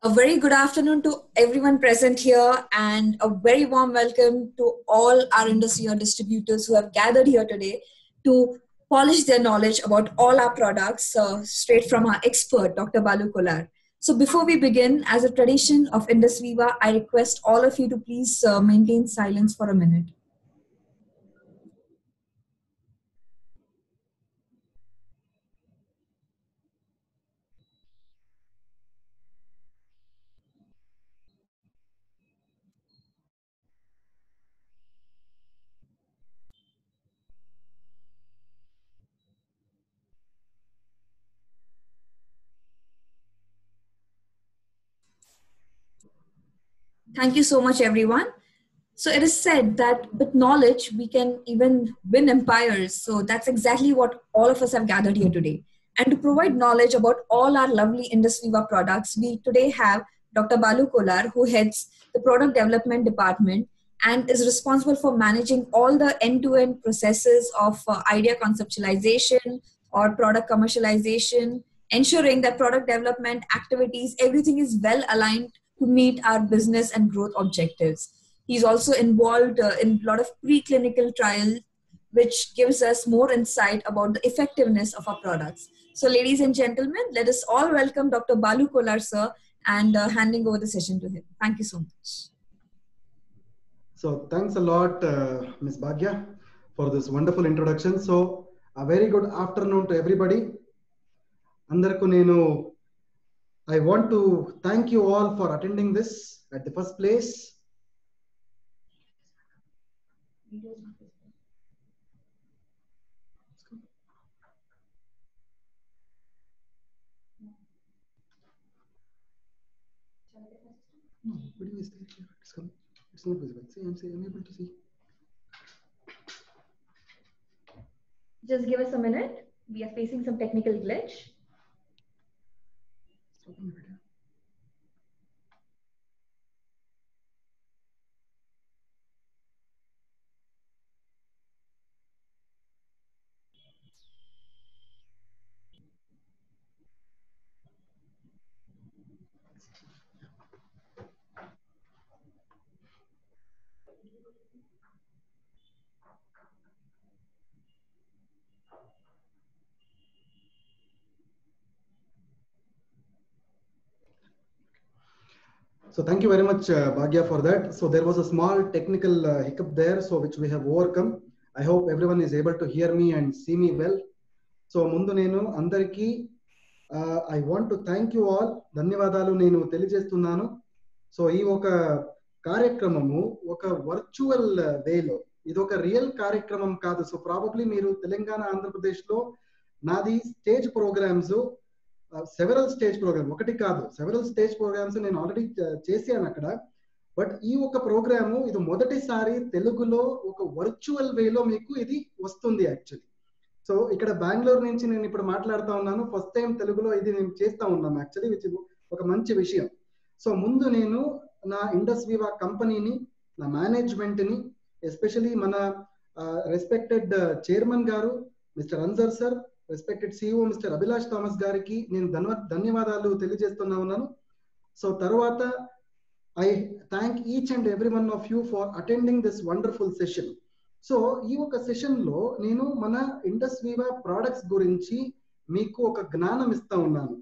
A very good afternoon to everyone present here, and a very warm welcome to all our industry or distributors who have gathered here today to polish their knowledge about all our products straight from our expert, Dr. Balu Kolar. So before we begin, as a tradition of Indus Viva, I request all of you to please maintain silence for a minute. Thank you so much, everyone. So it is said that with knowledge, we can even win empires. So that's exactly what all of us have gathered here today. And to provide knowledge about all our lovely Indus Viva products, we today have Dr. Balu Kolar, who heads the product development department and is responsible for managing all the end-to-end processes of idea conceptualization or product commercialization, ensuring that product development activities, everything is well aligned to meet our business and growth objectives. He's also involved in a lot of preclinical trials, which gives us more insight about the effectiveness of our products. So, ladies and gentlemen, let us all welcome Dr. Balu Kolar, sir, and handing over the session to him. Thank you so much. So, thanks a lot, Ms. Bhagya, for this wonderful introduction. So, a very good afternoon to everybody. Andarku nenu, I want to thank you all for attending this at the first place. No, what do you say? It's not visible. See, I'm able to see. Just give us a minute. We are facing some technical glitch. Stopping the video. So thank you very much, Bhagya, for that. So there was a small technical hiccup there, so which we have overcome. I hope everyone is able to hear me and see me well. So mundu nenu andariki I want to thank you all. ధన్యవాదాలు నేను తెలియజేస్తున్నాను. So ఈ ఒక కార్యక్రమము ఒక virtual వేలో ఇది ఒక రియల్ కార్యక్రమం కాదు. సో ప్రాబబ్లీ మీరు తెలంగాణ ఆంధ్రప్రదేశ్లో నాది stage programs several stage program ఒకటి కాదు సెవెరల్ స్టేజ్ ప్రోగ్రామ్స్ నేను ఆల్రెడీ చేశాను అక్కడ. బట్ ఈ ఒక ప్రోగ్రాము ఇది మొదటిసారి తెలుగులో ఒక వర్చువల్ వేలో మీకు ఇది వస్తుంది యాక్చువల్లీ. సో ఇక్కడ బెంగళూరు నుంచి నేను ఇప్పుడు మాట్లాడుతూ ఉన్నాను. ఫస్ట్ టైం తెలుగులో ఇది నేను చేస్తూ ఉన్నాను యాక్చువల్లీ, విచ్ ఒక మంచి విషయం. సో ముందు నేను నా ఇండస్ వివా కంపెనీని, నా మేనేజ్మెంట్ని, ఎస్పెషలీ మన రెస్పెక్టెడ్ చైర్మన్ గారు mister Ansar sir, respected CEO mister Abhilash Thomas గారికి నేను ధన్యవాదాలు తెలియజేస్తున్నా ఉన్నాను. సో తర్వాత I thank each and every one of you for attending this wonderful session. So ఈ ఒక సెషన్ లో నేను మన ఇండస్ వివా ప్రొడక్ట్స్ గురించి మీకు ఒక జ్ఞానం ఇస్తా ఉన్నాను.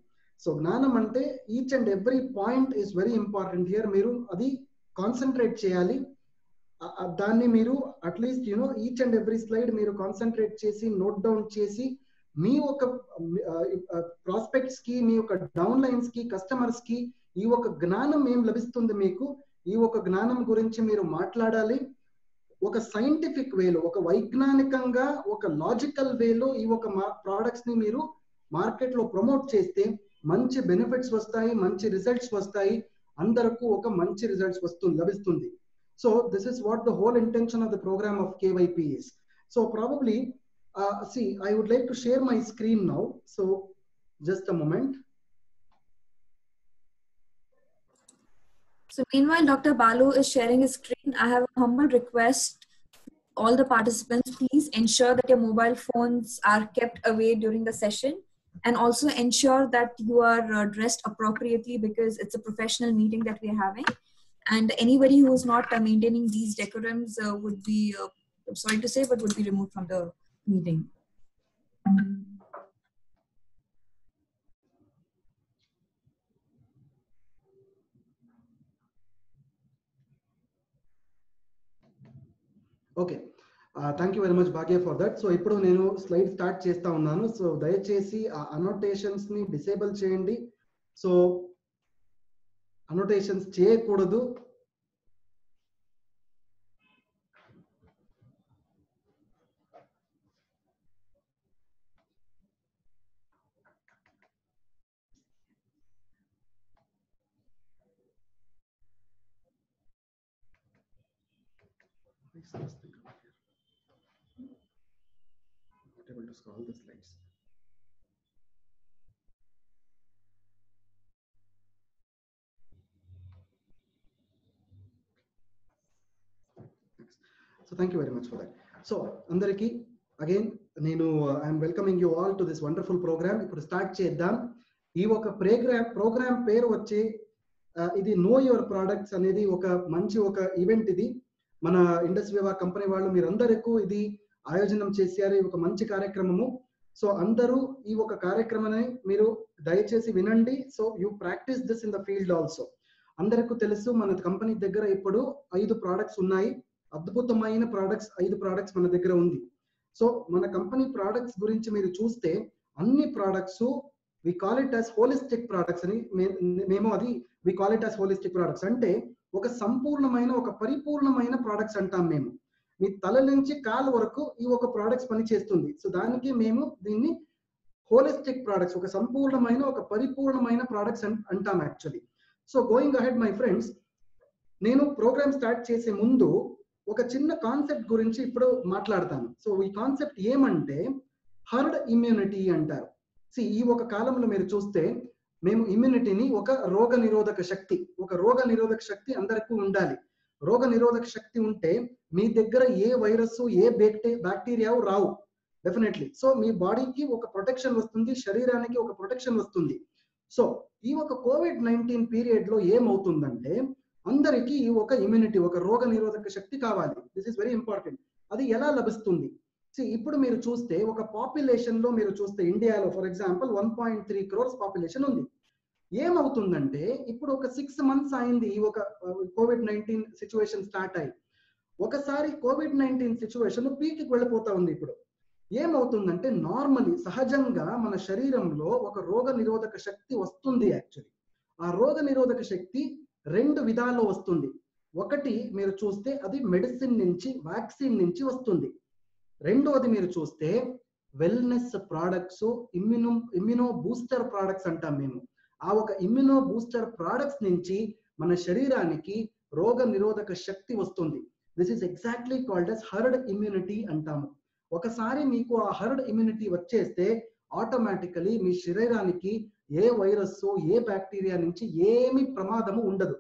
సో జ్ఞానం అంటే each and every point is very important here. మీరు అది కాన్సన్ట్రేట్ చేయాలి. దాన్ని మీరు at least each and every slide మీరు కాన్సన్ట్రేట్ చేసి నోట్ డౌన్ చేసి మీ ఒక ప్రాస్పెక్ట్స్ కి, మీ ఒక డౌన్ లైన్స్ కి, కస్టమర్స్ కి ఈ ఒక జ్ఞానం ఏం లభిస్తుంది మీకు, ఈ ఒక జ్ఞానం గురించి మీరు మాట్లాడాలి. ఒక సైంటిఫిక్ వేలో, ఒక వైజ్ఞానికంగా, ఒక లాజికల్ వేలో ఈ ఒక ప్రోడక్ట్స్ ని మీరు మార్కెట్ లో ప్రమోట్ చేస్తే మంచి బెనిఫిట్స్ వస్తాయి, మంచి రిజల్ట్స్ వస్తాయి, అందరకు ఒక మంచి రిజల్ట్స్ లభిస్తుంది. So this is what the whole intention of the program of KYP is. So probably see, I would like to share my screen now. So just a moment. So meanwhile, Dr. Balu is sharing his screen. I have a humble request. All the participants, please ensure that your mobile phones are kept away during the session. and also ensure that you are dressed appropriately, because it's a professional meeting that we're having, and anybody who is not maintaining these decorums would be, sorry to say, but would be removed from the meeting. Okay, thank you very much Bhagya for that. So ఇప్పుడు నేను slide start చేస్తా ఉన్నాను. So దయచేసి ఆ annotations ని disable చేయండి. So annotations చేయకూడదు. Not able to scroll the slides. So thank you very much for that. So andariki again నేను I'm welcoming you all to this wonderful program. ఇప్పుడు start చేద్దాం. ఈ ఒక ప్రోగ్రామ్ పేరు వచ్చి ఇది నో యువర్ ప్రొడక్ట్స్ అనేది ఒక మంచి ఒక ఈవెంట్. ఇది మన ఇండస్ వివా కంపెనీ వాళ్ళు మీరందరికీ ఇది ఆయోజనం చేశారు. ఇది ఒక మంచి కార్యక్రమము. సో అందరూ ఈ ఒక కార్యక్రమాన్ని మీరు దయచేసి వినండి. So you practice this in the field also. అందరికీ తెలుసు మన కంపెనీ దగ్గర ఇప్పుడు 5 ప్రోడక్ట్స్ ఉన్నాయి. అద్భుతమైన ప్రోడక్ట్స్ 5 ప్రోడక్ట్స్ మన దగ్గర ఉంది. సో మన కంపెనీ ప్రోడక్ట్స్ గురించి మీరు చూస్తే అన్ని products we call it as holistic products అని మేము అది we call it as holistic products అంటే ఒక సంపూర్ణమైన ఒక పరిపూర్ణమైన ప్రోడక్ట్స్ అంటాం మేము. మీ తల నుంచి కాలు వరకు ఈ ఒక ప్రోడక్ట్స్ పని చేస్తుంది. సో దానికి మేము దీన్ని హోలిస్టిక్ ప్రోడక్ట్స్, ఒక సంపూర్ణమైన ఒక పరిపూర్ణమైన ప్రోడక్ట్స్ అంటాం actually. So going ahead my friends, నేను ప్రోగ్రామ్ స్టార్ట్ చేసే ముందు ఒక చిన్న కాన్సెప్ట్ గురించి ఇప్పుడు మాట్లాడతాను. సో ఈ కాన్సెప్ట్ ఏమంటే హర్డ్ ఇమ్యూనిటీ అంటారు. ఈ ఒక కాలంలో మీరు చూస్తే మేము ఇమ్యూనిటీని ఒక రోగ నిరోధక శక్తి అందరికీ ఉండాలి. రోగ నిరోధక శక్తి ఉంటే మీ దగ్గర ఏ వైరస్ ఏ బ్యాక్టీరియా రావు డెఫినెట్లీ. సో మీ బాడీకి ఒక ప్రొటెక్షన్ వస్తుంది, శరీరానికి ఒక ప్రొటెక్షన్ వస్తుంది. సో ఈ ఒక COVID-19 పీరియడ్ లో ఏమవుతుందంటే అందరికీ ఒక ఇమ్యూనిటీ, ఒక రోగ నిరోధక శక్తి కావాలి. This is very important. అది ఎలా లభిస్తుంది? ఇప్పుడు మీరు చూస్తే ఒక పాపులేషన్ లో మీరు చూస్తే ఇండియాలో ఫర్ ఎగ్జాంపుల్ 1.3 crores పాపులేషన్ ఉంది. ఏమవుతుందంటే ఇప్పుడు ఒక 6 months అయింది ఈ ఒక COVID-19 సిచ్యువేషన్ స్టార్ట్ అయ్యి. ఒకసారి COVID-19 సిచ్యువేషన్ పీక్కి వెళ్ళిపోతా ఉంది. ఇప్పుడు ఏమవుతుందంటే నార్మలీ సహజంగా మన శరీరంలో ఒక రోగ నిరోధక శక్తి వస్తుంది. యాక్చువల్లీ ఆ రోగ నిరోధక శక్తి 2 విధాల్లో వస్తుంది. ఒకటి మీరు చూస్తే అది మెడిసిన్ నుంచి, వ్యాక్సిన్ నుంచి వస్తుంది. రెండోది మీరు చూస్తే wellness products, immuno booster products అంటాం మేము. ఆ ఒక ఇమ్యూనో బూస్టర్ ప్రోడక్ట్స్ నుంచి మన శరీరానికి రోగ నిరోధక శక్తి వస్తుంది. This is exactly called as herd immunity అంటాము. ఒకసారి మీకు ఆ హర్డ్ ఇమ్యూనిటీ వచ్చేస్తే ఆటోమేటికలీ మీ శరీరానికి ఏ వైరస్ ఏ బ్యాక్టీరియా నుంచి ఏమి ప్రమాదము ఉండదు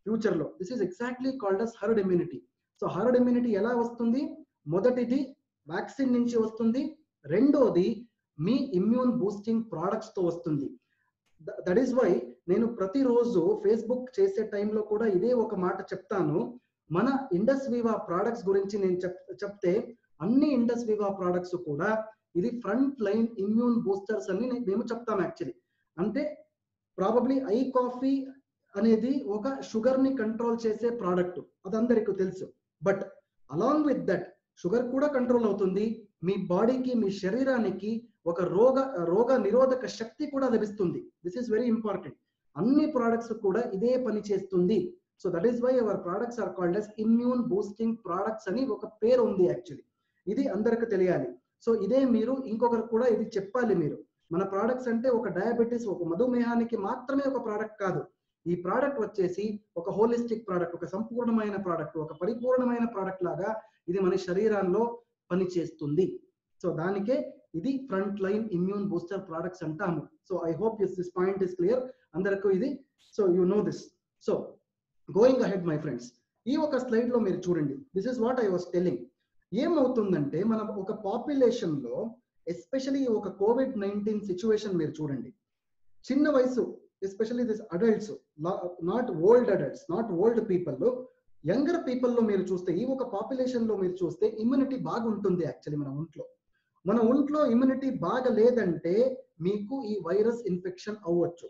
ఫ్యూచర్ లో. This is exactly called as herd immunity. So herd immunity ఎలా వస్తుంది? మొదటిది వ్యాక్సిన్ నుంచి వస్తుంది, రెండోది మీ ఇమ్యూన్ బూస్టింగ్ ప్రోడక్ట్స్ తో వస్తుంది. దట్ ఈస్ వై నేను ప్రతిరోజు ఫేస్బుక్ చేసే టైంలో కూడా ఇదే ఒక మాట చెప్తాను. మన ఇండస్ వివా ప్రోడక్ట్స్ గురించి నేను చెప్తే అన్ని ఇండస్ వివా ప్రోడక్ట్స్ కూడా ఇది ఫ్రంట్ లైన్ ఇమ్యూన్ బూస్టర్స్ అని మేము చెప్తాం. యాక్చువల్లీ అంటే ప్రాబబ్లీ ఐ కాఫీ అనేది ఒక షుగర్ ని కంట్రోల్ చేసే ప్రోడక్ట్, అది అందరికీ తెలుసు. But along with that sugar కూడా కంట్రోల్ అవుతుంది. మీ బాడీకి, మీ శరీరానికి ఒక రోగ నిరోధక శక్తి కూడా లభిస్తుంది. This is very important. అన్ని ప్రోడక్ట్స్ కూడా ఇదే పని చేస్తుంది. So that is why our products are called as immune boosting products అని ఒక పేరు ఉంది. యాక్చువల్లీ ఇది అందరికి తెలియాలి. సో ఇదే మీరు ఇంకొకరు కూడా ఇది చెప్పాలి. మీరు మన ప్రోడక్ట్స్ అంటే ఒక డయాబెటీస్, ఒక మధుమేహానికి మాత్రమే ఒక ప్రోడక్ట్ కాదు. ఈ ప్రోడక్ట్ వచ్చేసి ఒక హోలిస్టిక్ ప్రోడక్ట్, ఒక సంపూర్ణమైన ప్రోడక్ట్, ఒక పరిపూర్ణమైన ప్రోడక్ట్ లాగా ఇది మన శరీరంలో పనిచేస్తుంది. సో దానికే ఇది front line immune booster products అంటాము. So I hope this point is clear అందరికీ ఇది. So you know this. So going ahead my friends, ఈ ఒక స్లైడ్ లో మీరు చూడండి. This is what I was telling. ఏమవుతుందంటే మన ఒక పాపులేషన్ లో ఎస్పెషలీ ఒక COVID-19 సిచ్యువేషన్ మీరు చూడండి. చిన్న వయసు, especially this adults, not old adults, not old people, younger పీపుల్లో మీరు చూస్తే, ఈ ఒక పాపులేషన్ లో మీరు చూస్తే ఇమ్యూనిటీ బాగుంటుంది. యాక్చువల్లీ మన ఒంట్లో ఇమ్యూనిటీ బాగా లేదంటే మీకు ఈ వైరస్ ఇన్ఫెక్షన్ అవ్వచ్చు.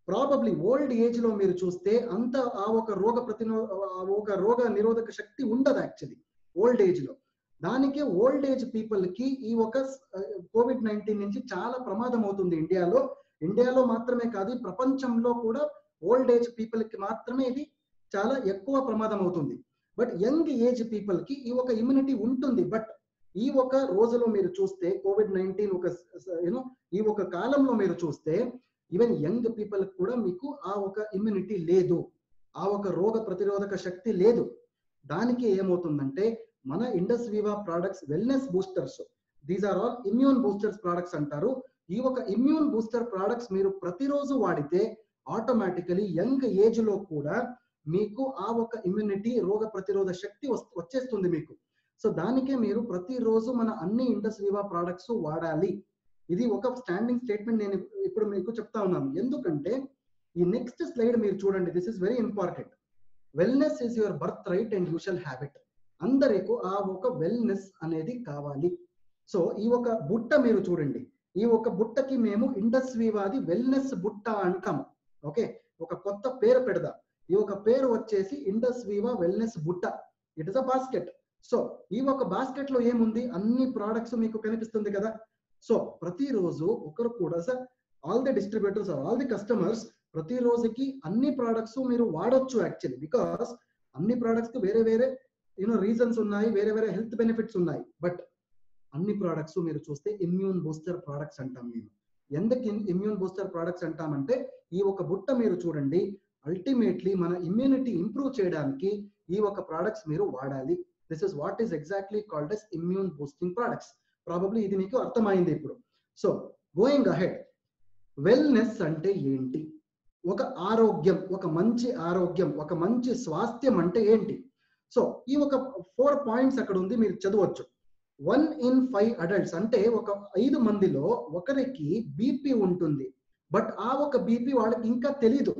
ప్రాబబ్లీ ఓల్డ్ ఏజ్ లో మీరు చూస్తే అంత ఆ ఒక రోగ నిరోధక శక్తి ఉండదు యాక్చువల్లీ ఓల్డ్ ఏజ్ లో. దానికి ఓల్డ్ ఏజ్ పీపుల్ కి ఈ ఒక COVID-19 నుంచి చాలా ప్రమాదం అవుతుంది. ఇండియాలో మాత్రమే కాదు, ప్రపంచంలో కూడా ఓల్డ్ ఏజ్ పీపుల్ కి మాత్రమే ఇది చాలా ఎక్కువ ప్రమాదం అవుతుంది. బట్ యంగ్ ఏజ్ పీపుల్ కి ఈ ఒక ఇమ్యూనిటీ ఉంటుంది. బట్ ఈ ఒక రోజులో మీరు చూస్తే COVID-19 ఈ ఒక కాలంలో మీరు చూస్తే ఈవెన్ యంగ్ పీపుల్ కూడా మీకు ఆ ఒక ఇమ్యూనిటీ లేదు, ఆ ఒక రోగ ప్రతిరోధక శక్తి లేదు. దానికి ఏమవుతుందంటే మన Indus వివా products wellness boosters, these are all immune boosters products అంటారు. ఈ ఒక ఇమ్యూన్ బూస్టర్ ప్రోడక్ట్స్ మీరు ప్రతిరోజు వాడితే ఆటోమేటికలీ యంగ్ ఏజ్ లో కూడా మీకు ఆ ఒక ఇమ్యూనిటీ రోగ ప్రతిరోధ శక్తి వచ్చేస్తుంది మీకు. సో దానికే మీరు ప్రతిరోజు మన అన్ని ఇండస్ వివా ప్రోడక్ట్స్ వాడాలి. ఇది ఒక స్టాండింగ్ స్టేట్మెంట్ నేను ఇప్పుడు మీకు చెప్తా ఉన్నాను. ఎందుకంటే ఈ నెక్స్ట్ స్లైడ్ మీరు చూడండి, this is very important. Wellness is your birth right and you shall have it. అందరికీ ఆ ఒక వెల్నెస్ అనేది కావాలి. సో ఈ ఒక బుట్ట మీరు చూడండి, ఈ ఒక బుట్టకి మేము ఇండస్ వివాది వెల్నెస్ బుట్ట అంటాం. ఓకే, ఒక కొత్త పేరు పెడదాం. ఈ ఒక పేరు వచ్చేసి ఇండస్ వివా వెల్నెస్ బుట్ట. It is a basket. So ఈ ఒక బాస్కెట్ లో ఏముంది, అన్ని ప్రోడక్ట్స్ మీకు కనిపిస్తుంది కదా. సో ప్రతిరోజు ఒకరు కూడా sir, all the distributors, all the customers ప్రతి రోజుకి అన్ని ప్రోడక్ట్స్ మీరు వాడొచ్చు యాక్చువల్లీ. బికాస్ అన్ని ప్రోడక్ట్స్ కి వేరే వేరే రీజన్స్ ఉన్నాయి, వేరే వేరే హెల్త్ బెనిఫిట్స్ ఉన్నాయి. బట్ అన్ని ప్రోడక్ట్స్ మీరు చూస్తే ఇమ్యూన్ బూస్టర్ ప్రోడక్ట్స్ అంటాం మేము. ఎందుకు ఇమ్యూన్ బూస్టర్ ప్రోడక్ట్స్ అంటామంటే ఈ ఒక బుట్ట మీరు చూడండి, అల్టిమేట్లీ మన ఇమ్యూనిటీ ఇంప్రూవ్ చేయడానికి ఈ ఒక ప్రోడక్ట్స్ మీరు వాడాలి. This is what is exactly called yes immune boosting products. Probably ఇది మీకు అర్థమైంది ఇప్పుడు. సో గోయింగ్ అహెడ్, వెల్నెస్ అంటే ఏంటి? ఒక ఆరోగ్యం, ఒక మంచి ఆరోగ్యం, ఒక మంచి స్వాస్థ్యం అంటే ఏంటి? సో ఈ ఒక 4 పాయింట్స్ అక్కడ ఉంది, మీరు చదవచ్చు. 1 in 5 అడల్ట్స్ అంటే ఒక 5 మందిలో ఒకరికి బీపీ ఉంటుంది. బట్ ఆ ఒక బీపీ వాళ్ళకి ఇంకా తెలీదు.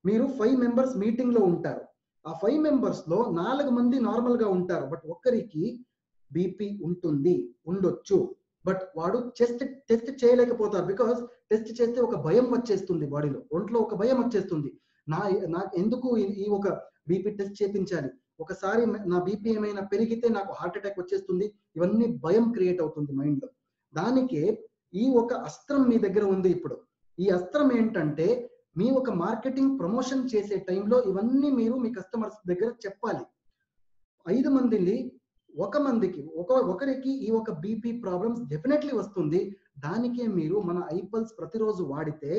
మీరు 5 మెంబర్స్ మీటింగ్ లో ఉంటారు, ఆ 5 మెంబర్స్ లో 4 మంది నార్మల్ గా ఉంటారు. బట్ ఒక్కరికి బీపీ ఉండొచ్చు. బట్ వాడు టెస్ట్ చేయలేకపోతారు. బికాస్ టెస్ట్ చేస్తే ఒక భయం వచ్చేస్తుంది, బాడీలో ఒంట్లో ఒక భయం వచ్చేస్తుంది. నాకు ఎందుకు ఈ ఒక బీపీ టెస్ట్ చేయించాలి, ఒకసారి నా బీపీ ఏమైనా పెరిగితే నాకు హార్ట్ అటాక్ వచ్చేస్తుంది, ఇవన్నీ భయం క్రియేట్ అవుతుంది మైండ్ లో. దానికే ఈ ఒక అస్త్రం మీ దగ్గర ఉంది ఇప్పుడు. ఈ అస్త్రం ఏంటంటే మీ ఒక మార్కెటింగ్ ప్రమోషన్ చేసే టైంలో ఇవన్నీ మీరు మీ కస్టమర్స్ దగ్గర చెప్పాలి. 5 మందిని ఒకరికి ఈ ఒక బీపీ ప్రాబ్లమ్స్ డెఫినెట్లీ వస్తుంది. దానికే మీరు మన ఐపల్స్ ప్రతిరోజు వాడితే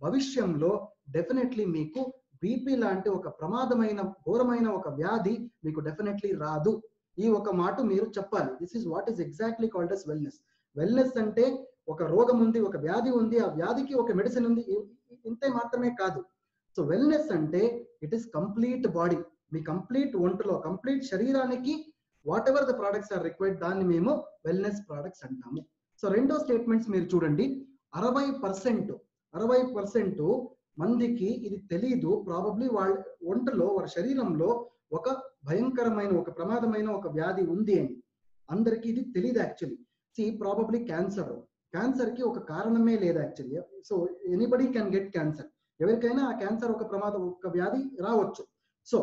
భవిష్యంలో డెఫినెట్లీ మీకు బీపీ లాంటి ఒక ప్రమాదమైన ఘోరమైన ఒక వ్యాధి మీకు డెఫినెట్లీ రాదు. ఈ ఒక మాట మీరు చెప్పాలి. This is what is exactly called as wellness. Wellness అంటే ఒక రోగం ఉంది, ఒక వ్యాధి ఉంది, ఆ వ్యాధికి ఒక మెడిసిన్ ఉంది, ఇంతే మాత్రమే కాదు. సో వెల్నెస్ అంటే ఇట్ ఈస్ కంప్లీట్ బాడీ, మీ కంప్లీట్ ఒంట్లో, కంప్లీట్ శరీరానికి whatever the products are required, దాన్ని మేము వెల్నెస్ ప్రోడక్ట్స్ అంటాము. సో రెండో స్టేట్మెంట్స్ మీరు చూడండి, 60% మందికి ఇది తెలీదు. ప్రాబబ్లీ వాళ్ళ ఒంటలో, వాళ్ళ శరీరంలో ఒక భయంకరమైన, ఒక ప్రమాదమైన ఒక వ్యాధి ఉంది అని అందరికీ ఇది తెలియదు యాక్చువల్లీ. ప్రాబబ్లీ క్యాన్సర్ కి ఒక కారణమే లేదు actually. So anybody can get cancer, ఎవరికైనా ఆ క్యాన్సర్ ఒక వ్యాధి రావచ్చు. సో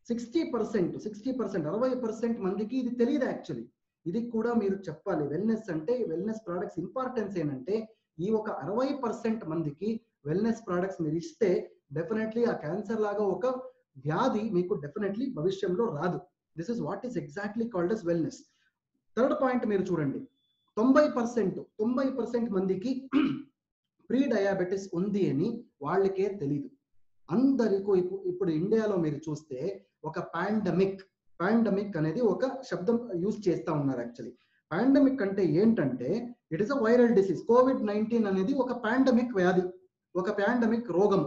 60% మందికి ఇది తెలియదు యాక్చువల్లీ. ఇది కూడా మీరు చెప్పాలి. వెల్నెస్ అంటే, వెల్నెస్ ప్రోడక్ట్స్ ఇంపార్టెన్స్ ఏంటంటే ఈ ఒక 60% మందికి వెల్నెస్ ప్రోడక్ట్స్ మీరు ఇస్తే డెఫినెట్లీ ఆ క్యాన్సర్ లాగా ఒక వ్యాధి మీకు డెఫినెట్లీ భవిష్యంలో రాదు. This is what is exactly called as wellness. Third point మీరు చూడండి, 90% మందికి ప్రీ డయాబెటిస్ ఉంది అని వాళ్ళకే తెలీదు. అందరికీ ఇప్పుడు ఇండియాలో మీరు చూస్తే ఒక పాండమిక్ అనేది ఒక శబ్దం యూజ్ చేస్తా ఉన్నారు యాక్చువల్లీ. పాండమిక్ అంటే ఏంటంటే it is a viral disease. COVID-19 అనేది ఒక పాండమిక్ వ్యాధి, ఒక పాండమిక్ రోగం.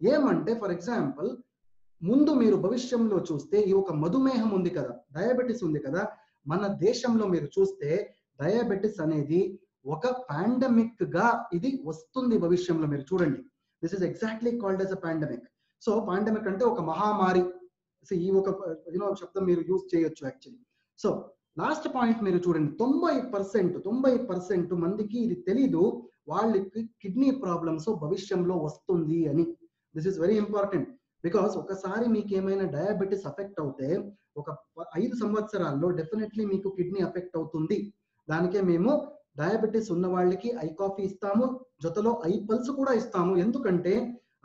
ఏమంటే ఫర్ ఎగ్జాంపుల్ ముందు మీరు భవిష్యంలో చూస్తే ఈ ఒక మధుమేహం ఉంది కదా, డయాబెటిస్ ఉంది కదా, మన దేశంలో మీరు చూస్తే డయాబెటిస్ అనేది ఒక పాండమిక్ గా ఇది వస్తుంది భవిష్యంలో. మీరు చూడండి, this is exactly called as a pandemic. So pandemic అంటే ఒక మహామారి, ఈ ఒక శబ్దం మీరు యూజ్ చేయొచ్చు యాక్చువల్లీ. సో లాస్ట్ పాయింట్ మీరు చూడండి, 90% మందికి ఇది తెలీదు, వాళ్ళకి కిడ్నీ ప్రాబ్లమ్స్ భవిష్యంలో వస్తుంది అని. This is very important, because ఒకసారి మీకు ఏమైనా డయాబెటీస్ అఫెక్ట్ అవుతే ఒక 5 సంవత్సరాల్లో డెఫినెట్లీ మీకు కిడ్నీ అఫెక్ట్ అవుతుంది. దానికే మేము డయాబెటీస్ ఉన్న వాళ్ళకి ఐ కాఫీ ఇస్తాము, జొతలో ఐ పల్స్ కూడా ఇస్తాము. ఎందుకంటే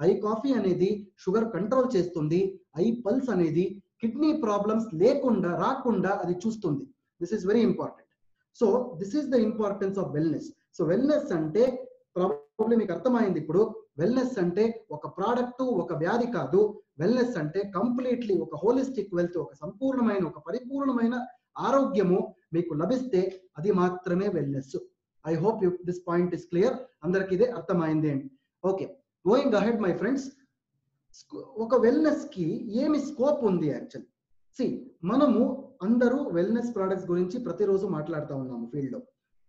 ఐ కాఫీ అనేది షుగర్ కంట్రోల్ చేస్తుంది, ఐ పల్స్ అనేది కిడ్నీ ప్రాబ్లమ్స్ రాకుండా అది చూస్తుంది. This is very important. So this is the importance of wellness. So wellness అంటే ప్రాబ్లమ్ మీకు అర్థమైంది ఇప్పుడు. వెల్నెస్ అంటే ఒక ప్రోడక్ట్, ఒక వ్యాధి కాదు. వెల్నెస్ అంటే కంప్లీట్లీ ఒక హోలిస్టిక్ వెల్త్, ఒక సంపూర్ణమైన, ఒక పరిపూర్ణమైన ఆరోగ్యము మీకు లభిస్తే అది మాత్రమే wellness. I hope this point is clear. అందరికి ఇదే అర్థమైంది అండి. Okay, going ahead my friends, ఒక వెల్నెస్ కి ఏమి స్కోప్ ఉంది యాక్చువల్లీ. మనము అందరూ వెల్నెస్ ప్రొడక్ట్స్ గురించి ప్రతిరోజు మాట్లాడుతూ ఉన్నాము, ఫీల్డ్ లో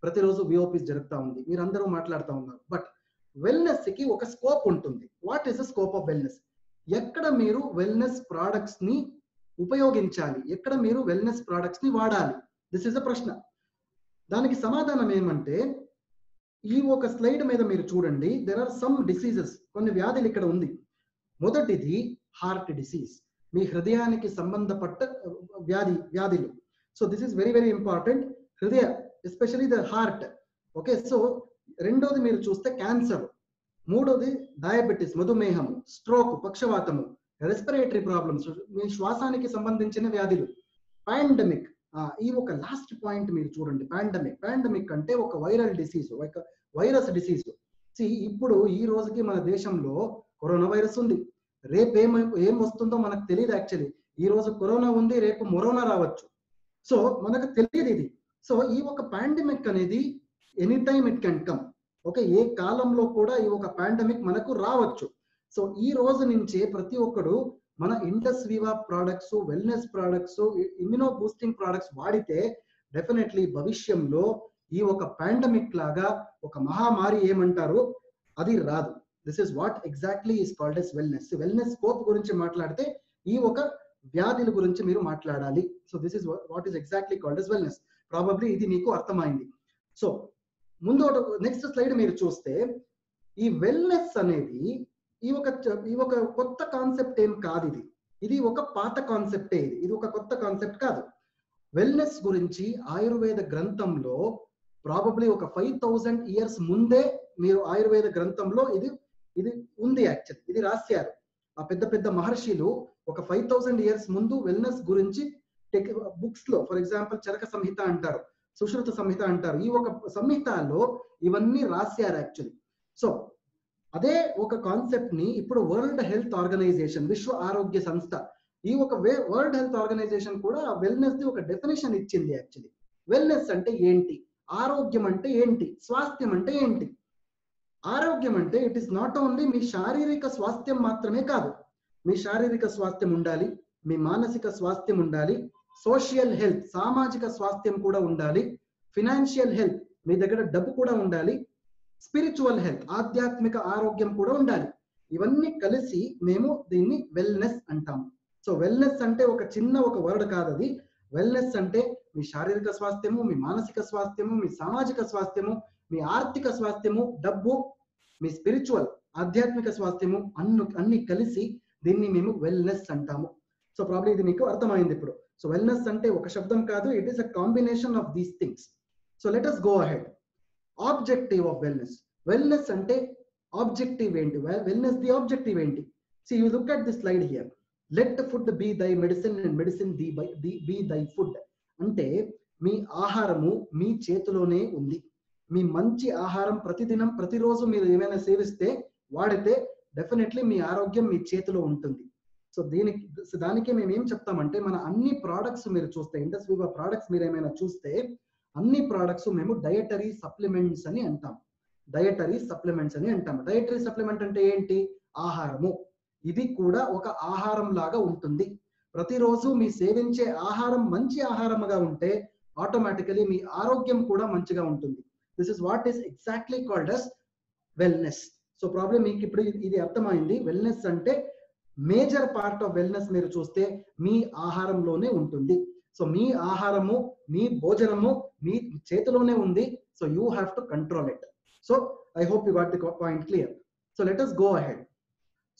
ప్రతిరోజు విఓపీస్ జరుగుతూ ఉంది, మీరు అందరూ మాట్లాడుతూ ఉన్నారు. బట్ వెల్నెస్ కి ఒక స్కోప్ ఉంటుంది. What is the scope of wellness? ఎక్కడ మీరు వెల్నెస్ ప్రొడక్ట్స్ ని ఉపయోగించాలి, ఎక్కడ మీరు వెల్నెస్ ప్రొడక్ట్స్ ని వాడాలి? దిస్ ఇస్ అ ప్రశ్న. దానికి సమాధానం ఏమంటే, ఈ ఒక స్లైడ్ మీద మీరు చూడండి, దెర్ ఆర్ సమ్ డిసీజెస్, కొన్ని వ్యాధులు ఇక్కడ ఉంది. మొదటిది హార్ట్ డిసీజ్, మీ హృదయానికి సంబంధపట్ట వ్యాధులు. So this is very very important. హృదయ, especially the heart. Okay, so రెండోది మీరు చూస్తే క్యాన్సర్, మూడోది డయాబెటిస్, మధుమేహము, స్ట్రోక్, పక్షవాతము, రెస్పిరేటరీ ప్రాబ్లమ్స్, మీ శ్వాసానికి సంబంధించిన వ్యాధులు, పాండమిక్. ఈ ఒక లాస్ట్ పాయింట్ మీరు చూడండి, పాండమిక్ అంటే ఒక వైరల్ డిసీజ్, ఒక వైరస్ డిసీజ్. ఇప్పుడు ఈ రోజుకి మన దేశంలో కరోనా వైరస్ ఉంది, రేపు ఏం వస్తుందో మనకు తెలియదు యాక్చువల్లీ. ఈ రోజు కరోనా ఉంది, రేపు మొరోనా రావచ్చు. సో మనకు తెలియదు ఇది. సో ఈ ఒక పాండమిక్ అనేది any time it can come. Okay, ఏ కాలంలో కూడా ఈ ఒక పాండమిక్ మనకు రావచ్చు. సో ఈ రోజు నుంచే ప్రతి ఒక్కడు మన Indus వివా products, wellness products, immuno boosting products వాడితే డెఫినెట్లీ భవిష్యంలో ఈ ఒక పాండమిక్ లాగా ఒక మహామారి ఏమంటారు అది రాదు. This is what exactly is called as wellness. Wellness scope గురించి మాట్లాడితే ఈ ఒక వ్యాధుల గురించి మీరు మాట్లాడాలి. So this is what is exactly called as wellness. Probably ఇది మీకు అర్థమైంది. సో ముందు నెక్స్ట్ స్లైడ్ మీరు చూస్తే, ఈ వెల్నెస్ అనేది ఈ ఒక కొత్త కాన్సెప్ట్ ఏం కాదు. ఇది ఒక పాత కాన్సెప్టే. ఇది ఒక కొత్త కాన్సెప్ట్ కాదు. వెల్నెస్ గురించి ఆయుర్వేద గ్రంథంలో ప్రాబబ్లీ ఒక 5000 years ముందే మీరు ఆయుర్వేద గ్రంథంలో ఇది ఉంది యాక్చువల్. ఇది రాశారు ఆ పెద్ద పెద్ద మహర్షులు ఒక 5000 years ముందు వెల్నెస్ గురించి బుక్స్ లో. ఫర్ ఎగ్జాంపుల్ చరక సంహిత అంటారు, సుశ్రుత సంహిత అంటారు. ఈ ఒక సంహితలో ఇవన్నీ రాశారు యాక్చువల్లీ. సో అదే ఒక కాన్సెప్ట్ ని ఇప్పుడు వరల్డ్ హెల్త్ ఆర్గనైజేషన్, విశ్వ ఆరోగ్య సంస్థ, ఈ ఒక వరల్డ్ హెల్త్ ఆర్గనైజేషన్ కూడా వెల్నెస్ ది ఒక డెఫినేషన్ ఇచ్చింది యాక్చువల్లీ. వెల్నెస్ అంటే ఏంటి, ఆరోగ్యం అంటే ఏంటి, స్వాస్థ్యం అంటే ఏంటి? ఆరోగ్యం అంటే ఇట్ ఈస్ నాట్ ఓన్లీ మీ శారీరక స్వాస్థ్యం మాత్రమే కాదు. మీ శారీరక స్వాస్థ్యం ఉండాలి, మీ మానసిక స్వాస్థ్యం ఉండాలి, సోషల్ హెల్త్, సామాజిక స్వాస్థ్యం కూడా ఉండాలి, ఫినాన్షియల్ హెల్త్, మీ దగ్గర డబ్బు కూడా ఉండాలి, స్పిరిచువల్ హెల్త్, ఆధ్యాత్మిక ఆరోగ్యం కూడా ఉండాలి. ఇవన్నీ కలిసి మేము దీన్ని వెల్నెస్ అంటాము. సో వెల్నెస్ అంటే ఒక చిన్న ఒక వర్డ్ కాదు అది. వెల్నెస్ అంటే మీ శారీరక స్వాస్థ్యము, మీ మానసిక స్వాస్థ్యము, మీ సామాజిక స్వాస్థ్యము, మీ ఆర్థిక స్వాస్థ్యము, డబ్బు, మీ స్పిరిచువల్ ఆధ్యాత్మిక స్వాస్థ్యము అన్ని కలిసి దీన్ని మేము వెల్నెస్ అంటాము. సో ప్రాబ్లీ ఇది మీకు అర్థమైంది ఇప్పుడు. సో వెల్నెస్ అంటే ఒక శబ్దం కాదు, it is a combination of these things. So let us go ahead. Objective of wellness. Wellness అంటే ఆబ్జెక్టివ్ ఏంటి, వెల్నెస్ ది ఆబ్జెక్టివ్ ఏంటి? See, you look at this slide here. Let food be thy medicine and medicine be thy food. అంటే మీ ఆహారము మీ చేతిలోనే ఉంది. మీ మంచి ఆహారం ప్రతిదినం ప్రతిరోజు మీరు ఏమైనా సేవిస్తే వాడితే డెఫినెట్లీ మీ ఆరోగ్యం మీ చేతిలో ఉంటుంది. సో దానికి మేము ఏం చెప్తామంటే, మన అన్ని ప్రోడక్ట్స్ మీరు చూస్తే, ఇండస్ వివా ప్రోడక్ట్స్ మీరు ఏమైనా చూస్తే అన్ని ప్రోడక్ట్స్ మేము డయటరీ సప్లిమెంట్స్ అని అంటాం. డయటరీ సప్లిమెంట్స్ అని అంటాం. డయటరీ సప్లిమెంట్ అంటే ఏంటి? ఆహారము. ఇది కూడా ఒక ఆహారం లాగా ఉంటుంది. ప్రతిరోజు మీ సేవించే ఆహారం మంచి ఆహారముగా ఉంటే ఆటోమేటికలీ మీ ఆరోగ్యం కూడా మంచిగా ఉంటుంది. This is what is exactly called as wellness. So problem మీకు ఇప్పుడు ఇది అర్థమైంది. వెల్నెస్ అంటే మేజర్ పార్ట్ ఆఫ్ వెల్నెస్ మీరు చూస్తే మీ ఆహారంలోనే ఉంటుంది. సో మీ ఆహారము, మీ భోజనము మీ చేతిలోనే ఉంది. So you have to control it. So I hope you got the point clear. So let us go ahead.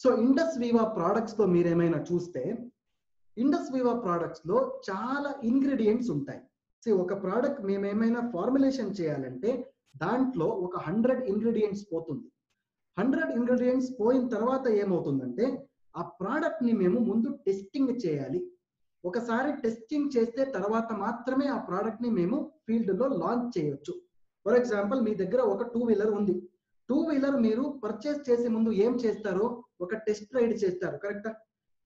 So Indus Viva products లో మీరు ఏమైనా చూస్తే, ఇండస్ వివా ప్రొడక్ట్స్ లో చాలా ఇంగ్రీడియంట్స్ ఉంటాయి. సో ఒక ప్రోడక్ట్ మేము ఏమైనా ఫార్ములేషన్ చేయాలంటే దాంట్లో ఒక 100 ఇంగ్రీడియంట్స్ పోతుంది. 100 ఇంగ్రీడియంట్స్ పోయిన తర్వాత ఏమవుతుందంటే ఆ ప్రోడక్ట్ ని మేము ముందు టెస్టింగ్ చేయాలి. ఒకసారి టెస్టింగ్ చేస్తే తర్వాత మాత్రమే ఆ ప్రోడక్ట్ ని మేము ఫీల్డ్ లో లాంచ్ చేయొచ్చు. ఫర్ ఎగ్జాంపుల్ మీ దగ్గర ఒక 2 వీలర్ ఉంది. 2 వీలర్ మీరు పర్చేస్ చేసే ముందు ఏం చేస్తారో ఒక టెస్ట్ రైడ్ చేస్తారు, కరెక్టా?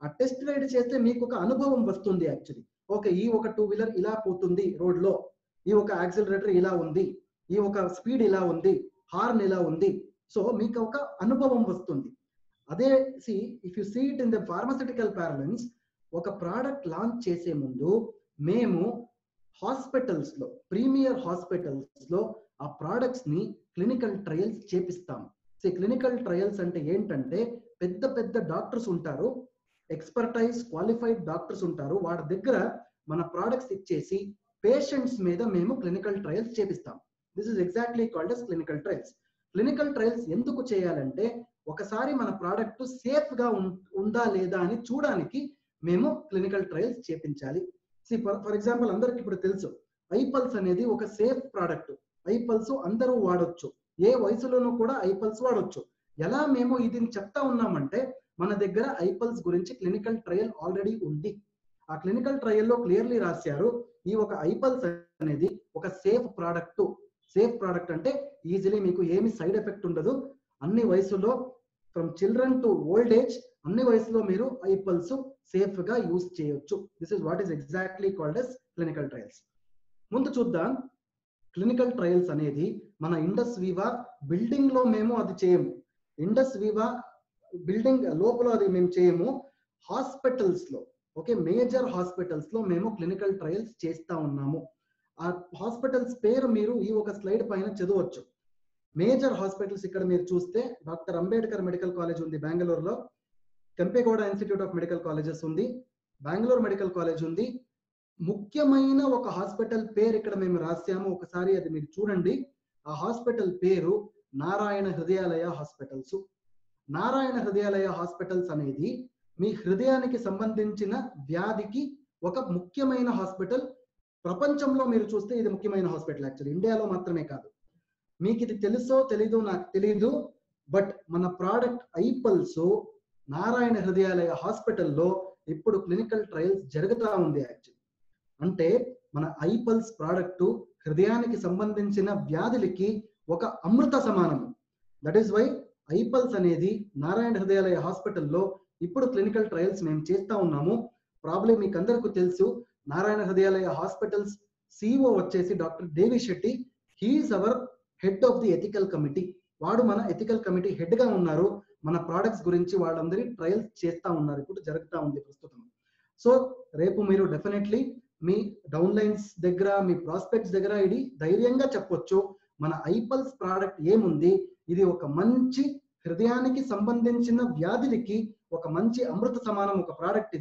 ఆ టెస్ట్ రైడ్ చేస్తే మీకు ఒక అనుభవం వస్తుంది. యాక్చువల్లీ ఓకే, ఈ ఒక 2 వీలర్ ఇలా పోతుంది రోడ్ లో, ఈ ఒక యాక్సిలరేటర్ ఇలా ఉంది, ఈ ఒక స్పీడ్ ఇలా ఉంది, హార్న్ ఇలా ఉంది. సో మీకు ఒక అనుభవం వస్తుంది. అదే if you see it in the pharmaceutical parlance, ఒక ప్రోడక్ట్ లాంచ్ చేసే ముందు మేము హాస్పిటల్స్ లో, ప్రీమియర్ హాస్పిటల్స్ లో ఆ ప్రోడక్ట్స్ ని క్లినికల్ ట్రయల్స్ చేపిస్తాం. సో క్లినికల్ ట్రయల్స్ అంటే ఏంటంటే పెద్ద పెద్ద డాక్టర్స్ ఉంటారు, ఎక్స్పర్టైజ్ క్వాలిఫైడ్ డాక్టర్స్ ఉంటారు. వాడి దగ్గర మన ప్రోడక్ట్స్ ఇచ్చేసి పేషెంట్స్ మీద మేము క్లినికల్ ట్రయల్స్ చేపిస్తాం. This is exactly called as clinical trials. Clinical trials ఎందుకు చేయాలంటే ఒకసారి మన ప్రోడక్ట్ సేఫ్ గా ఉందా లేదా అని చూడడానికి మేము క్లినికల్ ట్రయల్స్ చేపించాలి. ఫర్ ఎగ్జాంపుల్ అందరికి ఇప్పుడు తెలుసు ఐపల్స్ అనేది ఒక సేఫ్ ప్రోడక్ట్. ఐపల్స్ అందరూ వాడొచ్చు, ఏ వయసులోనూ కూడా ఐపల్స్ వాడొచ్చు. ఎలా మేము ఇది చెప్తా ఉన్నామంటే మన దగ్గర ఐపల్స్ గురించి క్లినికల్ ట్రయల్ ఆల్రెడీ ఉంది. ఆ క్లినికల్ ట్రయల్ లో క్లియర్లీ రాశారు ఈ ఒక ఐపల్స్ అనేది ఒక సేఫ్ ప్రోడక్ట్. సేఫ్ ప్రోడక్ట్ అంటే ఈజీలీ మీకు ఏమి సైడ్ ఎఫెక్ట్ ఉండదు. అన్ని వయసులో from children to old age అన్ని వయసులో మీరు ఐపల్స్ సేఫ్ గా యూజ్ చేయొచ్చు. This is what is exactly called as clinical trials. ముందు చూద్దాం. క్లినికల్ ట్రయల్స్ అనేది మన ఇండస్ వివా బిల్డింగ్ లో మేము అది చేయము. ఇండస్ వివా బిల్డింగ్ లోపల అది మేము చేయము. హాస్పిటల్స్ లో, ఓకే, మేజర్ హాస్పిటల్స్ లో మేము క్లినికల్ ట్రయల్స్ చేస్తా ఉన్నాము. ఆ హాస్పిటల్స్ పేరు మీరు ఈ ఒక స్లైడ్ పైన చదవచ్చు. మేజర్ హాస్పిటల్స్ ఇక్కడ మీరు చూస్తే డాక్టర్ అంబేద్కర్ మెడికల్ కాలేజ్ ఉంది బెంగళూరులో, Kempegowda institute of medical colleges ఉంది, బెంగళూరు మెడికల్ కాలేజ్ ఉంది. ముఖ్యమైన ఒక హాస్పిటల్ పేరు ఇక్కడ మేము రాసాము, ఒకసారి అది మీరు చూడండి. ఆ హాస్పిటల్ పేరు నారాయణ హృదయాలయ హాస్పిటల్స్. నారాయణ హృదయాలయ హాస్పిటల్స్ అనేది మీ హృదయానికి సంబంధించిన వ్యాధికి ఒక ముఖ్యమైన హాస్పిటల్. ప్రపంచంలో మీరు చూస్తే ఇది ముఖ్యమైన హాస్పిటల్. యాక్చువల్లీ ఇండియాలో మాత్రమే కాదు. మీకు ఇది తెలుసో తెలీదో నాకు తెలీదు, బట్ మన ప్రోడక్ట్ ఐపల్స్ నారాయణ హృదయాలయ హాస్పిటల్లో ఇప్పుడు క్లినికల్ ట్రయల్స్ జరుగుతూ ఉంది. యాక్చువల్లీ అంటే మన ఐపల్స్ ప్రోడక్ట్ హృదయానికి సంబంధించిన వ్యాధులకి ఒక అమృత సమానము. దట్ ఈస్ వై ఐపల్స్ అనేది నారాయణ హృదయాలయ హాస్పిటల్లో ఇప్పుడు క్లినికల్ ట్రయల్స్ మేము చేస్తా ఉన్నాము. ప్రాబ్లం మీకు అందరికీ తెలుసు, నారాయణ హృదయాలయ హాస్పిటల్స్ సిఇఓ వచ్చేసి doctor Devi Shetty. He's our head of the ethical committee. వాడు మన ఎథికల్ కమిటీ హెడ్ గా ఉన్నారు. మన ప్రోడక్ట్స్ గురించి వాళ్ళందరి ట్రయల్స్ చేస్తా ఉన్నారు, ఇప్పుడు జరుగుతూ ఉంది ప్రస్తుతం. సో రేపు మీరు డెఫినెట్లీ మీ డౌన్ లైన్స్ దగ్గర, మీ ప్రాస్పెక్ట్స్ దగ్గర ఇది ధైర్యంగా చెప్పొచ్చు, మన ఐపల్స్ ప్రోడక్ట్ ఏముంది, ఇది ఒక మంచి హృదయానికి సంబంధించిన వ్యాధులకి ఒక మంచి అమృత సమానం ఒక ప్రోడక్ట్.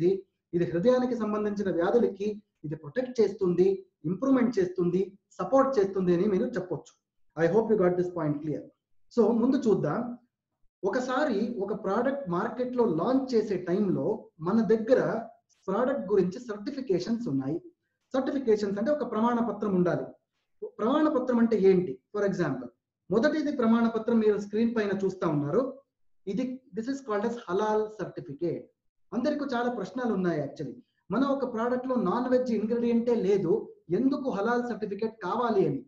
ఇది హృదయానికి సంబంధించిన వ్యాధులకి ఇది ప్రొటెక్ట్ చేస్తుంది, ఇంప్రూవ్మెంట్ చేస్తుంది, సపోర్ట్ చేస్తుంది అని మీరు చెప్పొచ్చు. I hope you got this point clear. So ముందు చూద్దాం. ఒకసారి ఒక ప్రోడక్ట్ మార్కెట్ లో లాంచ్ చేసే టైంలో మన దగ్గర ప్రోడక్ట్ గురించి సర్టిఫికేషన్స్ ఉన్నాయి. సర్టిఫికేషన్స్ అంటే ఒక ప్రమాణ పత్రం ఉండాలి. ప్రమాణ పత్రం అంటే ఏంటి? ఫర్ ఎగ్జాంపుల్ మొదటిది ప్రమాణ పత్రం మీరు స్క్రీన్ పైన చూస్తా ఉన్నారు. This is called as halal certificate. అందరికీ చాలా ప్రశ్నలు ఉన్నాయి. యాక్చువల్లీ మన ఒక ప్రోడక్ట్ లో నాన్ వెజ్ ఇంగ్రీడియంటే లేదు, ఎందుకు హలాల్ సర్టిఫికేట్ కావాలి అని.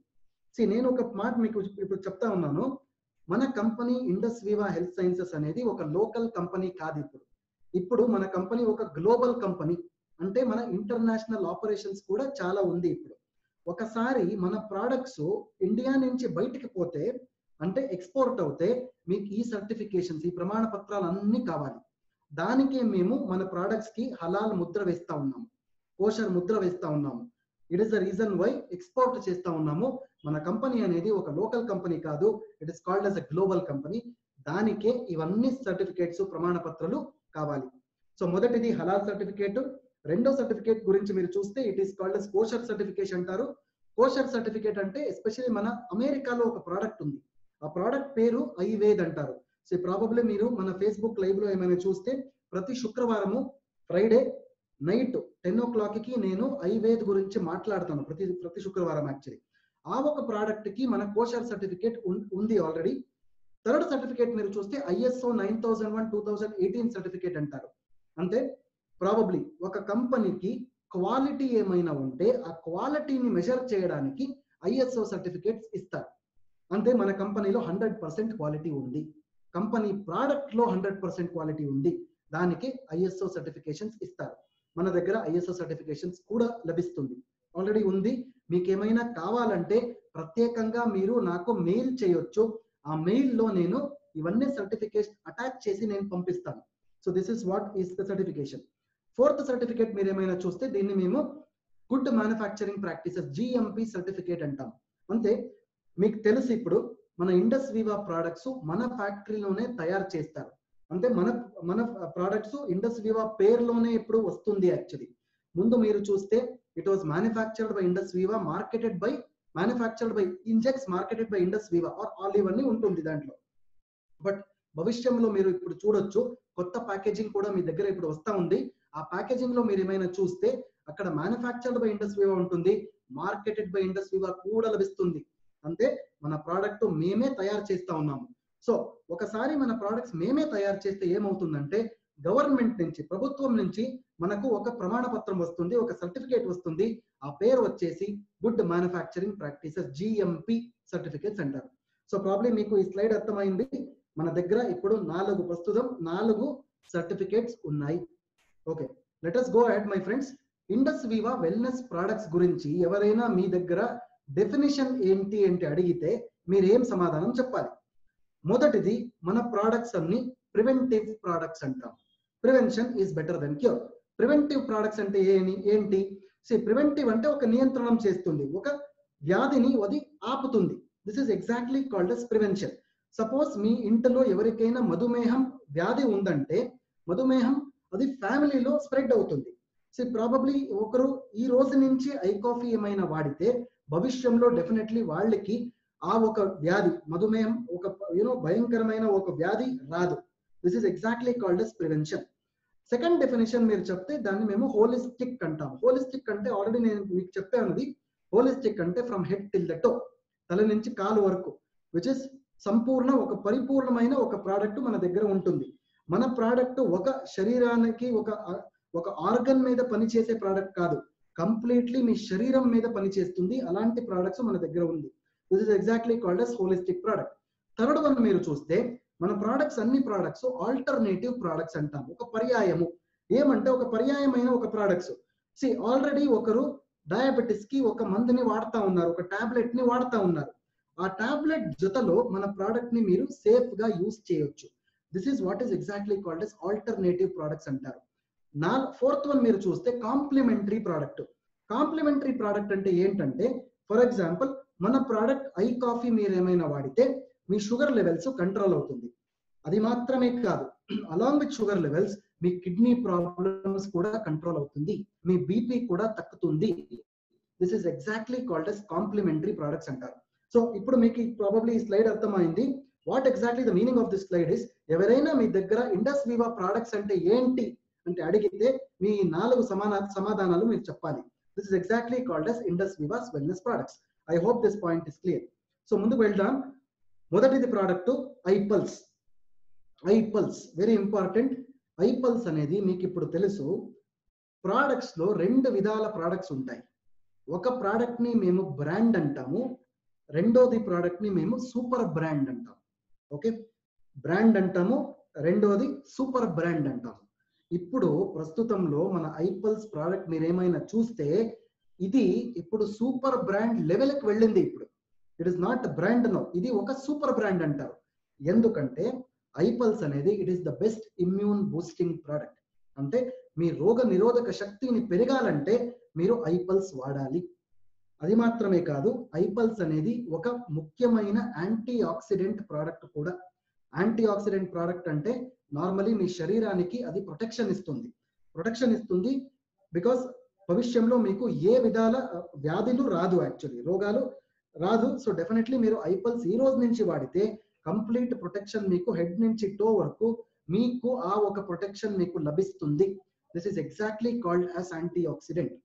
నేను ఒక మాట మీకు ఇప్పుడు చెప్తా ఉన్నాను. మన కంపెనీ ఇండస్ వివా హెల్త్ సైన్సెస్ అనేది ఒక లోకల్ కంపెనీ కాదు. ఇప్పుడు మన కంపెనీ ఒక గ్లోబల్ కంపెనీ. అంటే మన ఇంటర్నేషనల్ ఆపరేషన్స్ కూడా చాలా ఉంది. ఇప్పుడు ఒకసారి మన ప్రోడక్ట్స్ ఇండియా నుంచి బయటికి పోతే, అంటే ఎక్స్పోర్ట్ అవుతే, మీకు ఈ సర్టిఫికేషన్స్, ఈ ప్రమాణ పత్రాలు అన్ని కావాలి. దానికి మేము మన ప్రోడక్ట్స్ కి హలాల్ ముద్ర వేస్తా ఉన్నాము, కోషర్ ముద్ర వేస్తా ఉన్నాము. It is the reason why export చేస్తా ఉన్నాము. మన కంపెనీ అనేది ఒక లోకల్ కంపెనీ కాదు, it is called as a global company. దానికే ఇవన్నీ సర్టిఫికేట్స్ ప్రమాణ పత్రాలు కావాలి. సో మొదటిది హలాల్ సర్టిఫికేట్. రెండో సర్టిఫికేట్ గురించి మీరు చూస్తే it is called as kosher certification అంటారు. కోషర్ సర్టిఫికేట్ అంటే ఎస్పెషల్లీ మన అమెరికాలో ఒక ప్రోడక్ట్ ఉంది, ఆ ప్రోడక్ట్ పేరు ఐవేద్ అంటారు. సో ప్రాబబ్లీ మీరు మన ఫేస్బుక్ లైవ్ లో ఏమైనా చూస్తే ప్రతి శుక్రవారము ఫ్రైడే నైట్ 10 o'clock కి నేను ఐవేద్ గురించి మాట్లాడతాను, ప్రతి శుక్రవారం యాక్చువల్లీ. ఆ ఒక ప్రోడక్ట్ కి మన కోషర్ సర్టిఫికేట్ ఉంది ఆల్రెడీ. థర్డ్ సర్టిఫికేట్ మీరు చూస్తే ISO 9001:2018 సర్టిఫికేట్ అంటారు. అంటే ప్రాబబ్లీ ఒక కంపెనీకి క్వాలిటీ ఏమైనా ఉంటే ఆ క్వాలిటీని మెజర్ చేయడానికి ISO సర్టిఫికేట్స్ ఇస్తారు. అంటే మన కంపెనీలో 100% క్వాలిటీ ఉంది, కంపెనీ ప్రోడక్ట్ లో 100% క్వాలిటీ ఉంది, దానికి ISO సర్టిఫికేషన్స్ ఇస్తారు. మన దగ్గర ISO సర్టిఫికేషన్స్ కూడా లభిస్తుంది, ఆల్రెడీ ఉంది. మీకు ఏమైనా కావాలంటే ప్రత్యేకంగా మీరు నాకు మెయిల్ చేయొచ్చు, ఆ మెయిల్ లో నేను ఇవన్నీ సర్టిఫికేట్ అటాచ్ చేసి నేను పంపిస్తాను. So this is what is the certification. Fourth certificate మీరు ఏమైనా చూస్తే దీన్ని మేము good manufacturing practices GMP certificate అంటాం. అంటే మీకు తెలుసు ఇప్పుడు మన ఇండస్ వివా ప్రోడక్ట్స్ మన ఫ్యాక్టరీలోనే తయారు చేస్తారు. అంటే మన ప్రోడక్ట్స్ ఇండస్ వివా పేరులోనే ఇప్పుడు వస్తుంది. యాక్చువల్లీ ముందు మీరు చూస్తే it was manufactured by Indus Viva, manufactured by Injex, marketed by Indus Viva or olive అని ఉంటుంది దాంట్లో. బట్ భవిష్యంలో మీరు ఇప్పుడు చూడొచ్చు కొత్త ప్యాకేజింగ్ కూడా మీ దగ్గర ఇప్పుడు వస్తా ఉంది. ఆ ప్యాకేజింగ్ లో మీరు ఏమైనా చూస్తే అక్కడ మ్యానుఫ్యాక్చర్డ్ బై ఇండస్ వివా ఉంటుంది, మార్కెటెడ్ బై ఇండస్ వివా కూడా లభిస్తుంది. అంటే మన ప్రోడక్ట్ మేమే తయారు చేస్తా ఉన్నాము. సో ఒకసారి మన ప్రోడక్ట్స్ మేమే తయారు చేస్తే ఏమవుతుందంటే గవర్నమెంట్ నుంచి, ప్రభుత్వం నుంచి మనకు ఒక ప్రమాణ పత్రం వస్తుంది, ఒక సర్టిఫికేట్ వస్తుంది. ఆ పేరు వచ్చేసి good manufacturing practices GMP certificates అంటారు. సో ప్రాబ్లీ మీకు ఈ స్లైడ్ అర్థమైంది. మన దగ్గర ఇప్పుడు ప్రస్తుతం 4 సర్టిఫికేట్స్ ఉన్నాయి. Okay, let us go ahead my friends. Indus Viva wellness products గురించి ఎవరైనా మీ దగ్గర డెఫినేషన్ ఏంటి అంటే అడిగితే మీరు ఏం సమాధానం చెప్పాలి? మొదటిది, మన ప్రోడక్ట్స్ అన్ని ప్రివెంటివ్ ప్రోడక్ట్స్ అంటాం. Prevention is better than cure. Preventive products అంటే ఏంటి? ప్రివెంటివ్ అంటే ఒక నియంత్రణం చేస్తుంది, ఒక వ్యాధిని అది ఆపుతుంది. This is exactly called as prevention. Suppose మీ ఇంట్లో ఎవరికైనా మధుమేహం వ్యాధి ఉందంటే మధుమేహం అది ఫ్యామిలీలో స్ప్రెడ్ అవుతుంది. ప్రాబబ్లీ ఒకరు ఈ రోజు నుంచి ఐ కాఫీ ఏమైనా వాడితే భవిష్యంలో డెఫినెట్లీ వాళ్ళకి ఆ ఒక వ్యాధి, మధుమేహం ఒక భయంకరమైన ఒక వ్యాధి రాదు. This is exactly called as prevention. Second definition మీరు చెప్తే దాన్ని మేము హోలిస్టిక్ అంటాం. హోలిస్టిక్ అంటే ఆల్రెడీ నేను మీకు చెప్పాను, హోలిస్టిక్ అంటే from head till the to, తల నుంచి కాలు వరకు, విచ్ ఇస్ సంపూర్ణ ఒక పరిపూర్ణమైన ఒక ప్రోడక్ట్ మన దగ్గర ఉంటుంది. మన ప్రోడక్ట్ ఒక శరీరానికి ఒక ఆర్గన్ మీద పనిచేసే ప్రోడక్ట్ కాదు, కంప్లీట్లీ మీ శరీరం మీద పనిచేస్తుంది. అలాంటి ప్రోడక్ట్స్ మన దగ్గర ఉంది. This is exactly called as holistic product. Third one మీరు చూస్తే మన ప్రోడక్ట్స్ అన్ని ప్రోడక్ట్స్ ఆల్టర్నేటివ్ ప్రోడక్ట్స్ అంటాం. ఒక పర్యాయము, ఏమంటే ఒక పర్యాయమైన ఒక ప్రోడక్ట్స్. ఆల్రెడీ ఒకరు డయాబెటిస్ కి ఒక మందుని వాడుతా ఉన్నారు, ఒక టాబ్లెట్ ని వాడుతా ఉన్నారు. ఆ టాబ్లెట్ జొతలో మన ప్రోడక్ట్ ని మీరు సేఫ్ గా యూజ్ చేయొచ్చు. This is what is exactly called as alternative products అంటారు. ఫోర్త్ వన్ మీరు చూస్తే కాంప్లిమెంటరీ ప్రోడక్ట్. కాంప్లిమెంటరీ ప్రోడక్ట్ అంటే ఏంటంటే, ఫర్ ఎగ్జాంపుల్ మన ప్రోడక్ట్ ఐ కాఫీ మీరు ఏమైనా వాడితే మీ షుగర్ లెవెల్స్ కంట్రోల్ అవుతుంది. అది మాత్రమే కాదు, అలాంగ్ విత్ షుగర్ లెవెల్స్ మీ కిడ్నీ ప్రాబ్లమ్స్ కూడా కంట్రోల్ అవుతుంది, మీ బీపీ కూడా తగ్గుతుంది. This is exactly called as complementary products అంటారు. సో ఇప్పుడు మీకు ప్రాబబ్లీ ఈ స్లైడ్ అర్థమైంది. What exactly the meaning of this slide is, ఎవరైనా మీ దగ్గర ఇండస్ వివా ప్రోడక్ట్స్ అంటే ఏంటి అంటే అడిగితే మీ 4 సమాధానాలు మీరు చెప్పాలి. This is exactly called as Indus Viva's wellness products. I hope this point is clear. So ముందుకు వెళ్దాం. మొదటిది product iPulse. IPulse very important. IPulse అనేది మీకు ఇప్పుడు తెలుసు, ప్రోడక్ట్స్ లో 2 విధాల ప్రోడక్ట్స్ ఉంటాయి. ఒక ప్రోడక్ట్ ని మేము బ్రాండ్ అంటాము, రెండోది ప్రోడక్ట్ ని మేము సూపర్ బ్రాండ్ అంటాము. ఓకే, బ్రాండ్ అంటాము, రెండోది సూపర్ బ్రాండ్ అంటాము. ఇప్పుడు ప్రస్తుతంలో మన ఐపల్స్ ప్రోడక్ట్ మీరు ఏమైనా చూస్తే ఇది ఇప్పుడు సూపర్ బ్రాండ్ లెవెల్కి వెళ్ళింది. ఇప్పుడు it is not brand no, ఇది ఒక సూపర్ బ్రాండ్ అంటారు. ఎందుకంటే ఐపల్స్ అనేది it is the best immune boosting product. అంటే మీ రోగ నిరోధక శక్తిని పెరగాలంటే మీరు ఐపల్స్ వాడాలి. అది మాత్రమే కాదు, ఐపల్స్ అనేది ఒక ముఖ్యమైన యాంటీ ఆక్సిడెంట్ ప్రోడక్ట్ కూడా. యాంటీ ఆక్సిడెంట్ ప్రోడక్ట్ అంటే నార్మలీ మీ శరీరానికి అది ప్రొటెక్షన్ ఇస్తుంది బికాస్ భవిష్యంలో మీకు ఏ విధాల వ్యాధులు రాదు, యాక్చువల్లీ రోగాలు రాదు. సో డెఫినెట్లీ మీరు ఐపల్స్ ఈ రోజు నుంచి వాడితే కంప్లీట్ ప్రొటెక్షన్ మీకు హెడ్ నుంచి టో వరకు మీకు ఆ ఒక ప్రొటెక్షన్ మీకు లభిస్తుంది. This is exactly called as antioxidant.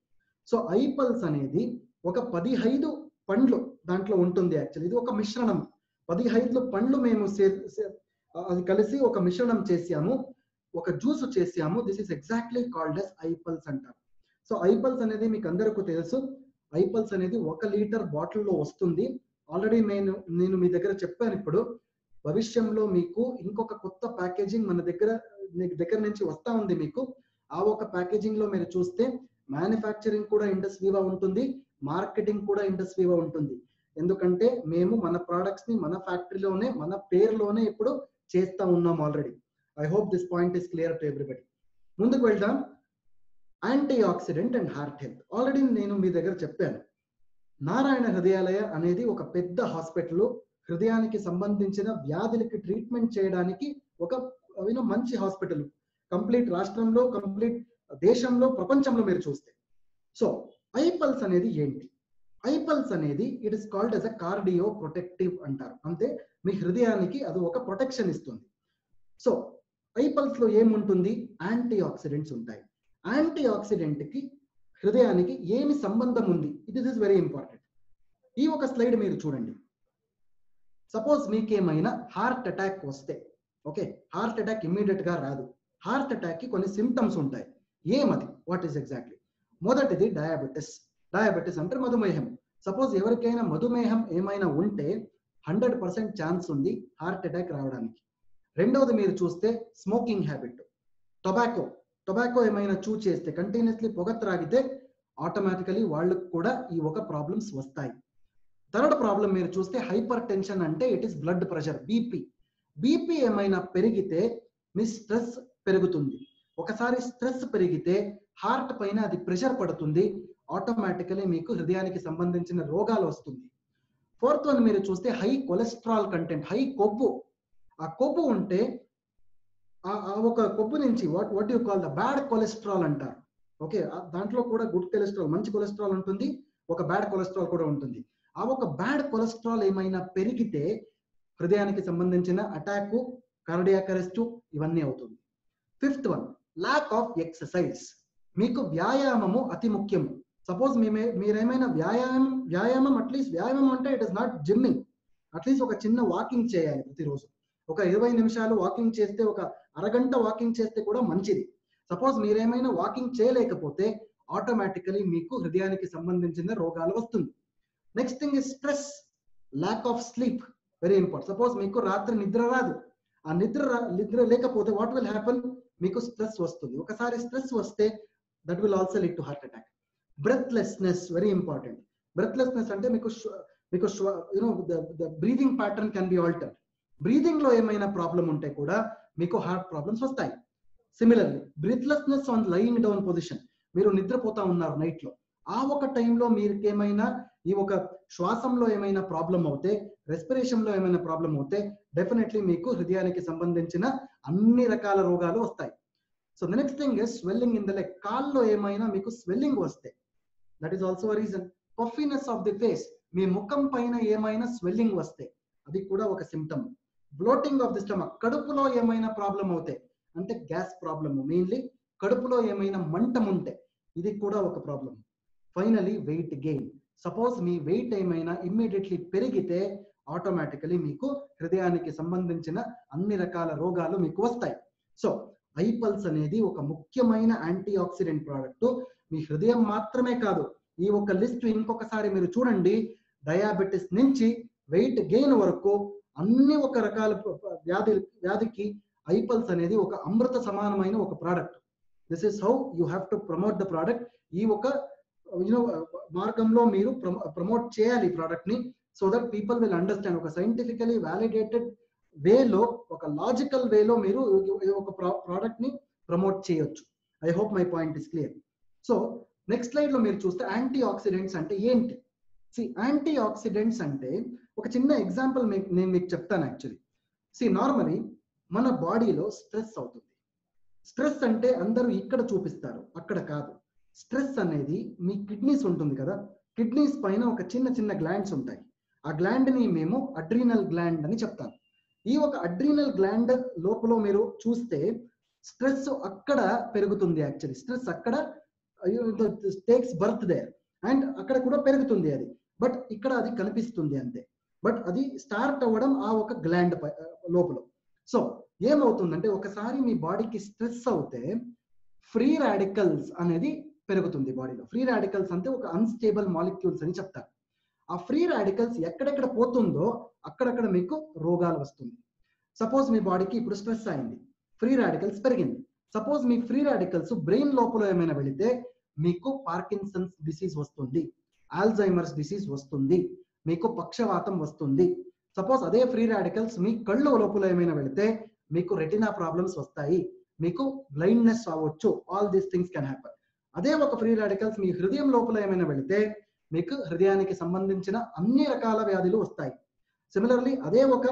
So iPulse అనేది ఒక 15 పండ్లు దాంట్లో ఉంటుంది. యాక్చువల్లీ ఇది ఒక మిశ్రణం, 15 పండ్లు మేము అది కలిసి ఒక మిశ్రణం చేసాము, ఒక జ్యూస్ చేసాము. This is exactly called as iPulse అంటారు. సో ఐపల్స్ అనేది మీకు అందరికీ తెలుసు, ఐపల్స్ అనేది 1 లీటర్ బాటిల్లో వస్తుంది. ఆల్రెడీ నేను మీ దగ్గర చెప్పాను. ఇప్పుడు భవిష్యంలో మీకు ఇంకొక కొత్త ప్యాకేజింగ్ మన దగ్గర నుంచి వస్తా ఉంది. మీకు ఆ ఒక ప్యాకేజింగ్ లో మీరు చూస్తే మ్యానుఫ్యాక్చరింగ్ కూడా ఇండస్ వివా ఉంటుంది, మార్కెటింగ్ కూడా ఇండస్ వివా ఉంటుంది. ఎందుకంటే మేము మన ప్రోడక్ట్స్ ని మన ఫ్యాక్టరీలోనే మన పేరులోనే ఇప్పుడు చేస్తా ఉన్నాం already. I hope this point is clear to everybody. ముందుకు వెళ్దాం. Anti oxidant and heart health. Already నేను మీ దగ్గర చెప్పాను, నారాయణ హృదయాలయ అనేది ఒక పెద్ద హాస్పిటల్. హృదయానికి సంబంధించిన వ్యాధులకి ట్రీట్మెంట్ చేయడానికి ఒక మంచి హాస్పిటల్, కంప్లీట్ రాష్ట్రంలో, కంప్లీట్ దేశంలో, ప్రపంచంలో మీరు చూస్తే. సో ఐపల్స్ అనేది ఏంటి? ఐపల్స్ అనేది it is called as a cardio protective అంటారు. అంటే మీ హృదయానికి అది ఒక ప్రొటెక్షన్ ఇస్తుంది. సో ఐపల్స్ లో ఏముంటుంది? యాంటీ ఆక్సిడెంట్స్ ఉంటాయి. యాంటీ ఆక్సిడెంట్ కి హృదయానికి ఏమి సంబంధం ఉంది? This is very important. ఈ ఒక స్లైడ్ మీరు చూడండి. సపోజ్ మీకేమైనా హార్ట్ అటాక్ వస్తే, ఓకే, హార్ట్ అటాక్ ఇమ్మీడియట్ గా రాదు. హార్ట్ అటాక్ కి కొన్ని సిమ్టమ్స్ ఉంటాయి. ఏమది? What is exactly? మొదటిది డయాబెటిస్ అంటే మధుమేహం. సపోజ్ ఎవరికైనా మధుమేహం ఏమైనా ఉంటే 100% ఛాన్స్ ఉంది హార్ట్ అటాక్ రావడానికి. రెండవది మీరు చూస్తే స్మోకింగ్ హ్యాబిట్, టొబాకో ఏమైనా చేస్తే, కంటిన్యూస్లీ పొగ త్రాగితే ఆటోమేటికలీ వాళ్ళకు కూడా ఈ ఒక ప్రాబ్లమ్స్ వస్తాయి. థర్డ్ ప్రాబ్లం మీరు చూస్తే హైపర్ టెన్షన్, అంటే it is blood pressure, BP ఏమైనా పెరిగితే మీ స్ట్రెస్ పెరుగుతుంది. ఒకసారి స్ట్రెస్ పెరిగితే హార్ట్ పైన అది ప్రెషర్ పడుతుంది, ఆటోమేటికలీ మీకు హృదయానికి సంబంధించిన రోగాలు వస్తుంది. ఫోర్త్ వన్ మీరు చూస్తే హై కొలెస్ట్రాల్ కంటెంట్, హై కొవ్వు. ఆ కొవ్వు ఉంటే ఆ ఒక కొవ్వు నుంచి what you call the bad cholesterol అంటారు. ఓకే, దాంట్లో కూడా గుడ్ కొలెస్ట్రాల్, మంచి కొలెస్ట్రాల్ ఉంటుంది, ఒక బ్యాడ్ కొలెస్ట్రాల్ కూడా ఉంటుంది. ఆ ఒక బ్యాడ్ కొలెస్ట్రాల్ ఏమైనా పెరిగితే హృదయానికి సంబంధించిన అటాక్, కార్డియాక్ అరెస్ట్ ఇవన్నీ అవుతుంది. Fifth one lack of exercise. మీకు వ్యాయామము అతి ముఖ్యం. సపోజ్ మీరేమైనా వ్యాయామం అట్లీస్ట్ వ్యాయామం అంటే it is not gymming, at least ఒక చిన్న వాకింగ్ చేయాలి ప్రతిరోజు. ఒక 20 నిమిషాలు వాకింగ్ చేస్తే, ఒక అరగంట వాకింగ్ చేస్తే కూడా మంచిది. సపోజ్ మీరేమైనా వాకింగ్ చేయలేకపోతే ఆటోమేటికలీ మీకు హృదయానికి సంబంధించిన రోగాలు వస్తుంది. Next thing is stress, lack of sleep, very important. Suppose మీకు రాత్రి నిద్ర రాదు, ఆ నిద్ర లేకపోతే వాట్ విల్ హ్యాపన్? మీకు స్ట్రెస్ వస్తుంది. ఒకసారి స్ట్రెస్ వస్తే that will also lead to heart attack. Breathlessness, very important. Breathlessness అంటే మీకు breathing pattern can be altered. Breathing లో ఏమైనా ప్రాబ్లం ఉంటే కూడా మీకు హార్ట్ ప్రాబ్లమ్స్ వస్తాయి. Similarly breathlessness on lying down position, మీరు నిద్రపోతా ఉన్నారు నైట్ లో, ఆ ఒక టైంలో మీకు ఏమైనా ఈ ఒక శ్వాసంలో ఏమైనా ప్రాబ్లం అవుతే, రెస్పిరేషన్ లో ఏమైనా ప్రాబ్లం అవుతే డెఫినెట్లీ మీకు హృదయానికి సంబంధించిన అన్ని రకాల రోగాలు వస్తాయి. So the next thing is swelling in the leg. కాల్లో ఏమైనా మీకు స్వెల్లింగ్ వస్తే that is also reason. Puffiness of the face, మీ ముఖం పైన ఏమైనా స్వెల్లింగ్ వస్తే అది కూడా ఒక symptom. Bloating of the stomach, కడుపులో ఏమైనా ప్రాబ్లం అవుతే, అంటే గ్యాస్ ప్రాబ్లమ్, మెయిన్లీ కడుపులో ఏమైనా మంటం ఉంటే ఇది కూడా ఒక problem. Finally weight gain. Suppose మీ వెయిట్ ఏమైనా ఇమ్మీడియట్లీ పెరిగితే ఆటోమేటికలీ మీకు హృదయానికి సంబంధించిన అన్ని రకాల రోగాలు మీకు వస్తాయి. సో ఐపల్స్ అనేది ఒక ముఖ్యమైన యాంటీ ఆక్సిడెంట్ ప్రోడక్ట్. మీ హృదయం మాత్రమే కాదు, ఈ ఒక లిస్ట్ ఇంకొకసారి మీరు చూడండి, డయాబెటిస్ నుంచి వెయిట్ గెయిన్ వరకు అన్ని ఒక రకాల వ్యాధికి ఐపల్స్ అనేది ఒక అమృత సమానమైన ఒక product. This is how you have to promote the product. ఈ ఒక మార్గంలో మీరు ప్రమోట్ చేయాలి ఈ ప్రోడక్ట్ ని, so that people will understand. ఒక సైంటిఫికలీ వ్యాలిడేటెడ్ వేలో, ఒక లాజికల్ వేలో మీరు ఒక ప్రోడక్ట్ ని ప్రమోట్ చేయొచ్చు. I hope my point is clear. So next slide లో మీరు చూస్తే యాంటీ ఆక్సిడెంట్స్ అంటే ఏంటి? యాంటీ ఆక్సిడెంట్స్ అంటే ఒక చిన్న ఎగ్జాంపుల్ నేను మీకు చెప్తాను యాక్చువల్లీ. నార్మలీ మన బాడీలో స్ట్రెస్ అవుతుంది. స్ట్రెస్ అంటే అందరూ ఇక్కడ చూపిస్తారు, అక్కడ కాదు. స్ట్రెస్ అనేది మీ కిడ్నీస్ ఉంటుంది కదా, కిడ్నీస్ పైన ఒక చిన్న చిన్న గ్లాండ్స్ ఉంటాయి. ఆ గ్లాండ్ ని మేము అడ్రీనల్ గ్లాండ్ అని చెప్తాం. ఈ ఒక అడ్రీనల్ గ్లాండ్ లోపల మీరు చూస్తే స్ట్రెస్ అక్కడ పెరుగుతుంది. యాక్చువల్లీ స్ట్రెస్ అక్కడ టేక్స్ బర్త్ దేర్ అండ్ అక్కడ కూడా పెరుగుతుంది అది. బట్ ఇక్కడ అది కనిపిస్తుంది అంతే. బట్ అది స్టార్ట్ అవ్వడం ఆ ఒక గ్లాండ్ లోపల. సో ఏమవుతుందంటే ఒకసారి మీ బాడీకి స్ట్రెస్ అవుతే ఫ్రీ రాడికల్స్ అనేది పెరుగుతుంది బాడీలో. ఫ్రీ రాడికల్స్ అంటే ఒక అన్స్టేబుల్ మాలిక్యూల్స్ అని చెప్తారు. ఆ ఫ్రీ రాడికల్స్ ఎక్కడెక్కడ పోతుందో అక్కడక్కడ మీకు రోగాలు వస్తుంది. సపోజ్ మీ బాడీకి ఇప్పుడు స్ట్రెస్ అయింది, ఫ్రీ రాడికల్స్ పెరిగింది. సపోజ్ మీ ఫ్రీ రాడికల్స్ బ్రెయిన్ లోపల ఏమైనా వెళితే మీకు పార్కిన్సన్స్ డిసీజ్ వస్తుంది, ఆల్జైమర్స్ డిసీజ్ వస్తుంది, మీకు పక్షవాతం వస్తుంది. సపోజ్ అదే ఫ్రీ రాడికల్స్ మీ కళ్ళు లోపల ఏమైనా వెళితే మీకు రెటినా ప్రాబ్లమ్స్ వస్తాయి, మీకు బ్లైండ్నెస్ అవ్వచ్చు. All these things can happen. అదే ఒక ఫ్రీ రాడికల్స్ మీ హృదయం లోపల ఏమైనా వెళితే మీకు హృదయానికి సంబంధించిన అన్ని రకాల వ్యాధులు వస్తాయి. సిమిలర్లీ అదే ఒక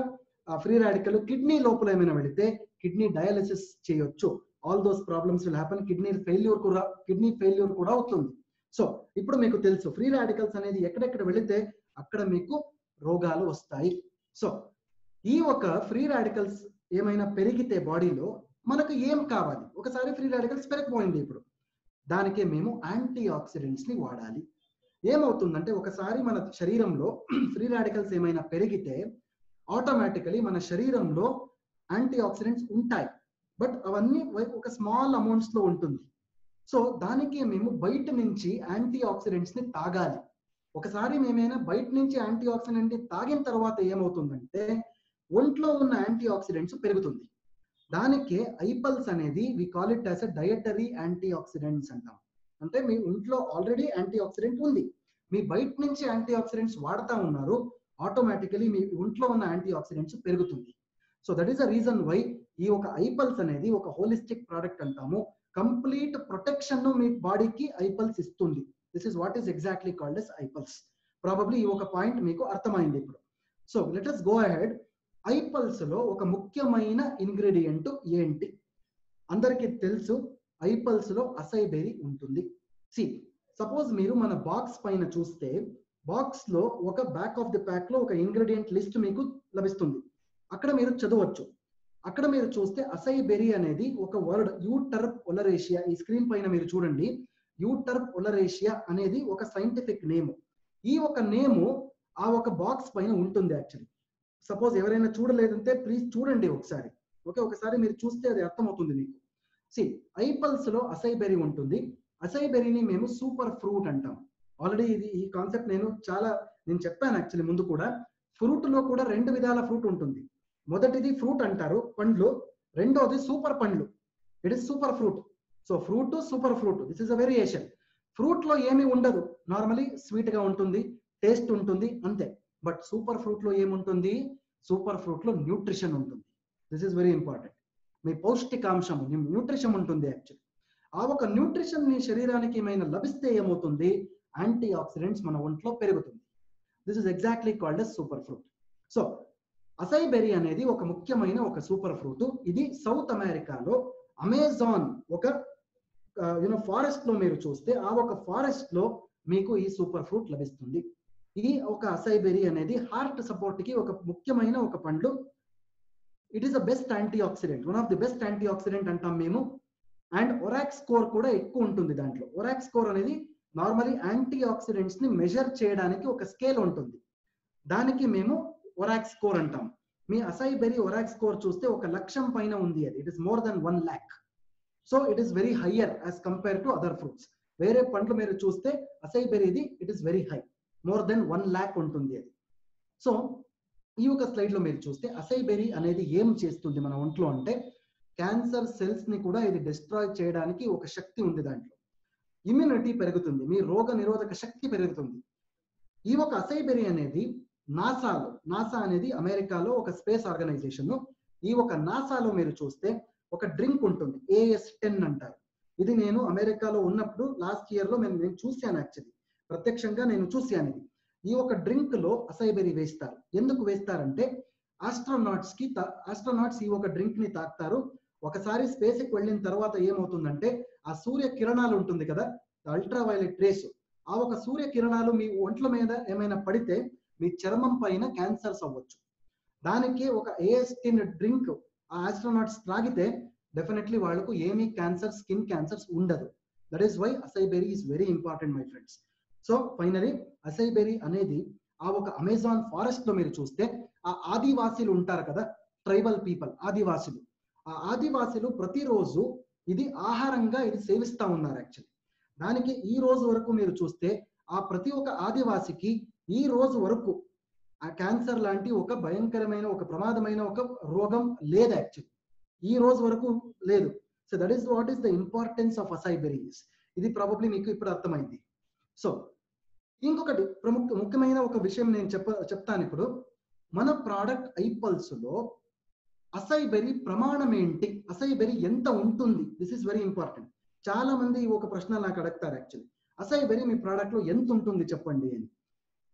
ఫ్రీ రాడికల్ కిడ్నీ లోపల ఏమైనా వెళితే కిడ్నీ డయాలిసిస్ చేయొచ్చు. All those problems will happen. Kidney failure కూడా అవుతుంది. సో ఇప్పుడు మీకు తెలుసు ఫ్రీ రాడికల్స్ అనేది ఎక్కడెక్కడ వెళితే అక్కడ మీకు రోగాలు వస్తాయి. సో ఈ ఒక ఫ్రీ రాడికల్స్ ఏమైనా పెరిగితే బాడీలో మనకు ఏం కావాలి? ఒకసారి ఫ్రీ రాడికల్స్ పెరిగిపోయింది, ఇప్పుడు దానికే మేము యాంటీ ఆక్సిడెంట్స్ ని వాడాలి. ఏమవుతుందంటే ఒకసారి మన శరీరంలో ఫ్రీ రాడికల్స్ ఏమైనా పెరిగితే ఆటోమేటికలీ మన శరీరంలో యాంటీ ఆక్సిడెంట్స్ ఉంటాయి, బట్ అవన్నీ ఒక స్మాల్ అమౌంట్స్ లో ఉంటుంది. సో దానికి మేము బయట నుంచి యాంటీ ఆక్సిడెంట్స్ ని తాగాలి. ఒకసారి మేమైనా బయట నుంచి యాంటీ ఆక్సిడెంట్ ని తాగిన తర్వాత ఏమవుతుందంటే ఒంట్లో ఉన్న యాంటీ ఆక్సిడెంట్స్ పెరుగుతుంది. దానికే ఐపల్స్ అనేది we call it as a dietary antioxidants అంటాం. అంటే మీ ఒంట్లో ఆల్రెడీ యాంటీ ఆక్సిడెంట్ ఉంది, మీ బయట నుంచి యాంటీ ఆక్సిడెంట్స్ వాడుతూ ఉన్నారు, ఆటోమేటికలీ మీ ఒంట్లో ఉన్న యాంటీ ఆక్సిడెంట్స్ పెరుగుతుంది. So that is the reason why ఈ ఒక ఐపల్స్ అనేది ఒక హోలిస్టిక్ ప్రోడక్ట్ అంటాము. కంప్లీట్ ప్రొటెక్షన్ ను మీ బాడీకి ఐపల్స్ ఇస్తుంది. This is what is exactly called as iPulse. Probably ఈ ఒక పాయింట్ మీకు అర్థమైంది ఇప్పుడు. So let us go ahead. IPulse లో ఒక ముఖ్యమైన ఇంగ్రీడియంట్ ఏంటి? అందరికీ తెలుసు, ఐపల్స్ లో అసైబెరీ ఉంటుంది. సపోజ్ మీరు మన బాక్స్ పైన చూస్తే బాక్స్ లో ఒక బ్యాక్ ఆఫ్ ది ప్యాక్ లో ఒక ఇంగ్రీడియంట్ లిస్ట్ మీకు లభిస్తుంది. అక్కడ మీరు చదవచ్చు. అక్కడ మీరు చూస్తే అసైబెరీ అనేది ఒక వర్డ్, యూటర్ప్ ఒలరేషియా. ఈ స్క్రీన్ పైన మీరు చూడండి, యూటర్ప్ ఒలరేషియా అనేది ఒక సైంటిఫిక్ నేమ్. ఈ ఒక నేము ఆ ఒక బాక్స్ పైన ఉంటుంది యాక్చువల్లీ. సపోజ్ ఎవరైనా చూడలేదంటే ప్లీజ్ చూడండి ఒకసారి. ఓకే, ఒకసారి మీరు చూస్తే అది అర్థమవుతుంది మీకు. ఐపల్స్ లో అసైబెరీ ఉంటుంది. అసైబెరీని మేము సూపర్ ఫ్రూట్ అంటాం. ఆల్రెడీ ఈ కాన్సెప్ట్ నేను చెప్పాను యాక్చువల్లీ ముందు కూడా. ఫ్రూట్ లో కూడా రెండు విధాల ఫ్రూట్ ఉంటుంది. మొదటిది ఫ్రూట్ అంటారు, పండ్లు. రెండోది సూపర్ పండ్లు, it is super fruit. So fruit, super fruit, this is a variation. Fruit లో ఏమీ ఉండదు, నార్మలీ స్వీట్ గా ఉంటుంది, టేస్ట్ ఉంటుంది అంతే. బట్ సూపర్ ఫ్రూట్ లో ఏముంటుంది? సూపర్ ఫ్రూట్ లో న్యూట్రిషన్ ఉంటుంది. This is very important. మీ పౌష్టికాంశము, న్యూట్రిషన్ ఉంటుంది యాక్చువల్లీ. ఆ ఒక న్యూట్రిషన్ మీ శరీరానికి ఏమైనా లభిస్తే ఏమవుతుంది? యాంటీ ఆక్సిడెంట్స్ మన ఒంట్లో పెరుగుతుంది. This is exactly called yes super fruit. So అసైబెరీ అనేది ఒక ముఖ్యమైన ఒక సూపర్ ఫ్రూట్. ఇది సౌత్ అమెరికాలో అమెజాన్ ఒక ఫారెస్ట్ లో మీరు చూస్తే ఆ ఒక ఫారెస్ట్ లో మీకు ఈ సూపర్ ఫ్రూట్ లభిస్తుంది. ఈ ఒక అసైబెరీ అనేది హార్ట్ సపోర్ట్ కి ఒక ముఖ్యమైన ఒక పండ్లు. It is the best anti oxidant, one of the best anti oxidant అంటాం మేము. అండ్ ఒరాక్ స్కోర్ కూడా ఎక్కువ ఉంటుంది దాంట్లో. ఒరాక్ స్కోర్ అనేది నార్మలీ యాంటీ ఆక్సిడెంట్స్ ని మెజర్ చేయడానికి ఒక స్కేల్ ఉంటుంది, దానికి మేము ఒరాక్ స్కోర్ అంటాం. మీ అసైబెరీ ఒరాక్ స్కోర్ చూస్తే 1,00,000 పైన ఉంది. అది it is more than 1 lakh. So it is very higher as compare to other fruits. వేరే పండ్లు మీరు చూస్తే అసైబెరీది it is very high, more than 1 lakh ఉంటుంది అది. సో ఈ ఒక స్లైడ్ లో మీరు చూస్తే అసైబెరీ అనేది ఏం చేస్తుంది మన ఒంట్లో అంటే, క్యాన్సర్ సెల్స్ ని కూడా ఇది డిస్ట్రాయ్ చేయడానికి ఒక శక్తి ఉంది దాంట్లో. ఇమ్యూనిటీ పెరుగుతుంది, మీ రోగ నిరోధక శక్తి పెరుగుతుంది. ఈ ఒక అసైబెరీ అనేది నాసా అనేది అమెరికాలో ఒక స్పేస్ ఆర్గనైజేషన్. ఈ ఒక నాసాలో మీరు చూస్తే ఒక డ్రింక్ ఉంటుంది, AS10 అంటారు. ఇది నేను అమెరికాలో ఉన్నప్పుడు లాస్ట్ ఇయర్ లో నేను చూశాను యాక్చువల్లీ, ప్రత్యక్షంగా నేను చూశాను ఇది. ఈ ఒక డ్రింక్ లో అసై బెర్రీ వేస్తారు. ఎందుకు వేస్తారంటే ఆస్ట్రోనాట్స్ ఈ ఒక డ్రింక్ ని తాగుతారు. ఒకసారి స్పేస్ కి వెళ్ళిన తర్వాత ఏమవుతుందంటే ఆ సూర్య కిరణాలు ఉంటుంది కదా, అల్ట్రా వైలెట్ రేస్, ఆ ఒక సూర్య కిరణాలు మీ ఒంట్ల మీద ఏమైనా పడితే మీ చర్మం పైన క్యాన్సర్స్ అవ్వచ్చు. దానికి ఒక ఏఎస్టిన్ డ్రింక్ ఆ ఆస్ట్రోనాట్స్ త్రాగితే డెఫినెట్లీ వాళ్ళకు ఏమీ క్యాన్సర్, స్కిన్ క్యాన్సర్స్ ఉండదు. That is why acai berry is very important my friends. So finally acai berry అనేది ఆ ఒక అమెజాన్ ఫారెస్ట్ లో మీరు చూస్తే ఆ ఆదివాసీలు ఉంటారు కదా, ట్రైబల్ పీపుల్, ఆదివాసీలు, ఆ ఆదివాసీలు ప్రతిరోజు ఇది ఆహారంగా ఇది సేవిస్తా ఉన్నారు యాక్చువల్లీ. దానికి ఈ రోజు వరకు మీరు చూస్తే ఆ ప్రతి ఒక్క ఆదివాసికి ఈ రోజు వరకు ఆ క్యాన్సర్ లాంటి ఒక భయంకరమైన ఒక ప్రమాదమైన ఒక రోగం లేదు యాక్చువల్లీ, ఈ రోజు వరకు లేదు. So that is what is the importance of అసై berries. ఇది ప్రాబబ్లీ మీకు ఇప్పుడు అర్థమైంది. సో ఇంకొకటి ముఖ్యమైన ఒక విషయం నేను చెప్తాను ఇప్పుడు. మన ప్రోడక్ట్ ఐపల్స్ లో అసై బెర్రీ ప్రమాణం ఏంటి, అసై బెర్రీ ఎంత ఉంటుంది, దిస్ ఇస్ వెరీ ఇంపార్టెంట్. చాలా మంది ఒక ప్రశ్న నాకు అడుగుతారు యాక్చువల్లీ, అసై బెర్రీ మీ ప్రోడక్ట్ లో ఎంత ఉంటుంది చెప్పండి అని.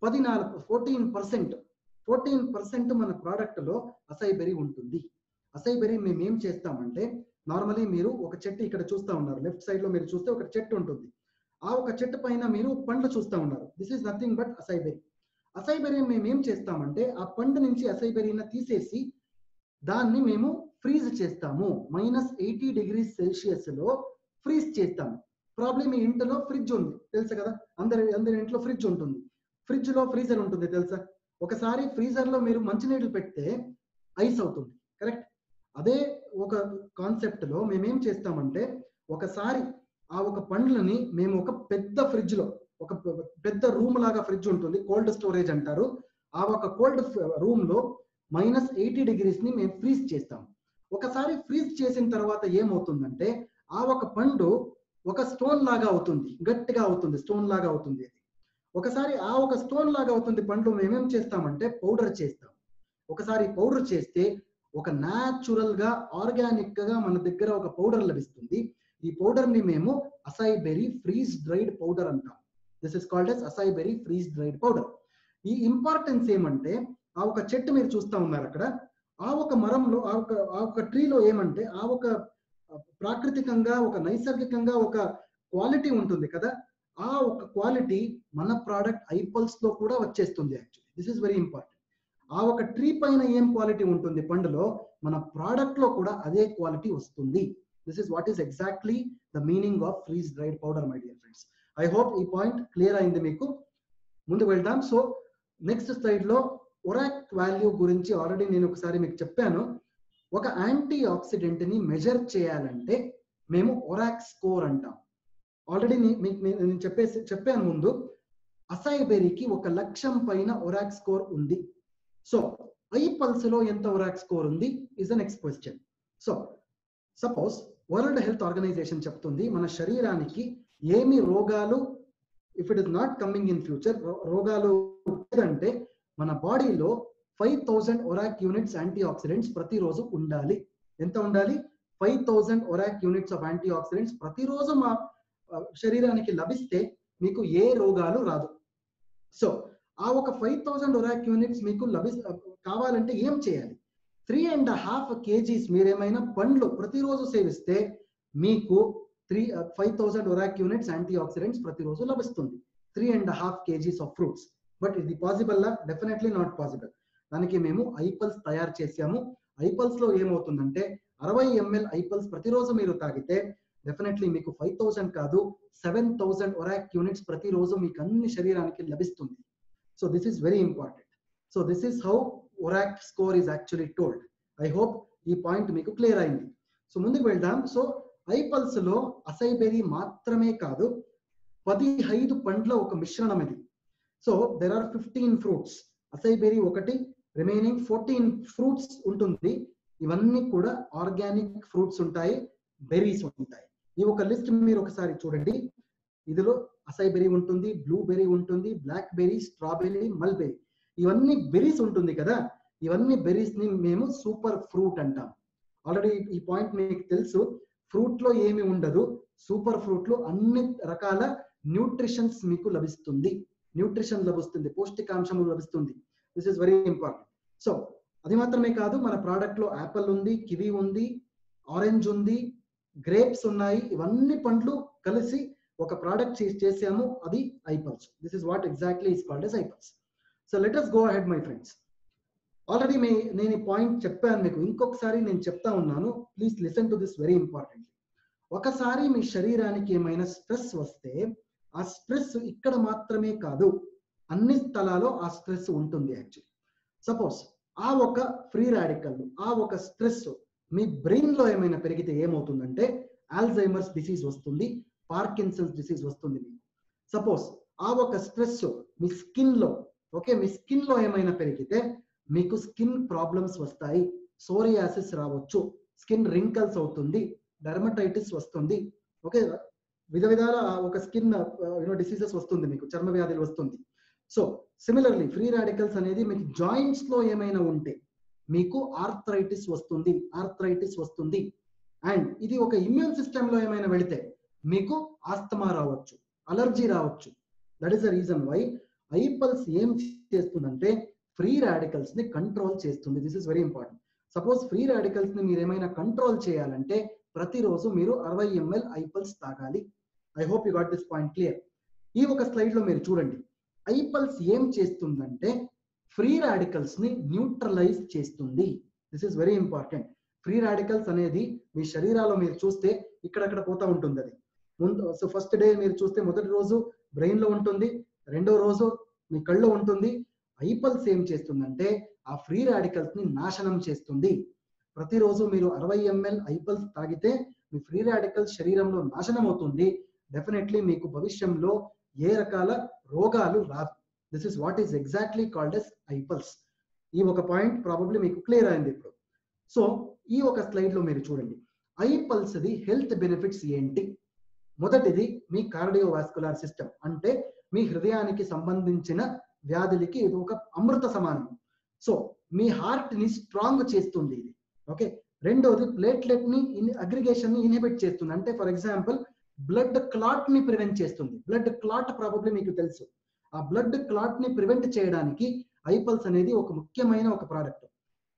14% మన ప్రోడక్ట్ లో అసై బెర్రీ ఉంటుంది. అసై బెర్రీ మేము ఏం చేస్తామంటే, నార్మలీ మీరు ఒక చెట్టు ఇక్కడ చూస్తా ఉన్నారు, లెఫ్ట్ సైడ్ లో మీరు చూస్తే ఒక చెట్టు ఉంటుంది. ఆ ఒక చెట్టు పైన మీరు పండ్లు చూస్తా ఉన్నారు. This is nothing but అసై berry. అసై berry మేము ఏం చేస్తామంటే ఆ పండు నుంచి అసై బెర్రీని తీసేసి దాన్ని మేము ఫ్రీజ్ చేస్తాము. -80 degrees Celsius లో ఫ్రీజ్ చేస్తాము. ప్రాబ్లం మీ ఇంట్లో ఫ్రిడ్జ్ ఉంది తెలుసా కదా, అందరి ఇంట్లో ఫ్రిడ్జ్ ఉంటుంది. ఫ్రిడ్జ్ లో ఫ్రీజర్ ఉంటుంది తెలుసా. ఒకసారి ఫ్రీజర్ లో మీరు మంచినీళ్ళు పెడితే ఐస్ అవుతుంది, కరెక్ట్. అదే ఒక కాన్సెప్ట్ లో మేమేం చేస్తామంటే, ఒకసారి ఆ ఒక పండ్లని మేము ఒక పెద్ద ఫ్రిడ్జ్ లో, ఒక పెద్ద రూమ్ లాగా ఫ్రిడ్జ్ ఉంటుంది, కోల్డ్ స్టోరేజ్ అంటారు. ఆ ఒక కోల్డ్ రూమ్ లో -80 degrees ని మేము ఫ్రీజ్ చేస్తాం. ఒకసారి ఫ్రీజ్ చేసిన తర్వాత ఏమవుతుందంటే ఆ ఒక పండు ఒక స్టోన్ లాగా అవుతుంది, గట్టిగా అవుతుంది, స్టోన్ లాగా అవుతుంది. అది ఒకసారి ఆ ఒక స్టోన్ లాగా అవుతుంది పండు, మేమేం చేస్తామంటే పౌడర్ చేస్తాం. ఒకసారి పౌడర్ చేస్తే ఒక న్యాచురల్ గా ఆర్గానిక్ గా మన దగ్గర ఒక పౌడర్ లభిస్తుంది. ఈ పౌడర్ ని మేము అసై బెర్రీ ఫ్రీజ్ డ్రైడ్ పౌడర్ అంటాం. This is called as అసై berry freeze dried powder. ఈ ఇంపార్టెన్స్ ఏమంటే, ఆ ఒక చెట్టు మీరు చూస్తా ఉన్నారు అక్కడ, ఆ ఒక మరంలో, ఆ ఒక ట్రీలో ఏమంటే ఆ ఒక ప్రాకృతికంగా ఒక నైసర్గికంగా ఒక క్వాలిటీ ఉంటుంది కదా, ఆ ఒక క్వాలిటీ మన ప్రోడక్ట్ ఐపల్స్ లో కూడా వచ్చేస్తుంది actually. This is very important. ఆ ఒక ట్రీ పైన ఏం క్వాలిటీ ఉంటుంది పండులో, మన ప్రోడక్ట్ లో కూడా అదే క్వాలిటీ వస్తుంది. This is what is exactly the meaning of freeze dried powder my dear friends. I hope ఈ పాయింట్ క్లియర్ అయింది మీకు. ముందుకు వెళ్దాం. సో నెక్స్ట్ స్లైడ్ లో ఒరాక్ వాల్యూ గురించి ఆల్రెడీ నేను ఒకసారి మీకు చెప్పాను. ఒక యాంటీ ఆక్సిడెంట్ ని మెజర్ చేయాలంటే మేము ఒరాక్ స్కోర్ అంటాం. ఆల్రెడీ నేను చెప్పాను ముందు, అసై బెర్రీకి 1,00,000 పైన ఒరాక్ స్కోర్ ఉంది. సో ఐపల్స్ లో ఎంత ఒరాక్ స్కోర్ ఉంది is the next question. So suppose world health organization చెప్తుంది మన శరీరానికి ఏమి రోగాలు, if it is not coming in future, రోగాలు అంటే మన బాడీలో 5,000 ఒరాక్ యూనిట్స్ యాంటీ ఆక్సిడెంట్స్ ప్రతిరోజు ఉండాలి. ఎంత ఉండాలి? 5,000 ORAC units of antioxidants ప్రతిరోజు మా శరీరానికి లభిస్తే మీకు ఏ రోగాలు రాదు. సో ఆ ఒక 5,000 ఒరాక్ యూనిట్స్ మీకు కావాలంటే ఏం చేయాలి? 3.5 kgs మీరేమైనా పండ్లు ప్రతిరోజు సేవిస్తే మీకు 5,000 ఒరాక్ యూనిట్స్ యాంటీ ఆక్సిడెంట్స్ ప్రతిరోజు లభిస్తుంది. 3.5 kgs ఆఫ్ ఫ్రూట్స్. బట్ ఇది possible law? Definitely not possible. దానికి మేము ఐపల్స్ తయారు చేసాము. ఐపల్స్ లో ఏమవుతుందంటే 60 ml ఐపల్స్ ప్రతిరోజు మీరు తాగితే డెఫినెట్లీ మీకు 5,000 కాదు 7,000 ఒరాక్ యూనిట్స్ ప్రతిరోజు మీకు అన్ని శరీరానికి లభిస్తుంది. So this is very important. So this is how ఒరాక్ score is actually told. I hope ఈ పాయింట్ మీకు క్లియర్ అయింది. సో ముందుకు వెళ్దాం. సో ఐపల్స్ లో అసై బెర్రీ మాత్రమే కాదు, 15 పండ్ల ఒక మిశ్రణం ఇది. So there are 15 fruits. Acai berry ఒకటి, రిమైనింగ్ 14 ఫ్రూట్స్ ఉంటుంది. ఇవన్నీ కూడా ఆర్గానిక్ ఫ్రూట్స్ ఉంటాయి, బెర్రీస్ ఉంటాయి. ఈ ఒక లిస్ట్ మీరు ఒకసారి చూడండి. ఇదిలో అసై బెర్రీ ఉంటుంది, బ్లూ బెర్రీ ఉంటుంది, బ్లాక్ బెర్రీ, స్ట్రాబెర్రీ, మల్బెర్రీ, ఇవన్నీ బెర్రీస్ ఉంటుంది కదా. ఇవన్నీ బెర్రీస్ ని మేము సూపర్ ఫ్రూట్ అంటాం. ఆల్రెడీ ఈ పాయింట్ మీకు తెలుసు. ఫ్రూట్ లో ఏమి ఉండదు, సూపర్ ఫ్రూట్ లో అన్ని రకాల న్యూట్రిషన్స్ మీకు లభిస్తుంది. న్యూట్రిషన్ లభిస్తుంది, పౌష్టికాంశం లభిస్తుంది. This is very important. So అది మాత్రమే కాదు, మన ప్రోడక్ట్ లో యాపిల్ ఉంది, కివి ఉంది, ఆరెంజ్ ఉంది, గ్రేప్స్ ఉన్నాయి. ఇవన్నీ పండ్లు కలిసి ఒక ప్రోడక్ట్ చేసాము, అది iPulse. This is what exactly is called as iPulse. So let us go ahead my friends. Already నేను ఈ పాయింట్ చెప్పాను మీకు, ఇంకొకసారి నేను చెప్తా ఉన్నాను. Please listen to this very important. ఒకసారి మీ శరీరానికి ఏమైనా స్ట్రెస్ వస్తే ఆ స్ట్రెస్ ఇక్కడ మాత్రమే కాదు, అన్ని స్థలాల్లో ఆ స్ట్రెస్ ఉంటుంది. యాక్చువల్లీ సపోజ్ ఆ ఒక ఫ్రీ రాడికల్, ఆ ఒక స్ట్రెస్ మీ బ్రెయిన్ లో ఏమైనా పెరిగితే ఏమవుతుందంటే ఆల్జైమర్స్ డిసీజ్ వస్తుంది, పార్కిన్సన్స్ డిసీజ్ వస్తుంది మీకు. సపోజ్ ఆ ఒక స్ట్రెస్ మీ స్కిన్ లో, ఓకే, మీ స్కిన్ లో ఏమైనా పెరిగితే మీకు స్కిన్ ప్రాబ్లమ్స్ వస్తాయి, సోరియాసిస్ రావచ్చు, స్కిన్ రింకల్స్ అవుతుంది, డర్మటైటిస్ వస్తుంది, ఓకే, విధాల ఒక స్కిన్ డిసీజెస్ వస్తుంది, మీకు చర్మ వ్యాధులు వస్తుంది. సో సిమిలర్లీ ఫ్రీ రాడికల్స్ అనేది మీకు జాయింట్స్ లో ఏమైనా ఉంటే మీకు ఆర్థరైటిస్ వస్తుంది. అండ్ ఇది ఒక ఇమ్యూన్ సిస్టమ్ లో ఏమైనా వెళితే మీకు ఆస్తమా రావచ్చు, అలర్జీ రావచ్చు. That is the reason why iPulse ఏం చేస్తుందంటే ఫ్రీ రాడికల్స్ ని కంట్రోల్ చేస్తుంది. This is very important. Suppose free radicals ని మీరు ఏమైనా కంట్రోల్ చేయాలంటే ప్రతిరోజు మీరు 60 ml ఐపల్స్ తాగాలి. I hope you got this point clear. ఈ ఒక స్లైడ్ లో మీరు చూడండి, ఐపల్స్ ఏం చేస్తుందంటే ఫ్రీ రాడికల్స్ ని న్యూట్రలైజ్ చేస్తుంది. This is very important. Free radicals అనేది మీ శరీరాల్లో మీరు చూస్తే ఇక్కడక్కడ పోతా ఉంటుంది. అది ముందు ఫస్ట్ డే మీరు చూస్తే మొదటి రోజు బ్రెయిన్ లో ఉంటుంది, రెండో రోజు మీ కళ్ళలో ఉంటుంది. ఐపల్స్ ఏం చేస్తుందంటే ఆ ఫ్రీ రాడికల్స్ ని నాశనం చేస్తుంది. ప్రతిరోజు మీరు 60 ml ఐపల్స్ తాగితే మీ ఫ్రీ రాడికల్స్ శరీరంలో నాశనం అవుతుంది. డెఫినెట్లీ మీకు భవిష్యంలో ఏ రకాల రోగాలు రాదు. This is what is exactly called as iPulse. ఈ ఒక పాయింట్ ప్రాబబ్లీ మీకు క్లియర్ అయింది ఇప్పుడు. సో ఈ ఒక స్లైడ్ లో మీరు చూడండి, ఐపల్స్ ది హెల్త్ బెనిఫిట్స్ ఏంటి. మొదటిది మీ కార్డియోవాస్కులర్ సిస్టమ్, అంటే మీ హృదయానికి సంబంధించిన వ్యాధులకి ఇది ఒక అమృత సమానం. సో మీ హార్ట్ ని స్ట్రాంగ్ చేస్తుంది ఇది, ఓకే. రెండోది ప్లేట్లెట్ ని అగ్రిగేషన్ ని ఇన్హిబిట్ చేస్తుంది, అంటే ఫర్ ఎగ్జాంపుల్ బ్లడ్ క్లాట్ ని ప్రివెంట్ చేస్తుంది. బ్లడ్ క్లాట్ ప్రాబబ్లీ మీకు తెలుసు. ఆ బ్లడ్ క్లాట్ ని ప్రివెంట్ చేయడానికి ఐపల్స్ అనేది ఒక ముఖ్యమైన ఒక ప్రోడక్ట్.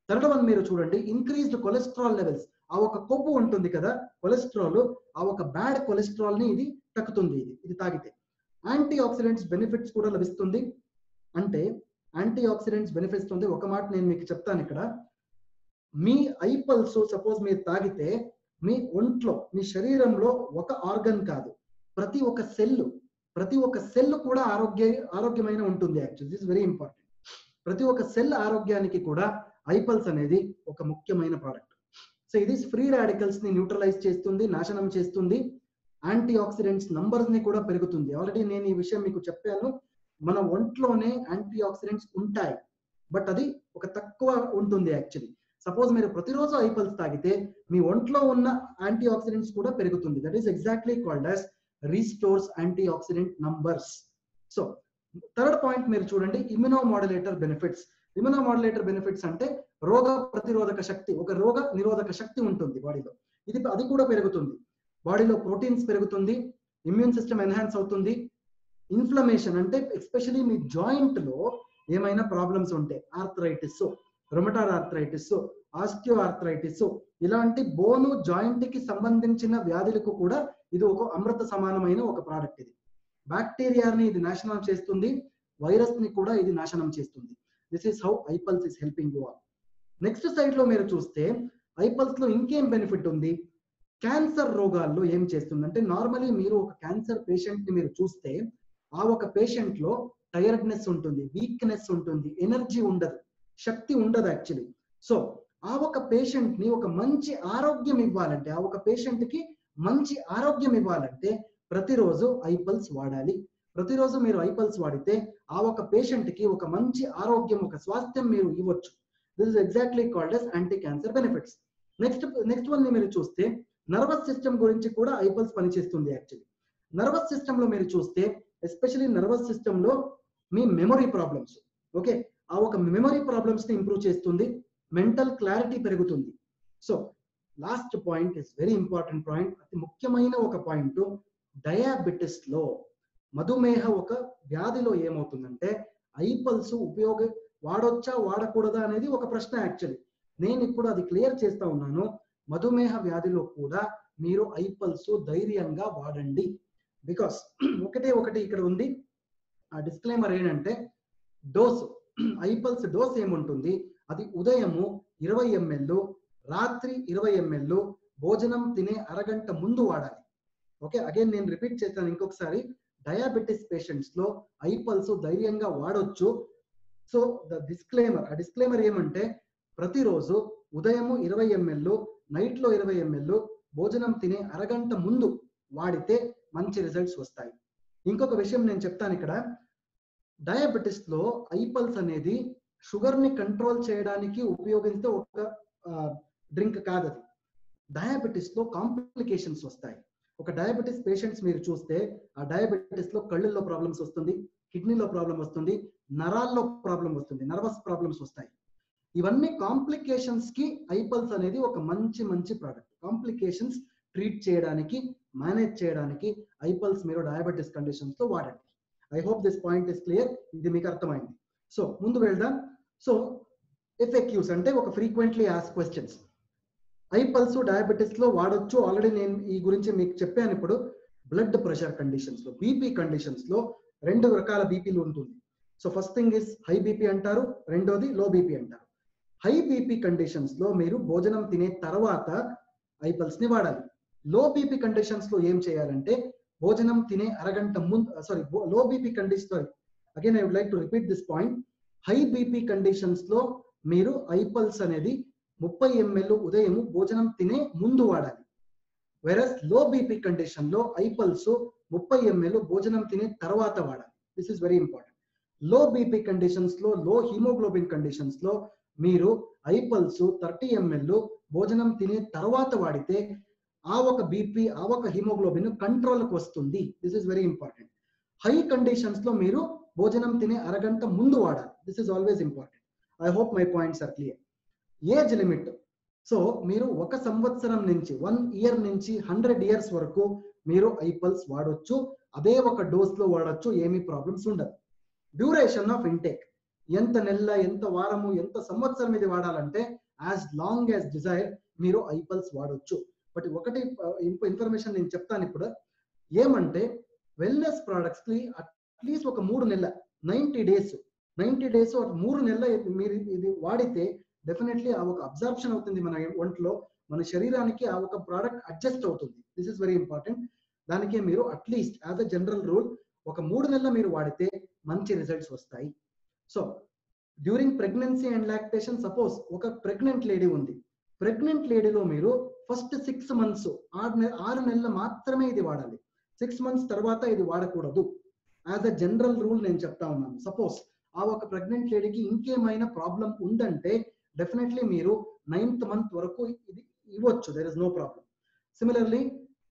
థర్డ్ వన్ మీరు చూడండి, ఇంక్రీజ్డ్ కొలెస్ట్రాల్ లెవెల్స్. ఆ ఒక కొవ్వు ఉంటుంది కదా, కొలెస్ట్రాల్, ఆ ఒక బ్యాడ్ కొలెస్ట్రాల్ ని ఇది తగ్గుతుంది ఇది తాగితే. యాంటీ ఆక్సిడెంట్స్ బెనిఫిట్స్ కూడా లభిస్తుంది. అంటే యాంటీ ఆక్సిడెంట్స్ బెనిఫిట్స్ ఉంది. ఒక మాట నేను మీకు చెప్తాను ఇక్కడ, మీ ఐపల్స్ సపోజ్ మీరు తాగితే మీ ఒంట్లో, మీ శరీరంలో ఒక ఆర్గన్ కాదు, ప్రతి ఒక్క సెల్ కూడా ఆరోగ్యమైన ఉంటుంది. Actually this is very important. ప్రతి ఒక్క సెల్ ఆరోగ్యానికి కూడా ఐపల్స్ అనేది ఒక ముఖ్యమైన ప్రోడక్ట్. సో ఇది ఫ్రీ రాడికల్స్ ని న్యూట్రలైజ్ చేస్తుంది, నాశనం చేస్తుంది. యాంటీ ఆక్సిడెంట్స్ నంబర్స్ ని కూడా పెరుగుతుంది. ఆల్రెడీ నేను ఈ విషయం మీకు చెప్పాను, మన ఒంట్లోనే యాంటీ ఆక్సిడెంట్స్ ఉంటాయి, బట్ అది ఒక తక్కువ ఉంటుంది. యాక్చువల్లీ సపోజ్ మీరు ప్రతిరోజు ఐపల్స్ తాగితే మీ ఒంట్లో ఉన్న యాంటీ ఆక్సిడెంట్స్ కూడా పెరుగుతుంది. That is exactly called as restores antioxidant numbers. So third point మీరు చూడండి, ఇమ్యునోమాడ్యులేటర్ బెనిఫిట్స్. ఇమ్యునోమాడ్యులేటర్ బెనిఫిట్స్ అంటే రోగ ప్రతిరోధక శక్తి, ఒక రోగ నిరోధక శక్తి ఉంటుంది బాడీలో, అది కూడా పెరుగుతుంది. బాడీలో ప్రోటీన్స్ పెరుగుతుంది, ఇమ్యూన్ సిస్టమ్ ఎన్హాన్స్ అవుతుంది. ఇన్ఫ్లమేషన్ అంటే ఎస్పెషలీ మీ జాయింట్ లో ఏమైనా ప్రాబ్లమ్స్ ఉంటే, arthritis, rheumatoid arthritis, osteo arthritis, ఇలాంటి బోను జాయింట్ కి సంబంధించిన వ్యాధులకు కూడా ఇది ఒక అమృత సమానమైన ఒక ప్రోడక్ట్. ఇది బ్యాక్టీరియాని ఇది నాశనం చేస్తుంది, వైరస్ ని కూడా ఇది నాశనం చేస్తుంది. This is how iPulse is helping you all. Next side లో మీరు చూస్తే ఐపల్స్ లో ఇంకేం బెనిఫిట్ ఉంది. క్యాన్సర్ రోగాల్లో ఏం చేస్తుందంటే, నార్మలీ మీరు ఒక క్యాన్సర్ పేషెంట్ ని మీరు చూస్తే ఆ ఒక పేషెంట్ లో టైర్డ్నెస్ ఉంటుంది, వీక్నెస్ ఉంటుంది, ఎనర్జీ ఉండదు, శక్తి ఉండదు యాక్చువల్లీ. సో ఆ ఒక పేషెంట్ ని ఒక మంచి ఆరోగ్యం ఇవ్వాలంటే, ఆ ఒక పేషెంట్ కి మంచి ఆరోగ్యం ఇవ్వాలంటే ప్రతిరోజు ఐపల్స్ వాడాలి. ప్రతిరోజు మీరు ఐపల్స్ వాడితే ఆ ఒక పేషెంట్ కి ఒక మంచి ఆరోగ్యం, ఒక స్వాస్థ్యం మీరు ఇవ్వచ్చు. This is exactly called as anti cancer benefits. Next one ని మీరు చూస్తే నర్వస్ సిస్టమ్ గురించి కూడా ఐపల్స్ పనిచేస్తుంది. యాక్చువల్లీ నర్వస్ సిస్టమ్ లో మీరు చూస్తే ఎస్పెషలీ నర్వస్ సిస్టమ్ లో మీ మెమొరీ ప్రాబ్లమ్స్, ఓకే, ఆ ఒక మెమొరీ ప్రాబ్లమ్స్ ని ఇంప్రూవ్ చేస్తుంది, మెంటల్ క్లారిటీ పెరుగుతుంది. So last point is very important point, అతి ముఖ్యమైన ఒక పాయింట్, డయాబెటిస్ లో మధుమేహ ఒక వ్యాధిలో ఏమవుతుందంటే ఐపల్స్ వాడొచ్చా వాడకూడదా అనేది ఒక ప్రశ్న. యాక్చువల్లీ నేను ఇప్పుడు అది క్లియర్ చేస్తా ఉన్నాను. మధుమేహ వ్యాధిలో కూడా మీరు ఐపల్స్ ధైర్యంగా వాడండి. బికాస్ ఒకటి ఇక్కడ ఉంది. ఆ డిస్క్లైమర్ ఏంటంటే డోస్, ఐపల్స్ డోస్ ఏముంటుంది, అది ఉదయము 20 ml, రాత్రి 20 ml, భోజనం తినే అరగంట ముందు వాడాలి. ఓకే, అగైన్ నేను రిపీట్ చేస్తాను ఇంకొకసారి. డయాబెటిస్ పేషెంట్స్ లో ఐపల్స్ ధైర్యంగా వాడొచ్చు. సో ఆ డిస్క్లైమర్ ఏమంటే ప్రతిరోజు ఉదయము 20 ml, నైట్ లో 20 ml, భోజనం తినే అరగంట ముందు వాడితే మంచి రిజల్ట్స్ వస్తాయి. ఇంకొక విషయం నేను చెప్తాను ఇక్కడ. డయాబెటిస్ లో ఐపల్స్ అనేది షుగర్ ని కంట్రోల్ చేయడానికి ఉపయోగించే ఒక డ్రింక్ కాదు. అది డయాబెటిస్ లో కాంప్లికేషన్స్ వస్తాయి. ఒక డయాబెటిస్ పేషెంట్స్ మీరు చూస్తే ఆ డయాబెటిస్ లో కళ్ళల్లో ప్రాబ్లమ్స్ వస్తుంది, కిడ్నీలో ప్రాబ్లం వస్తుంది, నరాల్లో ప్రాబ్లం వస్తుంది, నర్వస్ ప్రాబ్లమ్స్ వస్తాయి. ఇవన్నీ కాంప్లికేషన్స్ కి ఐపల్స్ అనేది ఒక మంచి ప్రోడక్ట్. కాంప్లికేషన్స్ ట్రీట్ చేయడానికి, మేనేజ్ చేయడానికి ఐపల్స్ మీరు డయాబెటిస్ కండిషన్స్ లో వాడండి. I hope this point is clear. ఇది మీకు అర్థమైంది. సో ముందు వెళ్దాం. సో ఎఫ్ఏక్యూస్ అంటే ఒక ఫ్రీక్వెంట్లీ ఆస్క్ క్వశ్చన్స్. ఐపల్స్ డయాబెటిస్ లో వాడొచ్చు. ఆల్రెడీ నేను ఈ గురించి మీకు చెప్పాను. ఇప్పుడు బ్లడ్ ప్రెషర్ కండిషన్స్ లో, బీపీ కండిషన్స్ లో 2 రకాల బీపీలు ఉంటుంది. So first thing is high BP అంటారు, రెండోది లో బీపీ అంటారు. హై బీపీ కండిషన్స్ లో మీరు భోజనం తినే తర్వాత ఐపల్స్ ని వాడాలి. లో బీపీ కండిషన్స్ లో ఏం చేయాలంటే భోజనం తినే అరగంట ముందు లో BP condition, again I would like to repeat this point. High BP conditions లో మీరు ఐపల్స్ అనేది 30 ml ఉదయం భోజనం తినే ముందు వాడాలి. వెరస్ లో బీపీ కండిషన్ లో ఐపల్స్ 30 ml భోజనం తినే తర్వాత వాడాలి. This is very important. Low BP conditions లో, లో హిమోగ్లోబిన్ కండిషన్స్ లో మీరు ఐపల్స్ 30 ml భోజనం తినే తర్వాత వాడితే ఆ ఒక బీపీ, ఆ ఒక హిమోగ్లోబిన్ కంట్రోల్కి వస్తుంది. This is very important. High conditions లో మీరు భోజనం తినే అరగంట ముందు వాడాలి. This is always important. I hope my points are clear. Age limit. So మీరు 1 సంవత్సరం నుంచి 1 year నుంచి 100 years వరకు మీరు ఐపల్స్ వాడొచ్చు. అదే ఒక డోస్ లో వాడొచ్చు, ఏమీ ప్రాబ్లమ్స్ ఉండదు. డ్యూరేషన్ ఆఫ్ ఇంటేక్, ఎంత నెల, ఎంత వారము, ఎంత సంవత్సరం ఇది వాడాలంటే యాజ్ లాంగ్ యాజ్ డిజైర్ మీరు ఐపల్స్ వాడొచ్చు. బట్ ఒకటి ఇన్ఫర్మేషన్ నేను చెప్తాను ఇప్పుడు. ఏమంటే వెల్నెస్ ప్రొడక్ట్స్ కి అట్లీస్ట్ ఒక 3 నెలల 90 days 3 నెలల మీరు ఇది వాడితే డెఫినెట్లీ ఆ ఒక అబ్జర్ప్షన్ అవుతుంది మన ఒంట్లో, మన శరీరానికి ఆ ఒక ప్రోడక్ట్ అడ్జస్ట్ అవుతుంది. This is very important. దానికే మీరు at least as a general rule ఒక 3 నెలలు మీరు వాడితే మంచి రిజల్ట్స్ వస్తాయి. So during pregnancy and lactation, suppose ఒక ప్రెగ్నెంట్ లేడీ ఉంది. ప్రెగ్నెంట్ లేడీలో మీరు ఫస్ట్ 6 months 6 నెలలు మాత్రమే ఇది వాడాలి. 6 months తర్వాత ఇది వాడకూడదు. యాజ్ అ జనరల్ రూల్ నేను చెప్తా ఉన్నాను. సపోజ్ ఆ ఒక ప్రెగ్నెంట్ లేడీకి ఇంకేమైనా ప్రాబ్లం ఉందంటే డెఫినెట్లీ మీరు 9th month వరకు ఇది ఇవ్వచ్చు. There is no problem. Similarly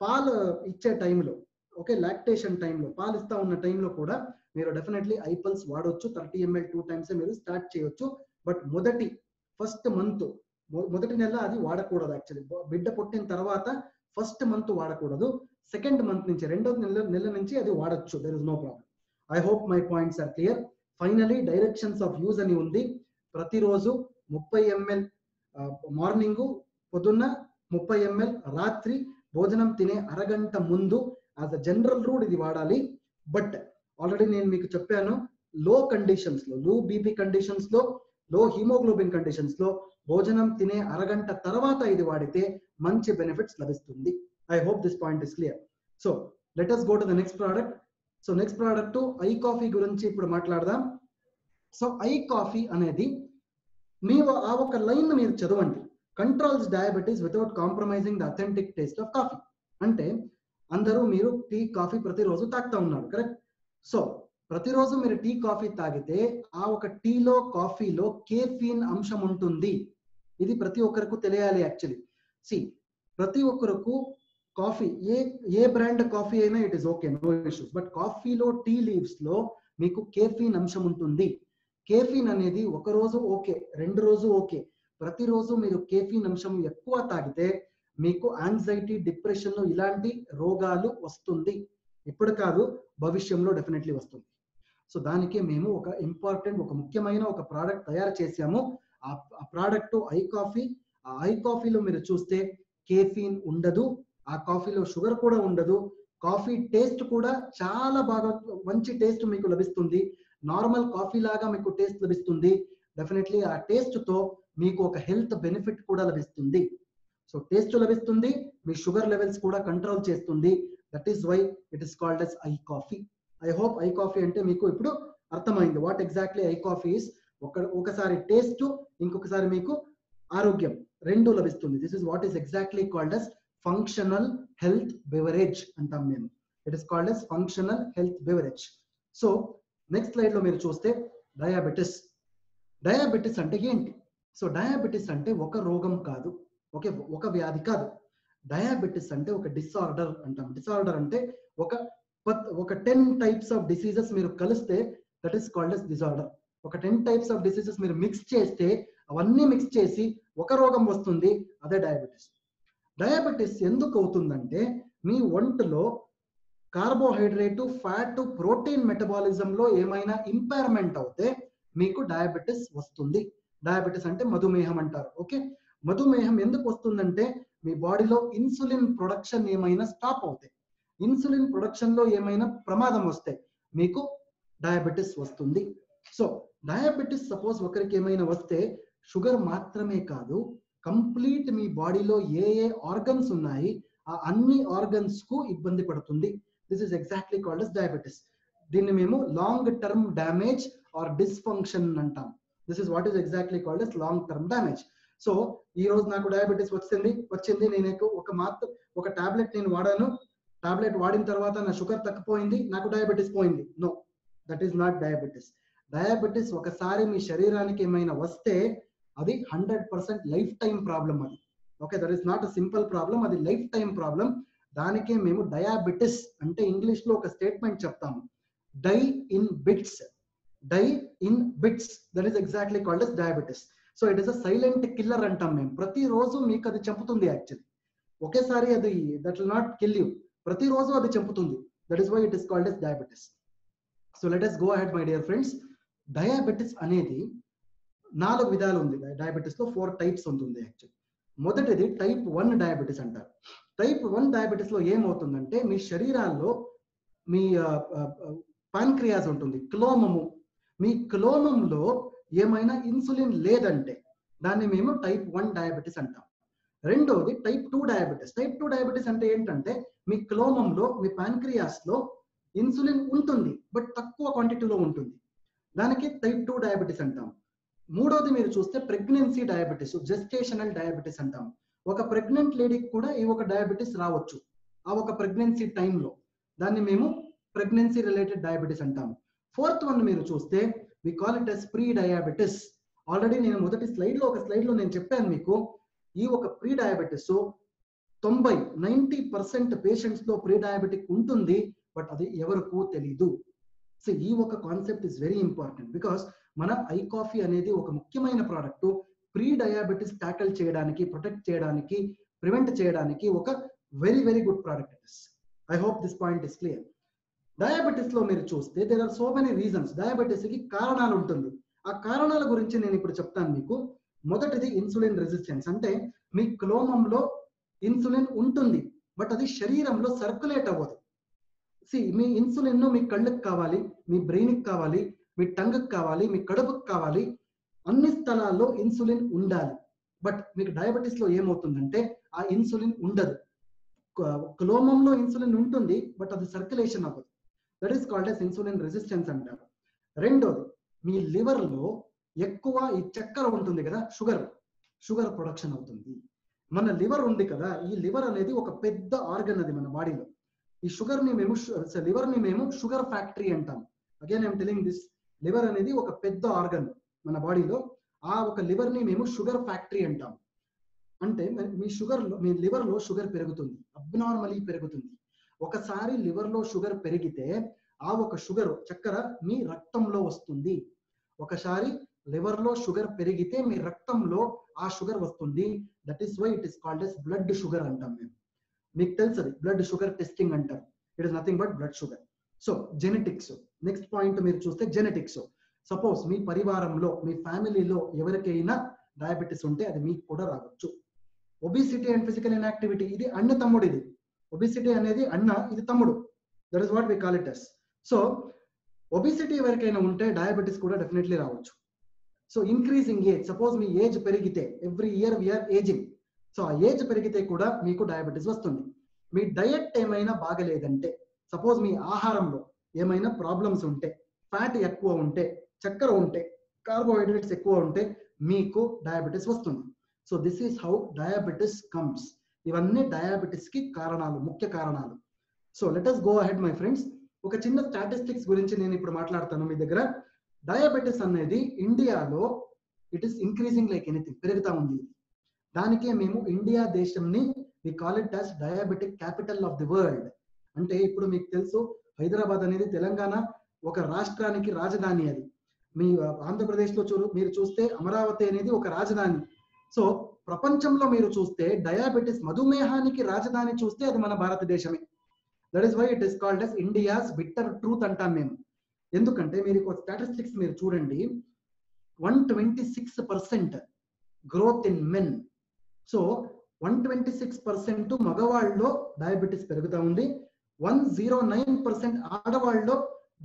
పాలు ఇచ్చే టైంలో, ఓకే, లాక్టేషన్ టైంలో, పాలు ఇస్తా ఉన్న టైంలో కూడా మీరు డెఫినెట్లీ ఐపల్స్ వాడొచ్చు. 30 ml 2 times మీరు స్టార్ట్ చేయొచ్చు. బట్ ఫస్ట్ మంత్, మొదటి నెల అది వాడకూడదు. యాక్చువల్లీ బిడ్డ పుట్టిన తర్వాత ఫస్ట్ మంత్ వాడకూడదు. సెకండ్ మంత్ నుంచి, రెండో నెల నుంచి అది వాడొచ్చు. There is no problem. I hope my points are clear. Finally directions of use అని ఉంది. ప్రతిరోజు 30 ml మార్నింగ్, పొద్దున్న 30 ml రాత్రి భోజనం తినే అరగంట ముందు యాజ్ అ జనరల్ రూల్ ఇది వాడాలి. బట్ ఆల్రెడీ నేను మీకు చెప్పాను, లో కండిషన్స్ లో, లో బీపీ కండిషన్స్ లో, లో హిమోగ్లోబిన్ కండిషన్స్ లో భోజనం తినే అరగంట తర్వాత ఇది వాడితే మంచి బెనిఫిట్స్ లభిస్తుంది. I hope this point is clear. So let us go to the next product. So next product I coffee గురించి ఇప్పుడు మాట్లాడదాం. సో ఐ కాఫీ అనేది మీరు ఆ ఒక లైన్ మీరు చదవండి. Controls diabetes without compromising the authentic taste of coffee. అంటే అందరూ మీరు టీ కాఫీ ప్రతిరోజు తాగుతా ఉన్నారు, కరెక్ట్? సో ప్రతిరోజు మీరు టీ కాఫీ తాగితే ఆ ఒక టీలో, కాఫీలో కేఫీన్ అంశం ఉంటుంది. ఇది ప్రతి ఒక్కరికి తెలియాలి. యాక్చువల్లీ ప్రతి ఒక్కరికి కాఫీ, ఏ బ్రాండ్ కాఫీ అయినా it is okay, no issues. But కాఫీలో, టీ లీవ్స్ లో మీకు కేఫీన్ అంశం ఉంటుంది. కేఫీన్ అనేది ఒక రోజు ఓకే, 2 రోజు ఓకే. ప్రతిరోజు మీరు కేఫీన్ అంశం ఎక్కువ తాగితే మీకు యాంగ్జైటీ, డిప్రెషన్ ఇలాంటి రోగాలు వస్తుంది. ఇప్పుడు కాదు, భవిష్యంలో డెఫినెట్లీ వస్తుంది. సో దానికి మేము ఒక ఇంపార్టెంట్, ఒక ముఖ్యమైన ఒక ప్రోడక్ట్ తయారు చేసాము. ఆ ప్రోడక్ట్ ఐ కాఫీ. ఆ ఐ కాఫీలో మీరు చూస్తే కేఫీన్ ఉండదు, ఆ కాఫీలో షుగర్ కూడా ఉండదు. కాఫీ టేస్ట్ కూడా చాలా బాగా మంచి టేస్ట్ మీకు లభిస్తుంది. నార్మల్ కాఫీ లాగా మీకు టేస్ట్ లభిస్తుంది. డెఫినెట్లీ ఆ టేస్ట్ తో మీకు ఒక హెల్త్ బెనిఫిట్ కూడా లభిస్తుంది. సో టేస్ట్ లభిస్తుంది, మీ షుగర్ లెవెల్స్ కూడా కంట్రోల్ చేస్తుంది. That is why it is called as I coffee. I hope I coffee అంటే మీకు ఇప్పుడు అర్థమైంది what exactly I coffee is. ఒకసారి టేస్ట్, ఇంకొకసారి మీకు ఆరోగ్యం రెండు లభిస్తుంది. This is what is exactly called as functional health beverage అంటాం మేము. It is called as functional health beverage. So next slide లో మీరు చూస్తే డయాబెటిస్. డయాబెటిస్ అంటే ఏంటి? సో డయాబెటిస్ అంటే ఒక రోగం కాదు, ఒక వ్యాధి కాదు. డయాబెటిస్ అంటే ఒక డిసార్డర్ అంటాం. డిసార్డర్ అంటే ఒక 10 టైప్స్ ఆఫ్ డిసీజెస్ మీరు కలిస్తే that is called as disorder. ఒక 10 టైప్స్ ఆఫ్ డిసీజెస్ మీరు మిక్స్ చేస్తే, అవన్నీ మిక్స్ చేసి ఒక రోగం వస్తుంది, అదే డయాబెటిస్. డయాబెటిస్ ఎందుకు అవుతుందంటే మీ ఒంటిలో కార్బోహైడ్రేట్, ఫ్యాట్, ప్రోటీన్ మెటబాలిజం లో ఏమైనా ఇంపైర్మెంట్ అవుతే మీకు డయాబెటిస్ వస్తుంది. డయాబెటిస్ అంటే మధుమేహం అంటారు. ఓకే, మధుమేహం ఎందుకు వస్తుందంటే మీ బాడీలో ఇన్సులిన్ ప్రొడక్షన్ ఏమైనా స్టాప్ అవుతాయి, ఇన్సులిన్ ప్రొడక్షన్ లో ఏమైనా ప్రమాదం వస్తే మీకు డయాబెటిస్ వస్తుంది. సో డయాబెటిస్ సపోజ్ ఒకరికి ఏమైనా వస్తే షుగర్ మాత్రమే కాదు, కంప్లీట్ మీ బాడీలో ఏ ఆర్గన్స్ ఉన్నాయి ఆ అన్ని ఆర్గన్స్ కు ఇబ్బంది పడుతుంది. This is exactly called as diabetes. దీన్ని మేము long term damage or dysfunction అంటాం. This is what is exactly called as long term damage. So ఈ రోజు నాకు డయాబెటిస్ వచ్చింది, నేను ఒక టాబ్లెట్ నేను వాడాను, టాబ్లెట్ వాడిన తర్వాత నా షుగర్ తగ్గిపోయింది, నాకు డయాబెటిస్ పోయింది. No, that is not diabetes. Diabetes ఒకసారి మీ శరీరానికి ఏమైనా వస్తే అది 100% లైఫ్ టైం ప్రాబ్లం. అది okay, that is not a simple problem, అది లైఫ్ టైం ప్రాబ్లం. దానికే మేము డయాబెటిస్ అంటే ఇంగ్లీష్ లో ఒక స్టేట్మెంట్ చెప్తాము, die in bits. Die in bits, that is exactly called as diabetes. So it is a silent killer అంటాం మేము. ప్రతిరోజు మీకు అది చంపుతుంది. యాక్చువల్లీ ఒకేసారి అది that will not kill you, ప్రతిరోజు అది చంపుతుంది. That is why it is called as diabetes. So let us go ahead my dear friends. Diabetes అనేది 4 విధాలు ఉంది. డయాబెటిస్ లో 4 టైప్స్ ఉంటుంది యాక్చువల్లీ. మొదటిది టైప్ 1 డయాబెటిస్ అంటారు. టైప్ 1 డయాబెటిస్ లో ఏమవుతుందంటే మీ శరీరాల్లో మీ పాన్క్రియాస్ ఉంటుంది, క్లోమము. మీ క్లోమంలో ఏమైనా ఇన్సులిన్ లేదంటే దాన్ని మేము టైప్ 1 డయాబెటిస్ అంటాం. రెండోది టైప్ 2 డయాబెటిస్. టైప్ 2 డయాబెటిస్ అంటే ఏంటంటే మీ క్లోమంలో, మీ పాన్క్రియాస్ లో ఇన్సులిన్ ఉంటుంది బట్ తక్కువ క్వాంటిటీలో ఉంటుంది, దానికి టైప్ 2 డయాబెటిస్ అంటాం. మూడోది మీరు చూస్తే ప్రెగ్నెన్సీ డయాబెటిస్, జెస్టేషనల్ డయాబెటిస్ అంటాం. ఒక ప్రెగ్నెంట్ లేడీకి కూడా ఈ ఒక డయాబెటిస్ రావచ్చు ఆ ఒక ప్రెగ్నెన్సీ టైంలో, దాన్ని మేము ప్రెగ్నెన్సీ రిలేటెడ్ డయాబెటిస్ అంటాము. ఫోర్త్ వన్ మీరు చూస్తే we call it as prediabetes. Already నేను మొదటి ఒక స్లైడ్ లో నేను చెప్పాను మీకు, ఈ ఒక ప్రీ డయాబెటిస్ 90% పేషెంట్స్ లో ప్రీ డయాబెటిక్ ఉంటుంది, బట్ అది ఎవరికూ తెలీదు. సో ఈ ఒక concept is very important because మన ఐ కాఫీ అనేది ఒక ముఖ్యమైన ప్రోడక్ట్. ప్రీ డయాబెటిస్ ట్యాకిల్ చేయడానికి, ప్రొటెక్ట్ చేయడానికి, ప్రివెంట్ చేయడానికి ఒక very very good product it is. I hope this point is clear. Diabetes లో మీరు చూస్తే there are so many reasons. Diabetes కి కారణాలు ఉంటుంది, ఆ కారణాల గురించి నేను ఇప్పుడు చెప్తాను మీకు. మొదటిది ఇన్సులిన్ రెసిస్టెన్స్. అంటే మీ క్లోమంలో ఇన్సులిన్ ఉంటుంది బట్ అది శరీరంలో సర్క్యులేట్ అవ్వదు. మీ ఇన్సులిన్ మీ కళ్ళకి కావాలి, మీ బ్రెయిన్కి కావాలి, మీ టంగ్కి కావాలి, మీ కడుపుకి కావాలి, అన్ని స్థలాల్లో ఇన్సులిన్ ఉండాలి. బట్ మీకు డయాబెటిస్ లో ఏమవుతుందంటే ఆ ఇన్సులిన్ ఉండదు. క్లోమంలో ఇన్సులిన్ ఉంటుంది బట్ అది సర్క్యులేషన్ అవ్వదు. That is called as insulin resistance అంటారు. రెండోది మీ లివర్ లో ఎక్కువ ఈ చక్కెర ఉంటుంది కదా, షుగర్ ప్రొడక్షన్ అవుతుంది. మన లివర్ ఉంది కదా, ఈ లివర్ అనేది ఒక పెద్ద ఆర్గన్ అది మన బాడీలో. ఈ లివర్ ని మేము షుగర్ ఫ్యాక్టరీ అంటాం. Again I'm telling this, liver అనేది ఒక పెద్ద ఆర్గన్ మన బాడీలో. ఆ ఒక లివర్ ని మేము షుగర్ ఫ్యాక్టరీ అంటాం. అంటే మీ లివర్ లో షుగర్ పెరుగుతుంది, అబ్నార్మలీ పెరుగుతుంది. ఒకసారి లివర్ లో షుగర్ పెరిగితే ఆ ఒక చక్కెర మీ రక్తంలో వస్తుంది. ఒకసారి లివర్ లో షుగర్ పెరిగితే మీ రక్తంలో ఆ షుగర్ వస్తుంది. That is why it is called as blood sugar అంటాం మేము. మీకు తెలుసు అది బ్లడ్ షుగర్ టెస్టింగ్ అంటారు. It is nothing but blood sugar. So genetics, next point మీరు చూస్తే జెనెటిక్స్. సపోజ్ మీ పరివారంలో మీ ఫ్యామిలీలో ఎవరికైనా డయాబెటీస్ ఉంటే అది మీకు కూడా రావచ్చు. ఒబిసిటీ అండ్ ఫిజికల్ ఇన్యాక్టివిటీ, ఇది అన్న తమ్ముడు, ఇది ఒబిసిటీ అనేది అన్న, ఇది తమ్ముడు. That is what we call it as. So obesity ఎవరికైనా ఉంటే డయాబెటీస్ కూడా డెఫినెట్లీ రావచ్చు. సో ఇంక్రీజింగ్ ఏజ్, సపోజ్ మీ ఏజ్ పెరిగితే, every year we are ageing, so ఆ ఏజ్ పెరిగితే కూడా మీకు డయాబెటీస్ వస్తుంది. మీ డయట్ ఏమైనా బాగలేదంటే, సపోజ్ మీ ఆహారంలో ఏమైనా ప్రాబ్లమ్స్ ఉంటే, ఫ్యాట్ ఎక్కువ ఉంటే, చక్కెర ఉంటే, కార్బోహైడ్రేట్స్ ఎక్కువ ఉంటే మీకు డయాబెటీస్ వస్తుంది. So this is how diabetes comes. ఇవన్నీ డయాబెటీస్ కి కారణాలు, ముఖ్య కారణాలు. So let us go ahead my friends. ఒక చిన్న స్టాటిస్టిక్స్ గురించి నేను ఇప్పుడు మాట్లాడతాను మీ దగ్గర. డయాబెటీస్ అనేది ఇండియాలో it is increasing like anything, పెరుగుతా ఉంది. దానికే మేము ఇండియా దేశంని we call it as diabetic capital of the world. అంటే ఇప్పుడు మీకు తెలుసు, హైదరాబాద్ అనేది తెలంగాణ ఒక రాష్ట్రానికి రాజధాని. అది మీ ఆంధ్రప్రదేశ్ లో మీరు చూస్తే అమరావతి అనేది ఒక రాజధాని. సో ప్రపంచంలో మీరు చూస్తే డయాబెటీస్, మధుమేహానికి రాజధాని చూస్తే అది మన భారతదేశమే. That is why it is called as India's bitter truth అంటాం మేము. ఎందుకంటే మీరు స్టాటిస్టిక్స్ మీరు చూడండి, 126% గ్రోత్ ఇన్ మెన్. సో 126% మగవాళ్ళలో డయాబెటీస్ పెరుగుతా ఉంది, 109% ఆడవాళ్ళలో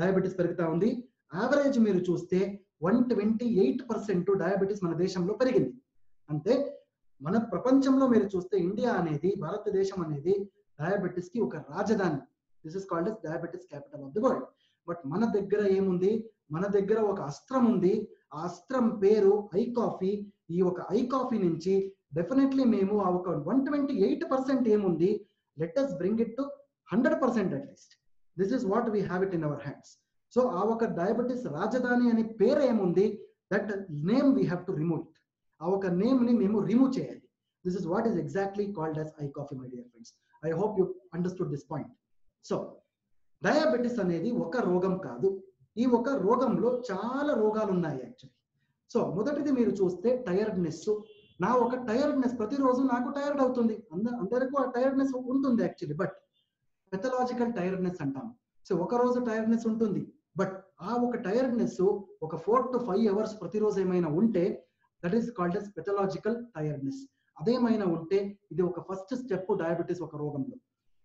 డయాబెటీస్ పెరుగుతా ఉంది. యావరేజ్ మీరు చూస్తే 128% డయాబెటీస్ మన దేశంలో పెరిగింది. అంటే మన ప్రపంచంలో మీరు చూస్తే ఇండియా అనేది, భారతదేశం అనేది డయాబెటీస్ కి ఒక రాజధాని. This is called as diabetes capital of the world. But మన దగ్గర ఏముంది, మన దగ్గర ఒక అస్త్రం ఉంది. ఆ అస్త్రం పేరు ఐ కాఫీ. ఈ ఒక ఐ కాఫీ నుంచి డెఫినెట్లీ మేము ఆ ఒక 128% ఏముంది, let us bring it to 100% at least. This is what we have it in our hands. So ఆ ఒక డయాబెటీస్ రాజధాని అనే పేరు ఏముంది, that name we have to remove it. ఆ ఒక నేమ్ ని మేము రిమూవ్ చేయాలి. This is what is exactly called as I coffee, my dear friends. I hope you understood this point. So diabetes అనేది ఒక రోగం కాదు. ఈ ఒక రోగంలో చాలా రోగాలు ఉన్నాయి యాక్చువల్లీ. సో మొదటిది మీరు చూస్తే టైర్డ్నెస్. నా ఒక టైర్డ్నెస్, ప్రతిరోజు నాకు టైర్డ్ అవుతుంది, అందరికీ ఆ టైర్డ్నెస్ ఉంటుంది యాక్చువల్లీ. బట్ పెథలాజికల్ టైర్డ్నెస్ అంటాం. సో ఒక రోజు టైర్డ్నెస్ ఉంటుంది, బట్ ఆ ఒక టైర్డ్నెస్ ఒక 4 to 5 hours ప్రతిరోజు ఏమైనా ఉంటే that is called as pathological tiredness. అదేమైనా ఉంటే ఇది ఒక ఫస్ట్ స్టెప్ డయాబెటీస్ ఒక రోగంలో.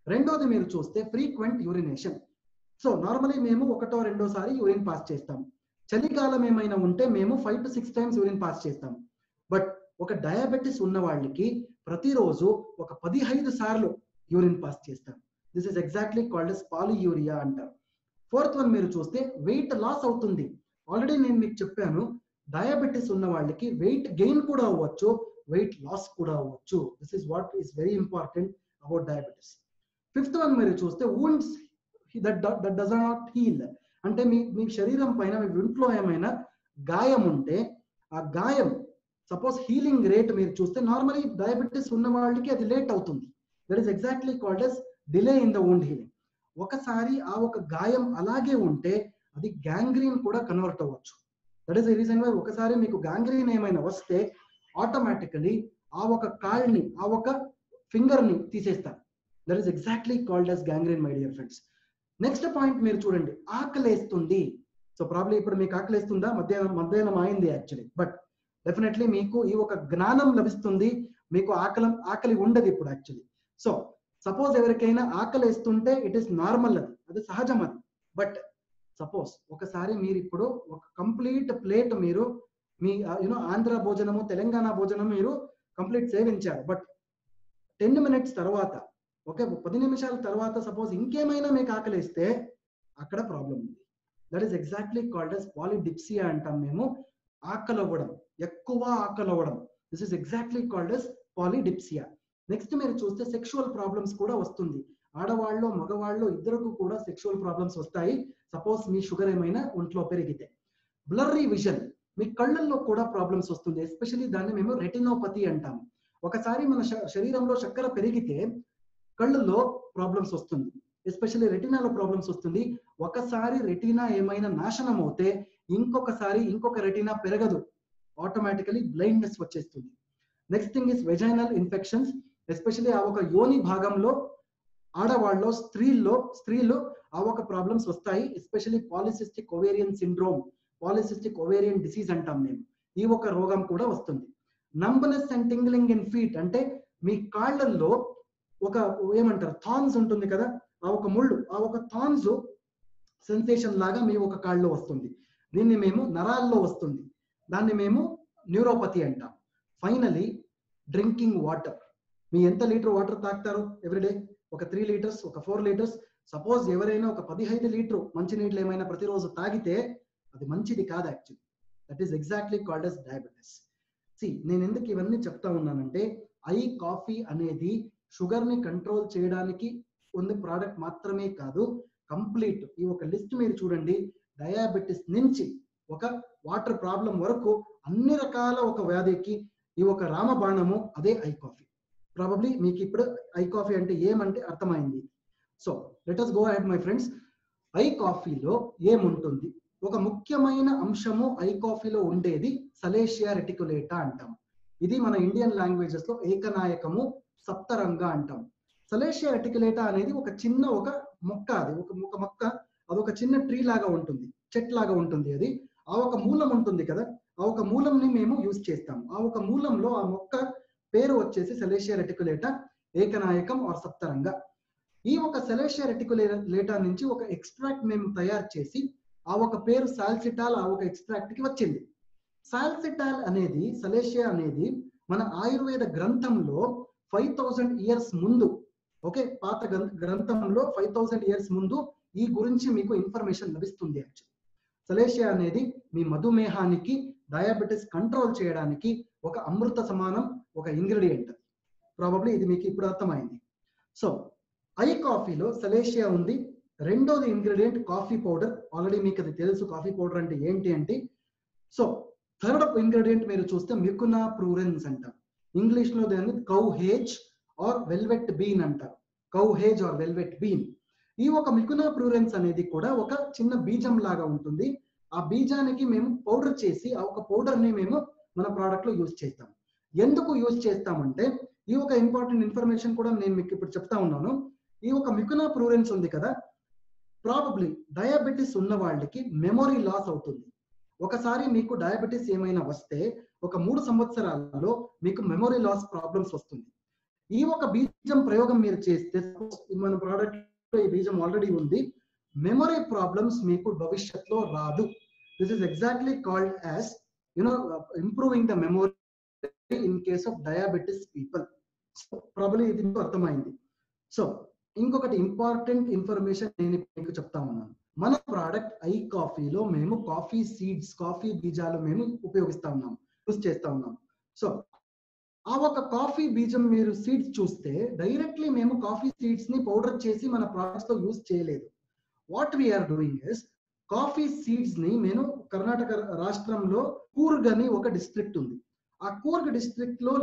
రెండోది మీరు చూస్తే ఫ్రీక్వెంట్ యూరినేషన్. సో నార్మలీ మేము ఒకటో రెండోసారి యూరిన్ పాస్ చేస్తాం. చలికాలం ఏమైనా ఉంటే మేము 5 to 6 times యూరిన్ పాస్ చేస్తాం. బట్ ఒక డయాబెటీస్ ఉన్న వాళ్ళకి ప్రతిరోజు ఒక 15 సార్లు యూరిన్ పాస్ చేస్తాం. This is exactly called as polyuria అంటారు. ఫోర్త్ వన్ మీరు చూస్తే వెయిట్ లాస్ అవుతుంది. ఆల్రెడీ నేను మీకు చెప్పాను, డయాబెటీస్ ఉన్న వాళ్ళకి వెయిట్ గెయిన్ కూడా అవ్వచ్చు, వెయిట్ లాస్ కూడా అవ్వచ్చు. This is what is very important about diabetes. Fifth one మీరు చూస్తే wounds that does not heal. అంటే మీ శరీరం పైన, మీ ఒంట్లో ఏమైనా గాయం ఉంటే ఆ గాయం సపోజ్ హీలింగ్ రేట్ మీరు చూస్తే నార్మలీ డయాబెటీస్ ఉన్న వాళ్ళకి అది లేట్ అవుతుంది. That is exactly called as delay in the wound healing. ఒకసారి ఆ ఒక గాయం అలాగే ఉంటే అది గ్యాంగ్రీన్ కూడా కన్వర్ట్ అవ్వచ్చు. That is the reason why ఒకసారి మీకు గ్యాంగ్రీన్ ఏమైనా వస్తే ఆటోమేటికలీ ఆ ఒక కాల్ని, ఆ ఒక ఫింగర్ ని తీసేస్తారు. That is exactly called as gangrene, my dear friends. Next point మీరు చూడండి, ఆకలేస్తుంది. సో ప్రాబ్లీ ఇప్పుడు మీకు ఆకలేస్తుందా? మధ్యాహ్నం అయింది యాక్చువల్లీ, బట్ డెఫినెట్లీ మీకు ఈ ఒక జ్ఞానం లభిస్తుంది. మీకు ఆకలి ఉండదు ఇప్పుడు యాక్చువల్లీ. సో సపోజ్ ఎవరికైనా ఆకలేస్తుంటే ఇట్ ఈస్ నార్మల్, అది సహజం అది. బట్ సపోజ్ ఒకసారి మీరు ఇప్పుడు ఒక కంప్లీట్ ప్లేట్ మీరు మీ ఆంధ్ర భోజనము, తెలంగాణ భోజనం మీరు కంప్లీట్ సేవించారు. బట్ 10 minutes తర్వాత, ఓకే 10 నిమిషాల తర్వాత సపోజ్ ఇంకేమైనా మీకు ఆకలిస్తే అక్కడ ప్రాబ్లం ఉంది. That is exactly called as polydipsia అంటాం మేము. ఆకలవ్వడం, ఎక్కువ ఆకలవ్వడం. This is exactly called as polydipsia. Next మీరు చూస్తే సెక్షువల్ ప్రాబ్లమ్స్ కూడా వస్తుంది. ఆడవాళ్ళు మగవాళ్ళు ఇద్దరికి కూడా సెక్షువల్ ప్రాబ్లమ్స్ వస్తాయి సపోజ్ మీ షుగర్ ఏమైనా ఒంట్లో పెరిగితే. బ్లర్రీ విజన్, మీ కళ్ళల్లో కూడా ప్రాబ్లమ్స్ వస్తుంది. ఎస్పెషల్లీ దాన్ని మేము రెటినోపతి అంటాము. ఒకసారి మన శరీరంలో చక్కెర పెరిగితే కళ్ళల్లో ప్రాబ్లమ్స్ వస్తుంది, ఎస్పెషల్లీ రెటినాలో ప్రాబ్లమ్స్ వస్తుంది. ఒకసారి రెటీనా ఏమైనా నాశనం అవుతే ఇంకొకసారి ఇంకొక రెటీనా పెరగదు, ఆటోమేటికలీ బ్లైండ్నెస్ వచ్చేస్తుంది. Next thing is vaginal infections. Especially ఆ ఒక యోని భాగంలో ఆడవాళ్ళలో స్త్రీలు ఆ ఒక ప్రాబ్లమ్స్ వస్తాయి. Especially polycystic ovarian syndrome, polycystic ovarian disease అంటాం మేము. ఈ ఒక రోగం కూడా వస్తుంది. Numbness and tingling in feet, అంటే మీ కాళ్ళల్లో ఒక ఏమంటారు థాన్స్ ఉంటుంది కదా, ఆ ఒక ముళ్ళు, ఆ ఒక థాన్స్ సెన్సేషన్ లాగా మీ ఒక కాళ్ళలో వస్తుంది. దీన్ని మేము నరాల్లో వస్తుంది, దాన్ని మేము న్యూరోపతి అంటాం. Finally drinking water. మీ ఎంత లీటర్ వాటర్ తాగుతారు ఎవ్రీడే? ఒక 3 లీటర్స్, ఒక 4 లీటర్స్. సపోజ్ ఎవరైనా ఒక 15 లీటర్ మంచినీళ్ళు ఏమైనా ప్రతిరోజు తాగితే అది మంచిది కాదు actually. That is exactly called as diabetes. నేను ఎందుకు ఇవన్నీ చెప్తా ఉన్నానంటే, ఐ కాఫీ అనేది షుగర్ ని కంట్రోల్ చేయడానికి ఉన్న ప్రోడక్ట్ మాత్రమే కాదు, కంప్లీట్ ఈ ఒక లిస్ట్ మీరు చూడండి, డయాబెటిస్ నుంచి ఒక వాటర్ ప్రాబ్లం వరకు అన్ని రకాల ఒక వ్యాధికి ఈ ఒక రామబాణము అదే ఐ కాఫీ. ప్రాబబ్లీ మీకు ఇప్పుడు ఐ కాఫీ అంటే ఏమంటే అర్థమైంది. So let us go ahead my friends. I కాఫీలో ఏముంటుంది? ఒక ముఖ్యమైన అంశము ఐ కాఫీలో ఉండేది సలేషియా రెటికులేటా అంటాం. ఇది మన ఇండియన్ లాంగ్వేజెస్ లో ఏకనాయకము, సప్తరంగ అంటాం. సలేషియా రెటికులేటా అనేది ఒక చిన్న ఒక మొక్క, అది ఒక మొక్క, అదొక చిన్న ట్రీ లాగా ఉంటుంది, చెట్ లాగా ఉంటుంది. అది ఆ ఒక మూలం ఉంటుంది కదా, ఆ ఒక మూలంని మేము యూజ్ చేస్తాం. ఆ ఒక మూలంలో ఆ మొక్క పేరు వచ్చేసి సలేషియా రెటికులేటా, ఏకనాయకం ఆర్ సప్తరంగ. ఈ ఒక సలేషియా రెటికులేటా నుంచి ఒక ఎక్స్ట్రాక్ట్ మేము తయారు చేసి ఆ ఒక పేరు సాల్సిటాల్ ఆ ఒక ఎక్స్ట్రాక్ట్ కి వచ్చింది. సాల్సిటాల్ అనేది, సలేషియా అనేది మన ఆయుర్వేద గ్రంథంలో 5000 ఇయర్స్ ముందు, ఓకే, పాత గ్రంథంలో 5000 ఇయర్స్ ముందు ఈ గురించి మీకు ఇన్ఫర్మేషన్ లభిస్తుంది. యాక్చువల్లీ సలేషియా అనేది మీ మధుమేహానికి, డయాబెటిస్ కంట్రోల్ చేయడానికి ఒక అమృత సమానం, ఒక ఇంగ్రీడియంట్. ప్రాబబ్లీ ఇది మీకు ఇప్పుడు అర్థమైంది. సో ఐ కాఫీలో సలేషియా ఉంది. రెండోది ఇంగ్రీడియంట్ కాఫీ పౌడర్. ఆల్రెడీ మీకు అది తెలుసు కాఫీ పౌడర్ అంటే ఏంటి అంటే. సో థర్డ్ ఇంగ్రీడియంట్ మీరు చూస్తే మికునా ప్రూరెన్స్ అంటారు. ఇంగ్లీష్ లో దాన్ని cowhage or velvet bean అంటారు. Cowhage or velvet bean. ఈ ఒక మికునా ప్రూరెన్స్ అనేది కూడా ఒక చిన్న బీజం లాగా ఉంటుంది. ఆ బీజానికి మేము పౌడర్ చేసి ఆ ఒక పౌడర్ ని మేము మన ప్రోడక్ట్ లో యూజ్ చేస్తాం. ఎందుకు యూజ్ చేస్తామంటే, ఈ ఒక ఇంపార్టెంట్ ఇన్ఫర్మేషన్ కూడా నేను మీకు ఇప్పుడు చెప్తా ఉన్నాను. ఈ ఒక మికునా ప్రూరెన్స్ ఉంది కదా, ప్రాబబ్లీ డయాబెటిస్ ఉన్న వాళ్ళకి మెమొరీ లాస్ అవుతుంది. ఒకసారి మీకు డయాబెటిస్ ఏమైనా వస్తే ఒక 3 సంవత్సరాలలో మీకు మెమొరీ లాస్ ప్రాబ్లమ్స్ వస్తుంది. ఈ ఒక బీజం ప్రయోగం మీరు చేస్తే, మన ప్రోడక్ట్ లో ఈ బీజం ఆల్రెడీ ఉంది, మెమొరీ ప్రాబ్లమ్స్ మీకు భవిష్యత్తులో రాదు. This is exactly called as improving the memory in case of diabetes people. Probably ఇది మీకు అర్థమైంది. సో ఇంకొకటి ఇంపార్టెంట్ ఇన్ఫర్మేషన్ నేను మీకు చెప్తా ఉన్నాను. మన ప్రోడక్ట్ ఐ కాఫీలో మేము కాఫీ సీడ్స్, కాఫీ బీజాలు మేము ఉపయోగిస్తా ఉన్నాం, యూజ్ చేస్తా ఉన్నాం. సో ఆ ఒక కాఫీ బీజం మీరు సీడ్స్ చూస్తే డైరెక్ట్లీ మేము కాఫీ సీడ్స్ ని పౌడర్ చేసి మన ప్రోడక్ట్స్ లో యూజ్ చేయలేదు. What we are doing is, coffee seeds ని నేను కర్ణాటక రాష్ట్రంలో కూర్గ్ అని ఒక డిస్ట్రిక్ట్ ఉంది, ఆ కూర్గ్ డిస్ట్రిక్ట్ లో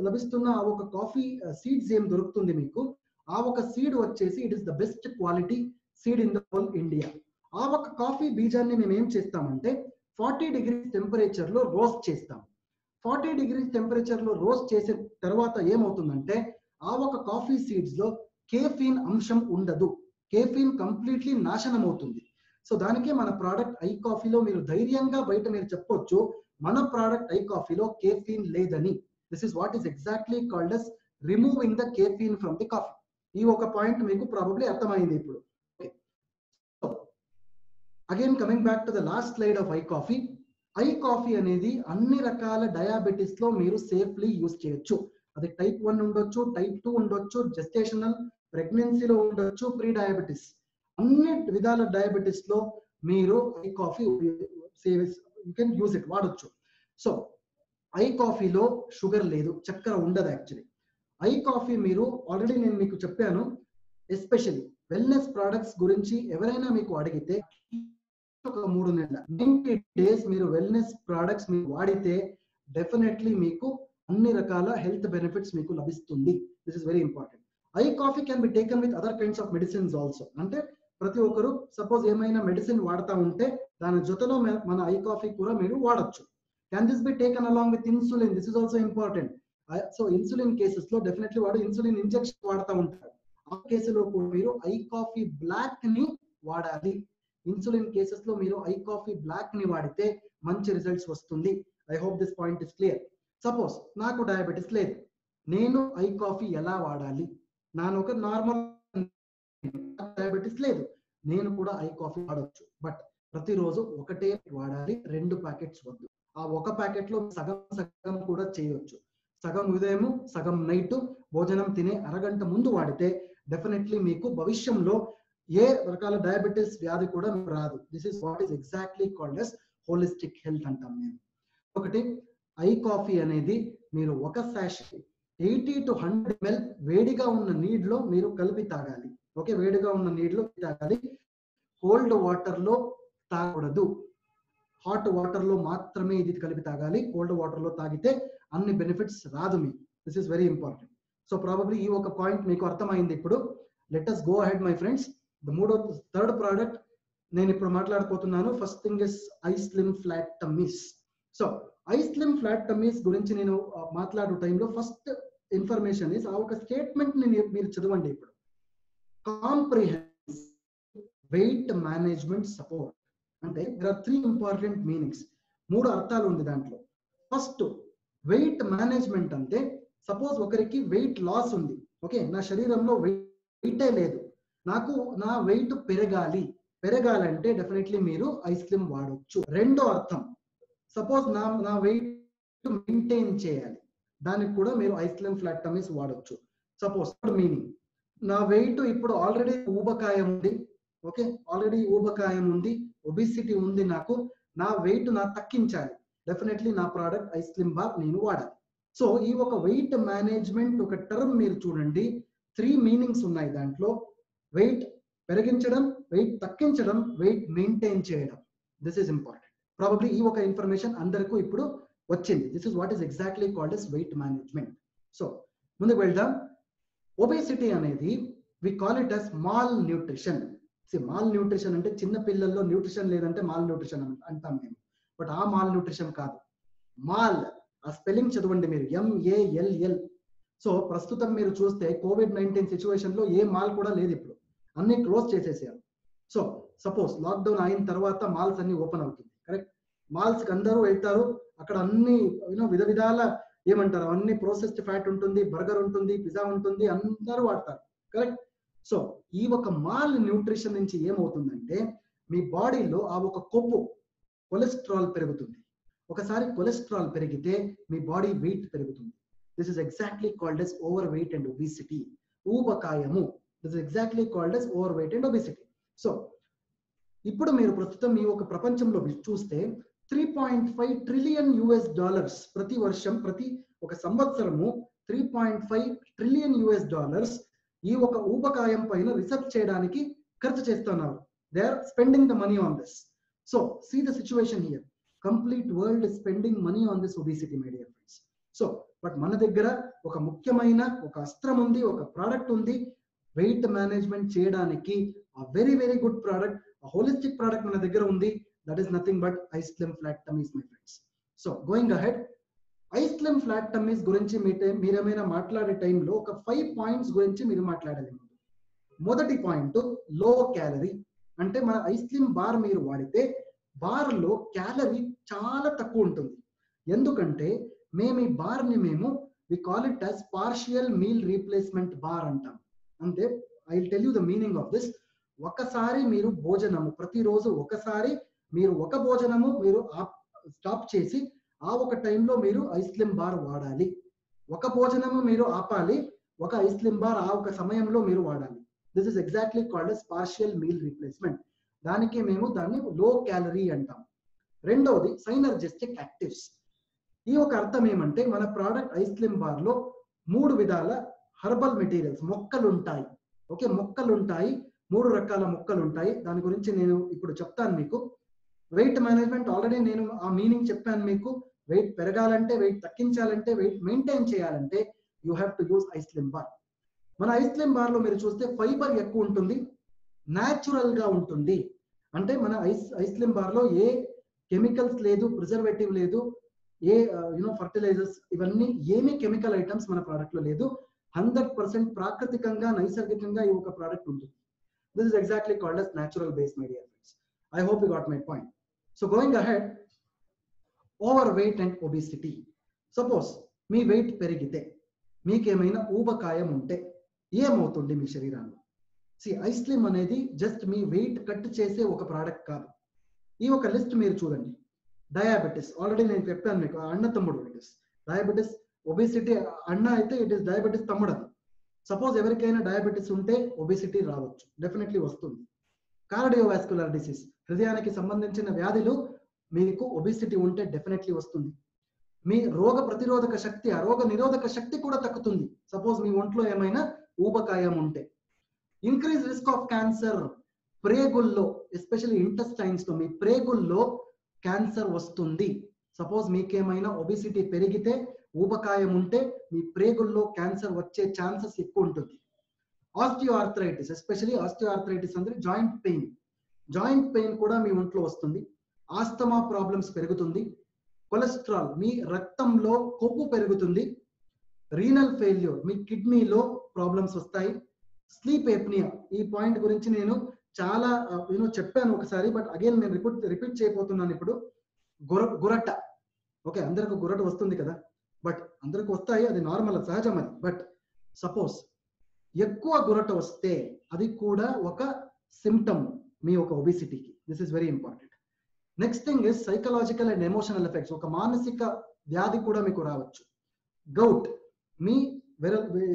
లభిస్తున్న ఆ ఒక కాఫీ సీడ్స్ ఏం దొరుకుతుంది మీకు, ఆ ఒక సీడ్ వచ్చేసి it is the best quality seed in the whole India. ఆ ఒక కాఫీ బీజాన్ని మేము ఏం చేస్తామంటే 40 degrees టెంపరేచర్ లో రోస్ట్ చేస్తాం. 40 degrees టెంపరేచర్ లో రోస్ట్ చేసిన తర్వాత ఏమవుతుందంటే, ఆ ఒక కాఫీ సీడ్స్ లో కేఫీన్ అంశం ఉండదు, కేఫీన్ కంప్లీట్లీ నాశనం అవుతుంది. సో దానికే మన ప్రోడక్ట్ ఐ కాఫీలో మీరు ధైర్యంగా బయట మీరు చెప్పొచ్చు, మన ప్రోడక్ట్ ఐ కాఫీలో కేఫీన్ లేదని. This is what is exactly called as removing the caffeine from the coffee. ఈ ఒక పాయింట్ మీకు ప్రాబబ్లీ అర్థమైంది ఇప్పుడు. Again coming back to the last slide of i coffee. I coffee అనేది అన్ని రకాల డయాబెటిస్ లో మీరు సేఫ్లీ యూజ్ చేయొచ్చు. అది టైప్ 1 ఉండొచ్చు, టైప్ 2 ఉండొచ్చు, జెస్టేషనల్ ప్రెగ్నెన్సీలో ఉండొచ్చు, ప్రీ డయాబెటిస్, అన్ని విధాల డయాబెటిస్ లో మీరు I coffee you can use it, వాడొచ్చు. సో ఐ కాఫీలో షుగర్ లేదు, చక్కెర ఉండదు యాక్చువల్లీ. ఐ కాఫీ మీరు ఆల్రెడీ నేను మీకు చెప్పాను, ఎస్పెషల్లీ వెల్నెస్ ప్రోడక్ట్స్ గురించి ఎవరైనా మీకు అడిగితే ఒక 3 నెలల 90 days మీరు వెల్నెస్ ప్రోడక్ట్స్ మీరు వాడితే డెఫినెట్లీ మీకు అన్ని రకాల హెల్త్ బెనిఫిట్స్ మీకు లభిస్తుంది. This is very important. I coffee can be taken with other kinds of medicines also. అంటే ప్రతి ఒక్కరు సపోజ్ ఏమైనా మెడిసిన్ వాడుతూ ఉంటే దాని జొతలో మన ఐ కాఫీ కూడా మీరు వాడచ్చు. Can this be taken along with insulin? This is also important. So insulin cases లో డెఫినెట్లీ వాడు ఇన్సులిన్ ఇంజెక్షన్ వాడుతూ ఉంటారు. ఆ కేసులో కూడా మీరు ఐ కాఫీ బ్లాక్ ని వాడాలి. ఇన్సులిన్ కేసెస్ లో మీరు ఐ కాఫీ బ్లాక్ ని వాడితే మంచి రిజల్ట్స్ వస్తుంది. I hope this point is clear. Suppose నాకు డయాబెటిస్ లేదు, నేను ఐ కాఫీ ఎలా వాడాలి? నాను ఒక నార్మల్ డయాబెటిస్ లేదు, నేను కూడా ఐ కాఫీ వాడవచ్చు. బట్ ప్రతిరోజు ఒకటే వాడాలి, 2 ప్యాకెట్స్ వద్దు. ఆ ఒక ప్యాకెట్ లో సగం సగం కూడా చేయొచ్చు. సగం ఉదయం, సగం నైట్ భోజనం తినే అరగంట ముందు వాడితే డెఫినెట్లీ మీకు భవిష్యంలో ఏ రకాల డయాబెటిస్ వ్యాధి కూడా రాదు. This is what is exactly called yes holistic health అంటాం మేము. ఒకటి, ఐ కాఫీ అనేది మీరు ఒక సాషే 80 to 100 ml వేడిగా ఉన్న నీటిలో మీరు కలిపి తాగాలి. ఓకే, వేడిగా ఉన్న నీటిలో తాగాలి. కోల్డ్ వాటర్ లో తాగకూడదు. హాట్ వాటర్ లో మాత్రమే ఇది కలిపి తాగాలి. కోల్డ్ వాటర్ లో తాగితే అన్ని బెనిఫిట్స్ రాదు మీకు. This is very important. So probably ఈ ఒక పాయింట్ మీకు అర్థమైంది. ఇప్పుడు let us go ahead my friends. Third product నేను ఇప్పుడు మాట్లాడబోతున్నాను. First thing is i slim flat tummies. So i slim flat tummies గురించి నేను మాట్లాడే టైంలో ఫస్ట్ ఇన్ఫర్మేషన్ ఇస్ ఆ ఒక స్టేట్మెంట్ ని మీరు చదవండి. ఇప్పుడు కాంప్రిహెన్సివ్ వెయిట్ మేనేజ్మెంట్ సపోర్ట్ అంటే there are 3 important meanings. 3 అర్థాలు ఉంది దాంట్లో. ఫస్ట్, వెయిట్ మేనేజ్మెంట్ అంటే సపోజ్ ఒకరికి వెయిట్ లాస్ ఉంది. ఓకే, నా శరీరంలో వెయిటే లేదు, నాకు నా వెయిట్ పెరగాలంటే డెఫినెట్లీ మీరు ఐ స్లిమ్ వాడొచ్చు. రెండో అర్థం, సపోజ్ నా వెయిట్ మెయింటైన్ చేయాలి, దానికి కూడా మీరు ఐ స్లిమ్ ఫ్లాట్ టమ్మీస్ వాడొచ్చు. సపోజ్ మీనింగ్, నా వెయిట్ ఇప్పుడు ఆల్రెడీ ఊబకాయం ఉంది. ఓకే, ఆల్రెడీ ఊబకాయం ఉంది, ఒబిసిటీ ఉంది, నాకు నా వెయిట్ తగ్గించాలి, డెఫినెట్లీ నా ప్రోడక్ట్ ఐ స్లిమ్ బార్ నేను వాడాలి. సో ఈ ఒక వెయిట్ మేనేజ్మెంట్ ఒక టర్మ్ మీరు చూడండి, 3 మీనింగ్స్ ఉన్నాయి దాంట్లో. వెయిట్ పెరిగించడం, వెయిట్ తగ్గించడం, వెయిట్ మెయింటైన్ చేయడం. This is important. ప్రాబబ్లీ ఈ ఒక ఇన్ఫర్మేషన్ అందరికీ ఇప్పుడు వచ్చింది. This is what is exactly called as weight management. So ముందుకు వెళ్దాం. ఒబేసిటీ అనేది we call it as malnutrition. Malnutrition అంటే చిన్న పిల్లల్లో న్యూట్రిషన్ లేదంటే మాల్ న్యూట్రిషన్ అంటాం మేము. బట్ ఆ మాల్ న్యూట్రిషన్ కాదు. మాల్, ఆ స్పెల్లింగ్ చదవండి మీరు, MALL. సో ప్రస్తుతం మీరు చూస్తే COVID-19 సిచ్యువేషన్ లో ఏ మాల్ కూడా లేదు, ఇప్పుడు అన్ని క్లోజ్ చేసేసారు. సో సపోజ్ లాక్డౌన్ అయిన తర్వాత మాల్స్ అన్ని ఓపెన్ అవుతుంది. కరెక్ట్, మాల్స్ కి అందరూ వెళ్తారు, అక్కడ అన్ని విధ విధాల ఏమంటారు అన్ని ప్రోసెస్డ్ ఫ్యాట్ ఉంటుంది, బర్గర్ ఉంటుంది, పిజ్జా ఉంటుంది, అందరూ వాడతారు. కరెక్ట్. సో ఈ ఒక మాల్ న్యూట్రిషన్ నుంచి ఏమవుతుందంటే మీ బాడీలో ఆ ఒక కొవ్వు కొలెస్ట్రాల్ పెరుగుతుంది. ఒకసారి కొలెస్ట్రాల్ పెరిగితే మీ బాడీ వెయిట్ పెరుగుతుంది. This is exactly called as overweight and obesity. ఊబకాయము, this is exactly called as overweight and obesity. సో ఇప్పుడు మీరు ప్రస్తుతం ఈ ఒక ప్రపంచంలో చూస్తే $3.5 ట్రిలియన్ ప్రతి వర్షం, ప్రతి ఒక సంవత్సరము $3.5 ట్రిలియన్ ఈ ఒక ఊబకాయం పైన రీసెర్చ్ చేయడానికి ఖర్చు చేస్తున్నారు. They are spending the money on this. So see the situation here, complete world is spending money on this obesity my dear friends. So but మన దగ్గర ఒక ముఖ్యమైన ఒక అస్త్రం ఉంది, ఒక ప్రోడక్ట్ ఉంది వెయిట్ మేనేజ్మెంట్ చేయడానికి. ఆ very very good product, holistic product మన దగ్గర ఉంది. That is nothing but i slim flat tummies my friends. So going ahead, i slim flat tummies గురించి మీరేమైనా మాట్లాడే టైంలో ఒక 5 పాయింట్స్ గురించి మీరు మాట్లాడాలి. మొదటి పాయింట్, లో క్యాలరీ. అంటే మన ఐ స్లిమ్ బార్ మీరు వాడితే బార్ లో క్యాలరీ చాలా తక్కువ ఉంటుంది. ఎందుకంటే మేము ఈ బార్ ని we call it as partial meal replacement bar అంటాం. అంటే I will tell you the meaning of this. ఒకసారి మీరు భోజనము, ప్రతిరోజు ఒకసారి మీరు ఒక భోజనము మీరు స్టాప్ చేసి ఆ ఒక టైంలో మీరు ఐ స్లిమ్ బార్ వాడాలి. ఒక భోజనము మీరు ఆపాలి, ఒక ఐ స్లిమ్ బార్ ఆ ఒక సమయంలో మీరు వాడాలి. This is exactly called yes partial meal replacement. దానికి మేము దాన్ని లో క్యాలరీ అంటాం. రెండవది సైనర్జిస్టిక్ యాక్టివ్స్. ఈ ఒక అర్థం ఏమంటే మన ప్రోడక్ట్ ఐ స్లిమ్ బార్ లో 3 విధాల హెర్బల్ మెటీరియల్స్, మొక్కలు ఉంటాయి. ఓకే, మొక్కలు ఉంటాయి, 3 రకాల మొక్కలు ఉంటాయి. దాని గురించి నేను ఇప్పుడు చెప్తాను మీకు. వెయిట్ మేనేజ్మెంట్ ఆల్రెడీ నేను ఆ మీనింగ్ చెప్పాను మీకు. వెయిట్ పెరగాలంటే, వెయిట్ తగ్గించాలంటే, వెయిట్ మెయింటైన్ చేయాలంటే you have to use I slim bar. మన ఐ స్లిమ్ బార్ లో మీరు చూస్తే ఫైబర్ ఎక్కువ ఉంటుంది, న్యాచురల్ గా ఉంటుంది. అంటే మన ఐ స్లిమ్ బార్ లో ఏ కెమికల్స్ లేదు, ప్రిజర్వేటివ్ లేదు, ఏ ఫర్టిలైజర్స్ ఇవన్నీ ఏమీ కెమికల్ ఐటమ్స్ మన ప్రోడక్ట్ లో లేదు. 100% ప్రాకృతికంగా నైసర్గికంగా ఈ ఒక ప్రోడక్ట్ ఉంటుంది. This is exactly called as natural base, my dear friends. I hope you got my point. So going ahead, overweight and obesity. Suppose మీ వెయిట్ పెరిగితే మీకేమైనా ఊబకాయం ఉంటే ఏమవుతుంది మీ శరీరాన్ని? ఐస్ స్లిమ్ అనేది జస్ట్ మీ వెయిట్ కట్ చేసే ఒక ప్రోడక్ట్ కాదు. ఈ ఒక లిస్ట్ మీరు చూడండి. డయాబెటిస్, ఆల్రెడీ నేను చెప్పాను మీకు, అన్న తమ్ముడు ఇట్ ఇస్ డయాబెటిస్. ఒబేసిటీ అన్న అయితే ఇట్ ఇస్ డయాబెటిస్ తమ్ముడు. అది సపోజ్ ఎవరికైనా డయాబెటిస్ ఉంటే ఒబేసిటీ రావచ్చు, డెఫినెట్లీ వస్తుంది. కార్డియోవాస్కులర్ డిసీజ్, హృదయానికి సంబంధించిన వ్యాధులు మీకు ఒబేసిటీ ఉంటే డెఫినెట్లీ వస్తుంది. మీ రోగ ప్రతిరోధక శక్తి, రోగ నిరోధక శక్తి కూడా తగ్గుతుంది సపోజ్ మీ ఒంట్లో ఏమైనా ఊబకాయం ఉంటే. ఇంక్రీజ్ రిస్క్ ఆఫ్ క్యాన్సర్, ప్రేగుల్లో ఎస్పెషల్లీ ఇంటెస్టైన్స్ లో మీ ప్రేగుల్లో క్యాన్సర్ వస్తుంది. సపోజ్ మీకేమైనా ఒబేసిటీ పెరిగితే, ఊబకాయం ఉంటే మీ ప్రేగుల్లో క్యాన్సర్ వచ్చే ఛాన్సెస్ ఎక్కువ ఉంటుంది. ఆస్టియోఆర్థరైటిస్, ఎస్పెషల్లీ ఆస్టియోఆర్థరైటిస్ అంటే జాయింట్ పెయిన్, జాయింట్ పెయిన్ కూడా మీ ఒంట్లో వస్తుంది. ఆస్తమా ప్రాబ్లమ్స్ పెరుగుతుంది. కొలెస్ట్రాల్, మీ రక్తంలో కొవ్వు పెరుగుతుంది. రీనల్ ఫెయిల్యూర్, మీ కిడ్నీలో ప్రాబ్లమ్స్ వస్తాయి. స్లీప్ ఎప్నియా, ఈ పాయింట్ గురించి నేను చాలా చెప్పాను ఒకసారి, బట్ అగైన్ నేను రిపీట్ చేయబోతున్నాను ఇప్పుడు. గురట, ఓకే, అందరికి గురట వస్తుంది కదా, బట్ అందరికి వస్తాయి, అది నార్మల్, సహజం అది. బట్ సపోజ్ ఎక్కువ గురట వస్తే అది కూడా ఒక సిమ్టమ్ మీ ఒక ఒబేసిటీకి. This is very important. Next thing is psychological and emotional effects, ఒక మానసిక వ్యాధి కూడా మీకు రావచ్చు. గౌట్, మీ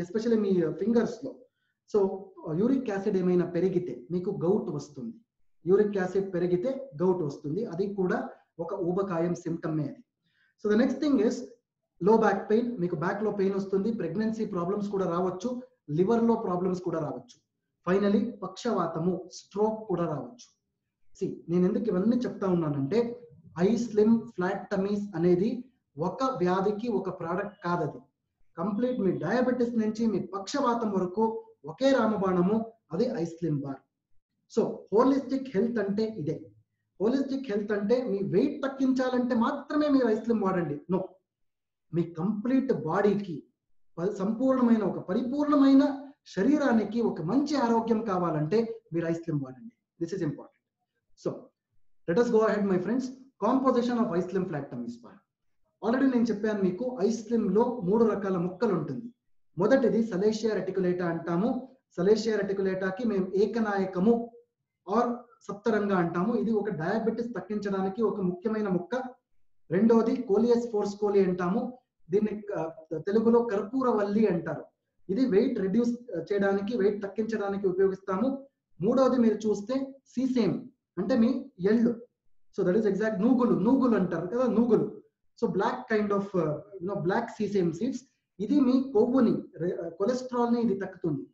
ఎస్పెషల్లీ మీ ఫింగర్స్ లో సో యూరిక్ యాసిడ్ ఏమైనా పెరిగితే మీకు గౌట్ వస్తుంది. యూరిక్ యాసిడ్ పెరిగితే గౌట్ వస్తుంది, అది కూడా ఒక ఊబకాయం సిమ్టమే అది. So the next thing is low back pain, మీకు బ్యాక్ లో పెయిన్ వస్తుంది. ప్రెగ్నెన్సీ ప్రాబ్లమ్స్ కూడా రావచ్చు, లివర్ లో ప్రాబ్లమ్స్ కూడా రావచ్చు. ఫైనలీ పక్షవాతము, స్ట్రోక్ కూడా రావచ్చు. నేను ఎందుకు ఇవన్నీ చెప్తా ఉన్నానంటే, ఐ స్లిమ్ ఫ్లాటమీస్ అనేది ఒక వ్యాధికి ఒక ప్రోడక్ట్ కాదది. కంప్లీట్ మీ డయాబెటిస్ నుంచి మీ పక్షవాతం వరకు ఒకే రామబాణము, అది I slim bar. So holistic health అంటే ఇదే. హోలిస్టిక్ హెల్త్ అంటే మీ వెయిట్ తగ్గించాలంటే మాత్రమే మీరు ఐ స్లిమ్ వాడండి. నో, మీ కంప్లీట్ బాడీకి సంపూర్ణమైన ఒక పరిపూర్ణమైన శరీరానికి ఒక మంచి ఆరోగ్యం కావాలంటే మీరు ఐ స్లిమ్ వాడండి. This is important. So let us go ahead my friends. Composition of i slim flat tummies bar. Already నేను చెప్పాను మీకు, ఐ స్లిమ్ లో 3 రకాల ముక్కలు ఉంటుంది. మొదటిది సలేషియా రెటికులేటా అంటాము. సలేషియా రెటికులేటాకి మేము ఏకనాయకము ఆర్ సప్తరంగా అంటాము. ఇది ఒక డయాబెటిస్ తగ్గించడానికి ఒక ముఖ్యమైన ముక్క. రెండోది కోలియస్ ఫోర్స్కోలి అంటాము, దీన్ని తెలుగులో కర్పూరవల్లి అంటారు. ఇది వెయిట్ రిడ్యూస్ చేయడానికి, వెయిట్ తగ్గించడానికి ఉపయోగిస్తాము. మూడోది మీరు చూస్తే సీసేమ్, అంటే మీ ఎళ్ళు. సో దట్ ఈస్ ఎగ్జాక్ట్ నూగులు అంటారు కదా, నూగులు. So black kind of black sesame seeds. ఇది మీ కొవ్వుని, కొలెస్ట్రాల్ ని ఇది తగ్గుతుంది.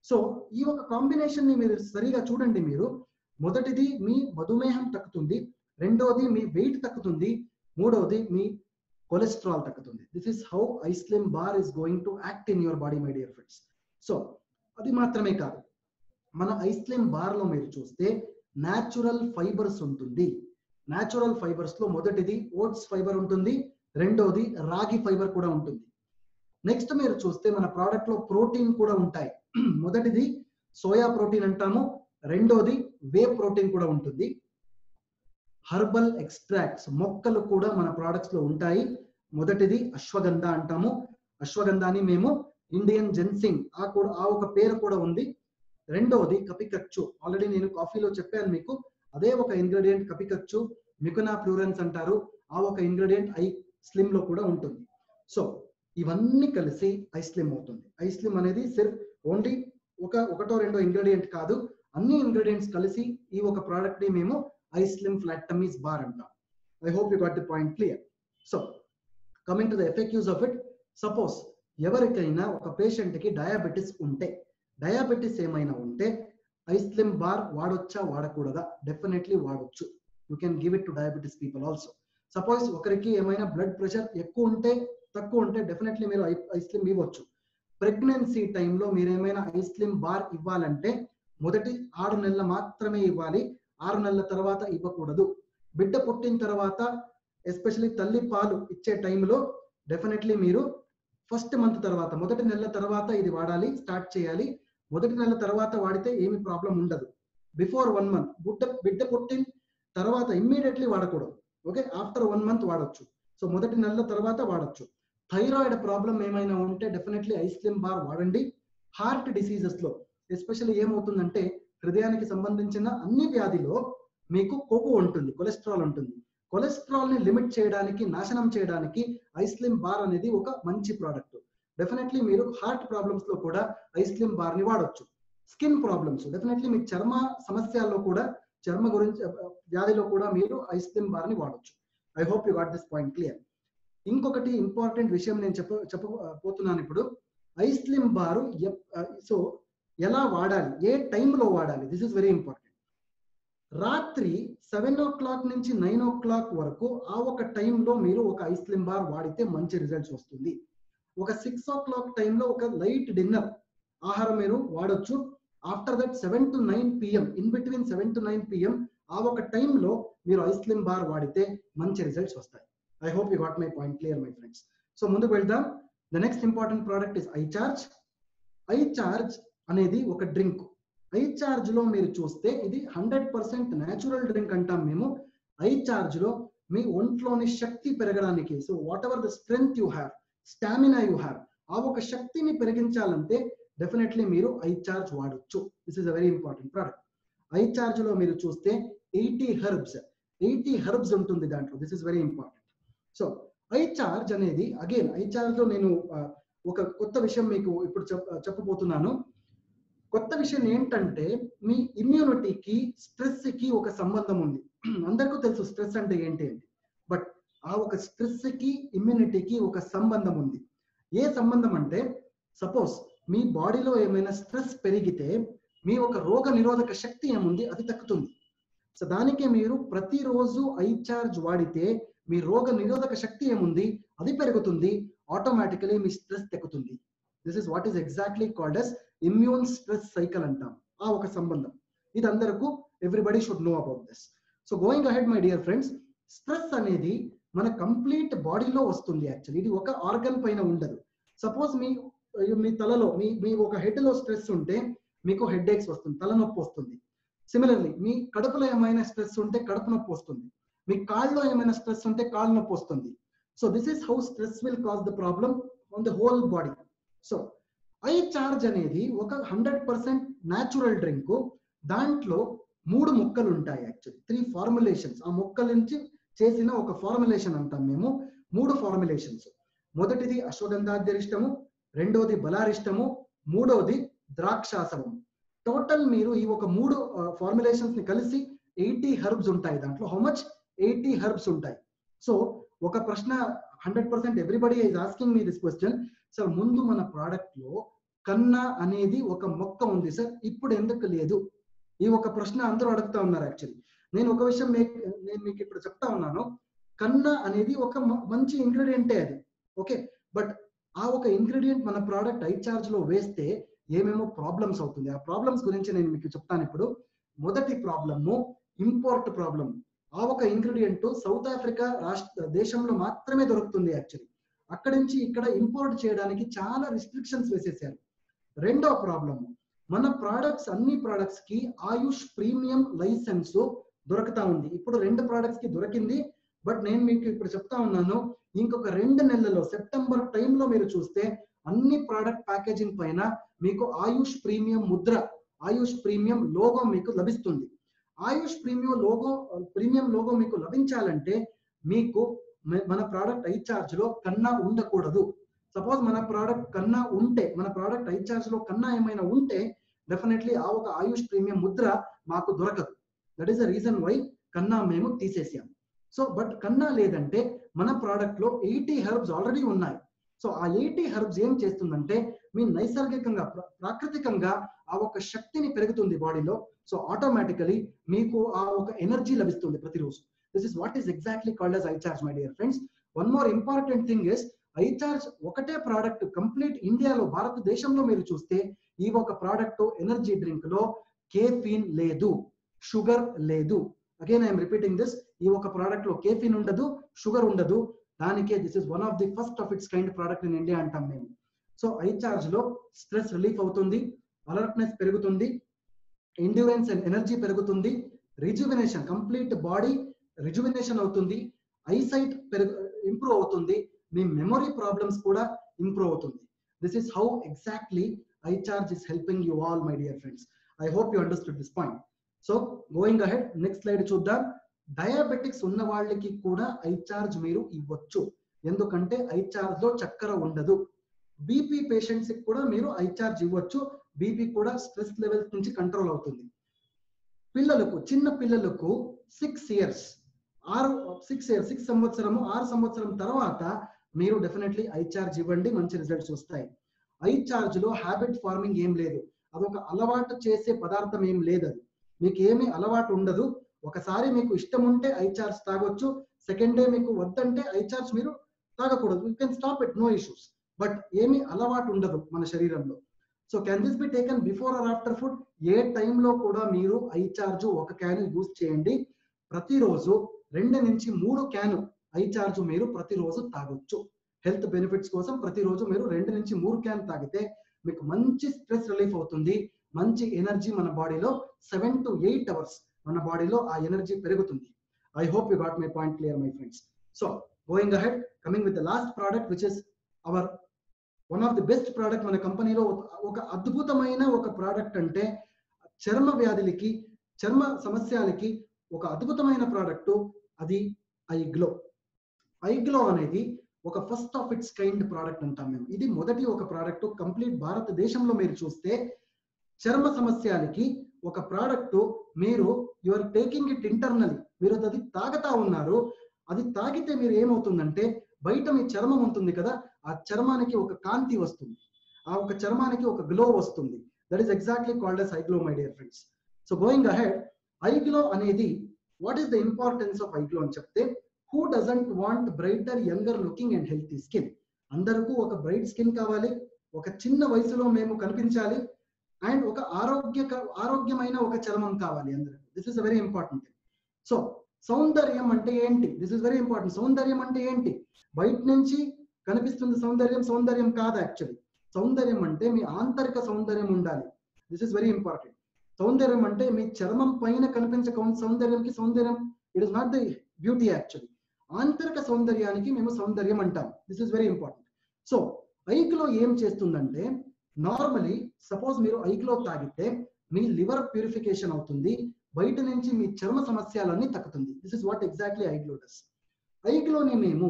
సో ఈ ఒక కాంబినేషన్ ని మీరు సరిగా చూడండి. మీరు మొదటిది మీ మధుమేహం తగ్గుతుంది, రెండోది మీ వెయిట్ తగ్గుతుంది, మూడోది మీ కొలెస్ట్రాల్ తగ్గుతుంది. This is how I slim bar is going to act in your body my dear friends. So అది మాత్రమే కాదు, మన ఐ స్లిమ్ బార్ లో మీరు చూస్తే న్యాచురల్ ఫైబర్స్ ఉంటుంది. న్యాచురల్ ఫైబర్స్ లో మొదటిది ఓట్స్ ఫైబర్ ఉంటుంది, రెండోది రాగి ఫైబర్ కూడా ఉంటుంది. నెక్స్ట్ మీరు చూస్తే మన ప్రోడక్ట్ లో ప్రోటీన్ కూడా ఉంటాయి. మొదటిది సోయా ప్రోటీన్ అంటాము, రెండోది వే ప్రోటీన్ కూడా ఉంటుంది. హర్బల్ ఎక్స్ట్రాక్ట్స్, మొక్కలు కూడా మన ప్రోడక్ట్స్ లో ఉంటాయి. మొదటిది అశ్వగంధ అంటాము. అశ్వగంధాని మేము ఇండియన్ జెన్సింగ్ ఆ ఒక పేరు కూడా ఉంది. రెండోది కపికచ్చు, ఆల్రెడీ నేను కాఫీలో చెప్పాను మీకు, అదే ఒక ఇంగ్రీడియంట్ కపికచ్చు, మికునా ప్లూరెన్స్ అంటారు. ఆ ఒక ఇంగ్రీడియంట్ ఐ స్లిమ్ లో కూడా ఉంటుంది. సో ఇవన్నీ కలిసి ఐ స్లిమ్ అవుతుంది. ఐ స్లిమ్ అనేది సిర్ఫ్ ఓన్లీ ఒకటో రెండో ఇంగ్రీడియంట్ కాదు, అన్ని ఇంగ్రీడియంట్స్ కలిసి ఈ ఒక ప్రోడక్ట్ ని మేము ఐ స్లిమ్ ఫ్లాటమీస్ బార్ అంటాం. I hope you got the point clear. So coming to the effectives of it. Suppose ఎవరికైనా ఒక పేషెంట్ కి డయాబెటిస్ ఉంటే, డయాబెటిస్ ఏమైనా ఉంటే ఐ స్లిమ్ బార్ వాడొచ్చా వాడకూడదా? డెఫినెట్లీ వాడొచ్చు. You can give it to diabetes people also. Suppose ఒకరికి ఏమైనా బ్లడ్ ప్రెషర్ ఎక్కువ ఉంటే తక్కువ ఉంటే డెఫినెట్లీ మీరు ఐ స్లిమ్ ఇవ్వచ్చు. ప్రెగ్నెన్సీ టైంలో మీరు ఏమైనా ఐ స్లిమ్ బార్ ఇవ్వాలంటే మొదటి 6 నెలలు మాత్రమే ఇవ్వాలి, 6 నెలల తర్వాత ఇవ్వకూడదు. బిడ్డ పుట్టిన తర్వాత ఎస్పెషల్లీ తల్లి పాలు ఇచ్చే టైంలో డెఫినెట్లీ మీరు ఫస్ట్ మంత్ తర్వాత, మొదటి నెల తర్వాత ఇది వాడాలి, స్టార్ట్ చేయాలి. మొదటి నెల తర్వాత వాడితే ఏమి ప్రాబ్లం ఉండదు. బిఫోర్ 1 month, బిడ్డ పుట్టిన తర్వాత ఇమ్మీడియట్లీ వాడకూడదు. ఓకే, ఆఫ్టర్ 1 month వాడొచ్చు. సో మొదటి నెల తర్వాత వాడొచ్చు. థైరాయిడ్ ప్రాబ్లం ఏమైనా ఉంటే డెఫినెట్లీ ఐస్లిమ్ బార్ వాడండి. హార్ట్ డిసీజెస్ లో ఎస్పెషల్లీ ఏమవుతుందంటే, హృదయానికి సంబంధించిన అన్ని వ్యాధిలో మీకు కొవ్వు ఉంటుంది, కొలెస్ట్రాల్ ఉంటుంది. కొలెస్ట్రాల్ ని లిమిట్ చేయడానికి, నాశనం చేయడానికి ఐస్లిమ్ బార్ అనేది ఒక మంచి ప్రోడక్ట్. డెఫినెట్లీ మీరు హార్ట్ ప్రాబ్లమ్స్ లో కూడా ఐస్లిమ్ బార్ ని వాడొచ్చు. స్కిన్ ప్రాబ్లమ్స్, డెఫినెట్లీ మీ చర్మ సమస్యల్లో కూడా, చర్మ గురించి వ్యాధిలో కూడా మీరు ఐస్లిమ్ బార్ ని వాడొచ్చు. I hope you got this point clear. ఇంకొకటి ఇంపార్టెంట్ విషయం నేను చెప్పబోతున్నాను ఇప్పుడు. ఐస్లిమ్ బారు సో ఎలా వాడాలి, ఏ టైంలో వాడాలి, దిస్ ఇస్ వెరీ ఇంపార్టెంట్. రాత్రి 7 o'clock నుంచి 9 o'clock వరకు ఆ ఒక టైంలో మీరు ఒక ఐస్లిమ్ బార్ వాడితే మంచి రిజల్ట్స్ వస్తుంది. ఒక 6 o'clock టైంలో ఒక లైట్ డిన్నర్ ఆహారం మీరు వాడొచ్చు. After that 7 to 9 PM, in between 7 to 9 PM ఆ ఒక టైంలో మీరు ఐస్లిమ్ బార్ వాడితే మంచి రిజల్ట్స్ వస్తాయి. I hope you got my point clear my friends. So ముందుకు వెళ్దాం. The next important product is iCharge. ICharge అనేది ఒక డ్రింక్. ఐచార్జ్ లో మీరు చూస్తే ఇది 100% న్యాచురల్ డ్రింక్ అంటాం మేము. ఐచార్జ్ లో మీ ఒంట్లోని శక్తి పెరగడానికి, so whatever the strength you have, stamina you have, ఆ ఒక శక్తిని పెరిగించాలంటే డెఫినెట్లీ మీరు ఐచార్జ్ వాడొచ్చు. This is a very important product. ICharge లో మీరు చూస్తే 80 హెర్బ్స్ ఉంటుంది దాంట్లో. This is very important. So iCharge అనేది, అగైన్ ఐచార్జ్ లో నేను ఒక కొత్త విషయం మీకు ఇప్పుడు చెప్పబోతున్నాను. కొత్త విషయం ఏంటంటే, మీ ఇమ్యూనిటీకి, స్ట్రెస్ కి ఒక సంబంధం ఉంది. అందరికీ తెలుసు స్ట్రెస్ అంటే ఏంటి అని. బట్ ఆ ఒక స్ట్రెస్ కి, ఇమ్యూనిటీకి ఒక సంబంధం ఉంది. ఏ సంబంధం అంటే, సపోజ్ మీ బాడీలో ఏమైనా స్ట్రెస్ పెరిగితే మీ ఒక రోగ నిరోధక శక్తి ఏముంది అది తగ్గుతుంది. సో దానికే మీరు ప్రతిరోజు ఐచార్జ్ వాడితే మీ రోగ నిరోధక శక్తి ఏముంది అది పెరుగుతుంది, ఆటోమేటికలీ మీ స్ట్రెస్ తగ్గుతుంది. This is what is exactly called as immune stress cycle అంటాం. ఆ ఒక సంబంధం ఇది అందరికీ, everybody should know about this. So going ahead my dear friends, stress అనేది మన కంప్లీట్ బాడీలో వస్తుంది. యాక్చువల్లీ ఇది ఒక ఆర్గన్ పైన ఉండదు. సపోజ్ మీ తలలో, మీ ఒక హెడ్ లో స్ట్రెస్ ఉంటే మీకు హెడ్ ఏక్స్ వస్తుంది, తలనొప్పి వస్తుంది. సిమిలర్లీ మీ కడుపులో ఏమైనా స్ట్రెస్ ఉంటే కడుపు నొప్పి వస్తుంది. మీ కాళ్ళలో ఏమైనా స్ట్రెస్ ఉంటే కాళ్ళు నొప్పి వస్తుంది. So this is how stress will cause the problem on the whole body. So iCharge అనేది ఒక 100% న్యాచురల్ డ్రింక్. దాంట్లో 3 ముక్కలు ఉంటాయి. Actually 3 formulations. ఆ ముక్కల నుంచి చేసిన ఒక ఫార్ములేషన్ అంటాం మేము. 3 ఫార్ములేషన్స్. మొదటిది అశ్వగంధాధ్యరిష్టము, రెండోది బలారిష్టము, మూడోది ద్రాక్షాసవము. టోటల్ మీరు ఈ ఒక 3 ఫార్ములేషన్స్ ని కలిసి 80 హెర్బ్స్ ఉంటాయి దాంట్లో. How much? 80 హెర్బ్స్ ఉంటాయి. సో ఒక ప్రశ్న 100% everybody is asking me this question. Sir ముందు మన ప్రోడక్ట్ లో కన్నా అనేది ఒక మొక్క ఉంది సార్, ఇప్పుడు ఎందుకు లేదు? ఈ ఒక ప్రశ్న అందరూ అడుగుతా ఉన్నారు. యాక్చువల్లీ నేను ఒక విషయం నేను మీకు ఇప్పుడు చెప్తా ఉన్నాను. కన్నా అనేది ఒక మంచి ఇంగ్రీడియంటే అది, ఓకే. బట్ ఆ ఒక ఇంగ్రీడియంట్ మన ప్రోడక్ట్ ఐచార్జ్ లో వేస్తే ఏమేమో ప్రాబ్లమ్స్ అవుతుంది. ఆ ప్రాబ్లమ్స్ గురించి నేను మీకు చెప్తాను ఇప్పుడు. మొదటి ప్రాబ్లము ఇంపోర్ట్ ప్రాబ్లమ్. ఆ ఒక ఇంగ్రీడియంట్ సౌత్ ఆఫ్రికా దేశంలో మాత్రమే దొరుకుతుంది. యాక్చువల్లీ అక్కడి నుంచి ఇక్కడ ఇంపోర్ట్ చేయడానికి చాలా రిస్ట్రిక్షన్స్ వేసేసారు. రెండో ప్రాబ్లమ్, మన ప్రోడక్ట్స్, అన్ని ప్రోడక్ట్స్ కి ఆయుష్ ప్రీమియం లైసెన్స్ దొరుకుతా ఉంది. ఇప్పుడు 2 ప్రోడక్ట్స్ కి దొరికింది. బట్ నేను మీకు ఇప్పుడు చెప్తా ఉన్నాను, ఇంకొక 2 నెలల్లో సెప్టెంబర్ టైంలో మీరు చూస్తే అన్ని ప్రోడక్ట్ ప్యాకేజింగ్ పైన మీకు ఆయుష్ ప్రీమియం ముద్ర, ఆయుష్ ప్రీమియం లోగో మీకు లభిస్తుంది. ఆయుష్ ప్రీమియం లోగో మీకు లభించాలంటే మీకు మన ప్రోడక్ట్ ఐచార్జ్ లో కన్నా ఉండకూడదు. సపోజ్ మన ప్రోడక్ట్ కన్నా ఉంటే, మన ప్రోడక్ట్ ఐచార్జ్ లో కన్నా ఏమైనా ఉంటే డెఫినెట్లీ ఆ ఒక ఆయుష్ ప్రీమియం ముద్ర మాకు దొరకదు. That is the reason why కన్నా మేము తీసేసాం. సో బట్ కన్నా లేదంటే మన ప్రోడక్ట్ లో 80 హెర్బ్స్ ఆల్రెడీ ఉన్నాయి. సో ఆ 80 హెర్బ్స్ ఏం చేస్తుందంటే మీ నైసర్గికంగా, ప్రాకృతికంగా ఆ ఒక శక్తిని పెరుగుతుంది బాడీలో. సో ఆటోమేటికలీ మీకు ఆ ఒక ఎనర్జీ లభిస్తుంది ప్రతిరోజు. This is what is exactly called as iCharge my dear friends. One more important thing is, iCharge ఒకటే ప్రోడక్ట్ కంప్లీట్ ఇండియాలో, భారతదేశంలో మీరు చూస్తే ఈ ఒక ప్రోడక్ట్ ఎనర్జీ డ్రింక్ లో కేఫీన్ లేదు, షుగర్ లేదు. అగైన్ ఐఎమ్ రిపీటింగ్ దిస్, ఈ ఒక ప్రోడక్ట్ లో కేఫీన్ ఉండదు, షుగర్ ఉండదు. దానికే this is one of the first of its kind product in India అంటాం మేము. సో ఐచార్జ్ లో స్ట్రెస్ రిలీఫ్ అవుతుంది, అలర్ట్నెస్ పెరుగుతుంది, ఎండ్యూరెన్స్ అండ్ ఎనర్జీ పెరుగుతుంది, రిజువినేషన్ కంప్లీట్ బాడీ రిజువినేషన్ అవుతుంది, ఐసైట్ ఇంప్రూవ్ అవుతుంది, మీ మెమొరీ ప్రాబ్లమ్స్ కూడా ఇంప్రూవ్ అవుతుంది. This is how exactly iCharge is helping you all my dear friends. I hope you understood this point. So going ahead, next slide చూద్దాం. Diabetics ఉన్న వాళ్ళకి కూడా ఐచార్జ్ మీరు ఇవ్వచ్చు, ఎందుకంటే ఐచార్జ్ లో చక్కెర ఉండదు. బీపీ పేషెంట్స్ కి కూడా మీరు ఐచార్జ్ ఇవ్వచ్చు, బీపీ కూడా స్ట్రెస్ లెవెల్స్ నుంచి కంట్రోల్ అవుతుంది. పిల్లలకు, చిన్న పిల్లలకు 6 ఇయర్స్ 6 సంవత్సరం తర్వాత మీరు డెఫినెట్లీ ఐచార్జ్ ఇవ్వండి, మంచి రిజల్ట్స్ వస్తాయి. ఐచార్జ్ లో హ్యాబిట్ ఫార్మింగ్ ఏం లేదు, అదొక అలవాటు చేసే పదార్థం ఏం లేదు, అది మీకు ఏమీ అలవాటు ఉండదు. ఒకసారి మీకు ఇష్టం ఉంటే ఐచార్జ్ తాగొచ్చు, సెకండ్ డే మీకు వద్దంటే ఐచార్జ్ మీరు తాగకూడదు, you can stop it, no issues. But ఏమీ అలవాటు ఉండదు మన శరీరంలో. So can this be taken before or after food? ఏ టైంలో కూడా మీరు ఐచార్జ్ 1 క్యాన్ యూజ్ చేయండి. ప్రతిరోజు 2 నుంచి 3 క్యాన్ ఐచార్జ్ మీరు ప్రతిరోజు తాగొచ్చు. హెల్త్ బెనిఫిట్స్ కోసం ప్రతిరోజు మీరు 2 నుంచి 3 క్యాన్ తాగితే మీకు మంచి స్ట్రెస్ రిలీఫ్ అవుతుంది, మంచి ఎనర్జీ మన బాడీలో 7 to 8 అవర్స్ మన బాడీలో ఆ ఎనర్జీ పెరుగుతుంది. I hope you got my point clear my friends. So going ahead, coming with the last product which is our one of the best product మన కంపెనీలో. ఒక అద్భుతమైన ఒక ప్రోడక్ట్ అంటే చర్మ వ్యాధులకి, చర్మ సమస్యలకి ఒక అద్భుతమైన ప్రోడక్ట్, అది ఐగ్లో. ఐగ్లో అనేది ఒక first of its kind product అంటాం మేము. ఇది మొదటి ఒక ప్రోడక్ట్ కంప్లీట్ భారతదేశంలో. మీరు చూస్తే చర్మ సమస్యలకి ఒక ప్రోడక్ట్, మీరు you are taking it internally, మీరు అది తాగుతా ఉన్నారు. అది తాగితే మీరు ఏమవుతుందంటే, బయట మీ చర్మం ఉంటుంది కదా, ఆ చర్మానికి ఒక కాంతి వస్తుంది, ఆ ఒక చర్మానికి ఒక గ్లో వస్తుంది. That is exactly called as iGlow my dear friends. So going ahead, iGlow అనేది what is the importance of iGlow అని చెప్తే, who doesn't want brighter, younger looking and healthy skin? అందరికీ ఒక బ్రైట్ స్కిన్ కావాలి, ఒక చిన్న వయసులో మేము కనిపించాలి, అండ్ ఒక ఆరోగ్యమైన ఒక చర్మం కావాలి అందరికి. This is very important. So సౌందర్యం అంటే ఏంటి? This is very important. సౌందర్యం అంటే ఏంటి? బయట నుంచి కనిపిస్తుంది సౌందర్యం, సౌందర్యం కాదు యాక్చువల్లీ. సౌందర్యం అంటే మీ ఆంతరిక సౌందర్యం ఉండాలి. This is very important. సౌందర్యం అంటే మీ చర్మం పైన కనిపించే సౌందర్యంకి సౌందర్యం, it is not the beauty actually. ఆంతరిక సౌందర్యానికి మేము సౌందర్యం అంటాం. This is very important. So iGlow ఏం చేస్తుందంటే, నార్మలీ సపోజ్ మీరు ఐగ్లో తాగితే మీ లివర్ ప్యూరిఫికేషన్ అవుతుంది, బయట నుంచి మీ చర్మ సమస్యలన్నీ తగ్గుతుంది. This is what exactly iGlow does. ఐగ్లోని మేము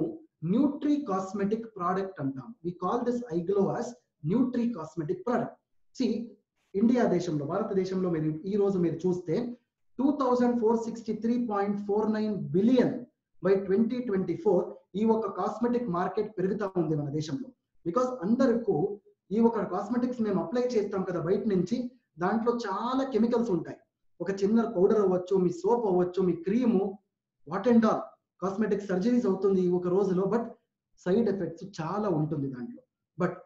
న్యూట్రీ కాస్మెటిక్ ప్రోడక్ట్ అంటాం. We call this iGlow as nutricosmetic product. సి ఇండియా దేశంలో, భారతదేశంలో మీరు ఈ రోజు మీరు చూస్తే 2463.49 బిలియన్ బై 2024 ఈ ఒక కాస్మెటిక్ మార్కెట్ పెరుగుతా ఉంది మన దేశంలో. బికాస్ అందరికీ ఈ ఒక కాస్మెటిక్స్ మేము అప్లై చేస్తాం కదా బయట నుంచి, దాంట్లో చాలా కెమికల్స్ ఉంటాయి. ఒక చిన్న పౌడర్ అవ్వచ్చు, మీ సోప్ అవ్వచ్చు, మీ cream, what and all cosmetic surgeries అవుతుంది ఈ ఒక రోజులో. బట్ సైడ్ ఎఫెక్ట్స్ చాలా ఉంటుంది దాంట్లో. బట్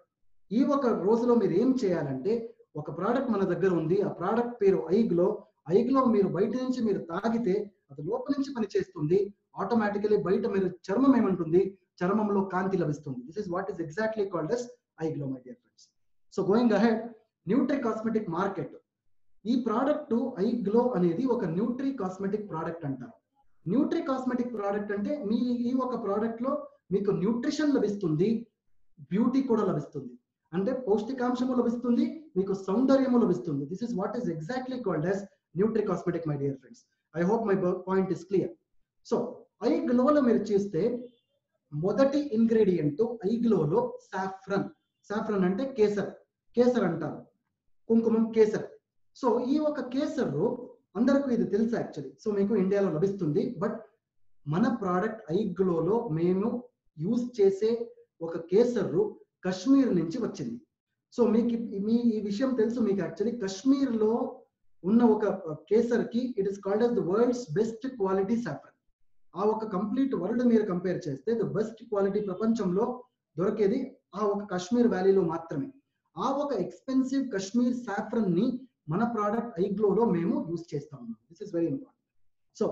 ఈ ఒక రోజులో మీరు ఏం చేయాలంటే, ఒక ప్రోడక్ట్ మన దగ్గర ఉంది, ఆ ప్రోడక్ట్ పేరు ఐగ్లో. ఐగ్లో మీరు బయట నుంచి మీరు తాగితే అది లోపల నుంచి పని చేస్తుంది, ఆటోమేటికలీ బయట మీరు చర్మం ఏమంటుంది, చర్మంలో కాంతి లభిస్తుంది. This is what is exactly called as iGlow my dear friends. So going ahead, Nutri cosmetic market. ఈ ప్రోడక్ట్ ఐగ్లో అనేది ఒక న్యూట్రీ కాస్మెటిక్ ప్రోడక్ట్ అంటారు. న్యూట్రీ కాస్మెటిక్ ప్రోడక్ట్ అంటే మీ ఈ ఒక ప్రోడక్ట్ లో మీకు న్యూట్రిషన్ లభిస్తుంది, బ్యూటీ కూడా లభిస్తుంది. అంటే పౌష్టికాంశము లభిస్తుంది, మీకు సౌందర్యము లభిస్తుంది. This is what is exactly called as nutricosmetic my dear friends. I hope my point is clear. So ఐగ్లోలో మీరు చూస్తే మొదటి ఇంగ్రీడియంట్ ఐగ్లోలో సాఫ్రన్. సాఫ్రన్ అంటే కేసర్, కేసర్ అంటారు, కుంకుమం, కేసర్. సో ఈ ఒక కేసర్ అందరికీ ఇది తెలుసు యాక్చువల్లీ. సో మీకు ఇండియాలో లభిస్తుంది. బట్ మన ప్రోడక్ట్ ఐగ్లోలో మేము యూజ్ చేసే ఒక కేసర్ కశ్మీర్ నుంచి వచ్చింది. సో మీకు ఈ విషయం తెలుసు మీకు యాక్చువల్లీ. కశ్మీర్ లో ఉన్న ఒక కేసర్ కి it is called as the world's best quality saffron. ఆ ఒక కంప్లీట్ వరల్డ్ మీరు కంపేర్ చేస్తే ద బెస్ట్ క్వాలిటీ ప్రపంచంలో దొరికేది ఆ ఒక కాశ్మీర్ వ్యాలీలో మాత్రమే. ఆ ఒక ఎక్స్పెన్సివ్ కశ్మీర్ సాఫ్రన్ ని మన ప్రోడక్ట్ ఐగ్లోలో మేము యూజ్ చేస్తా ఉన్నాం. This is very important. So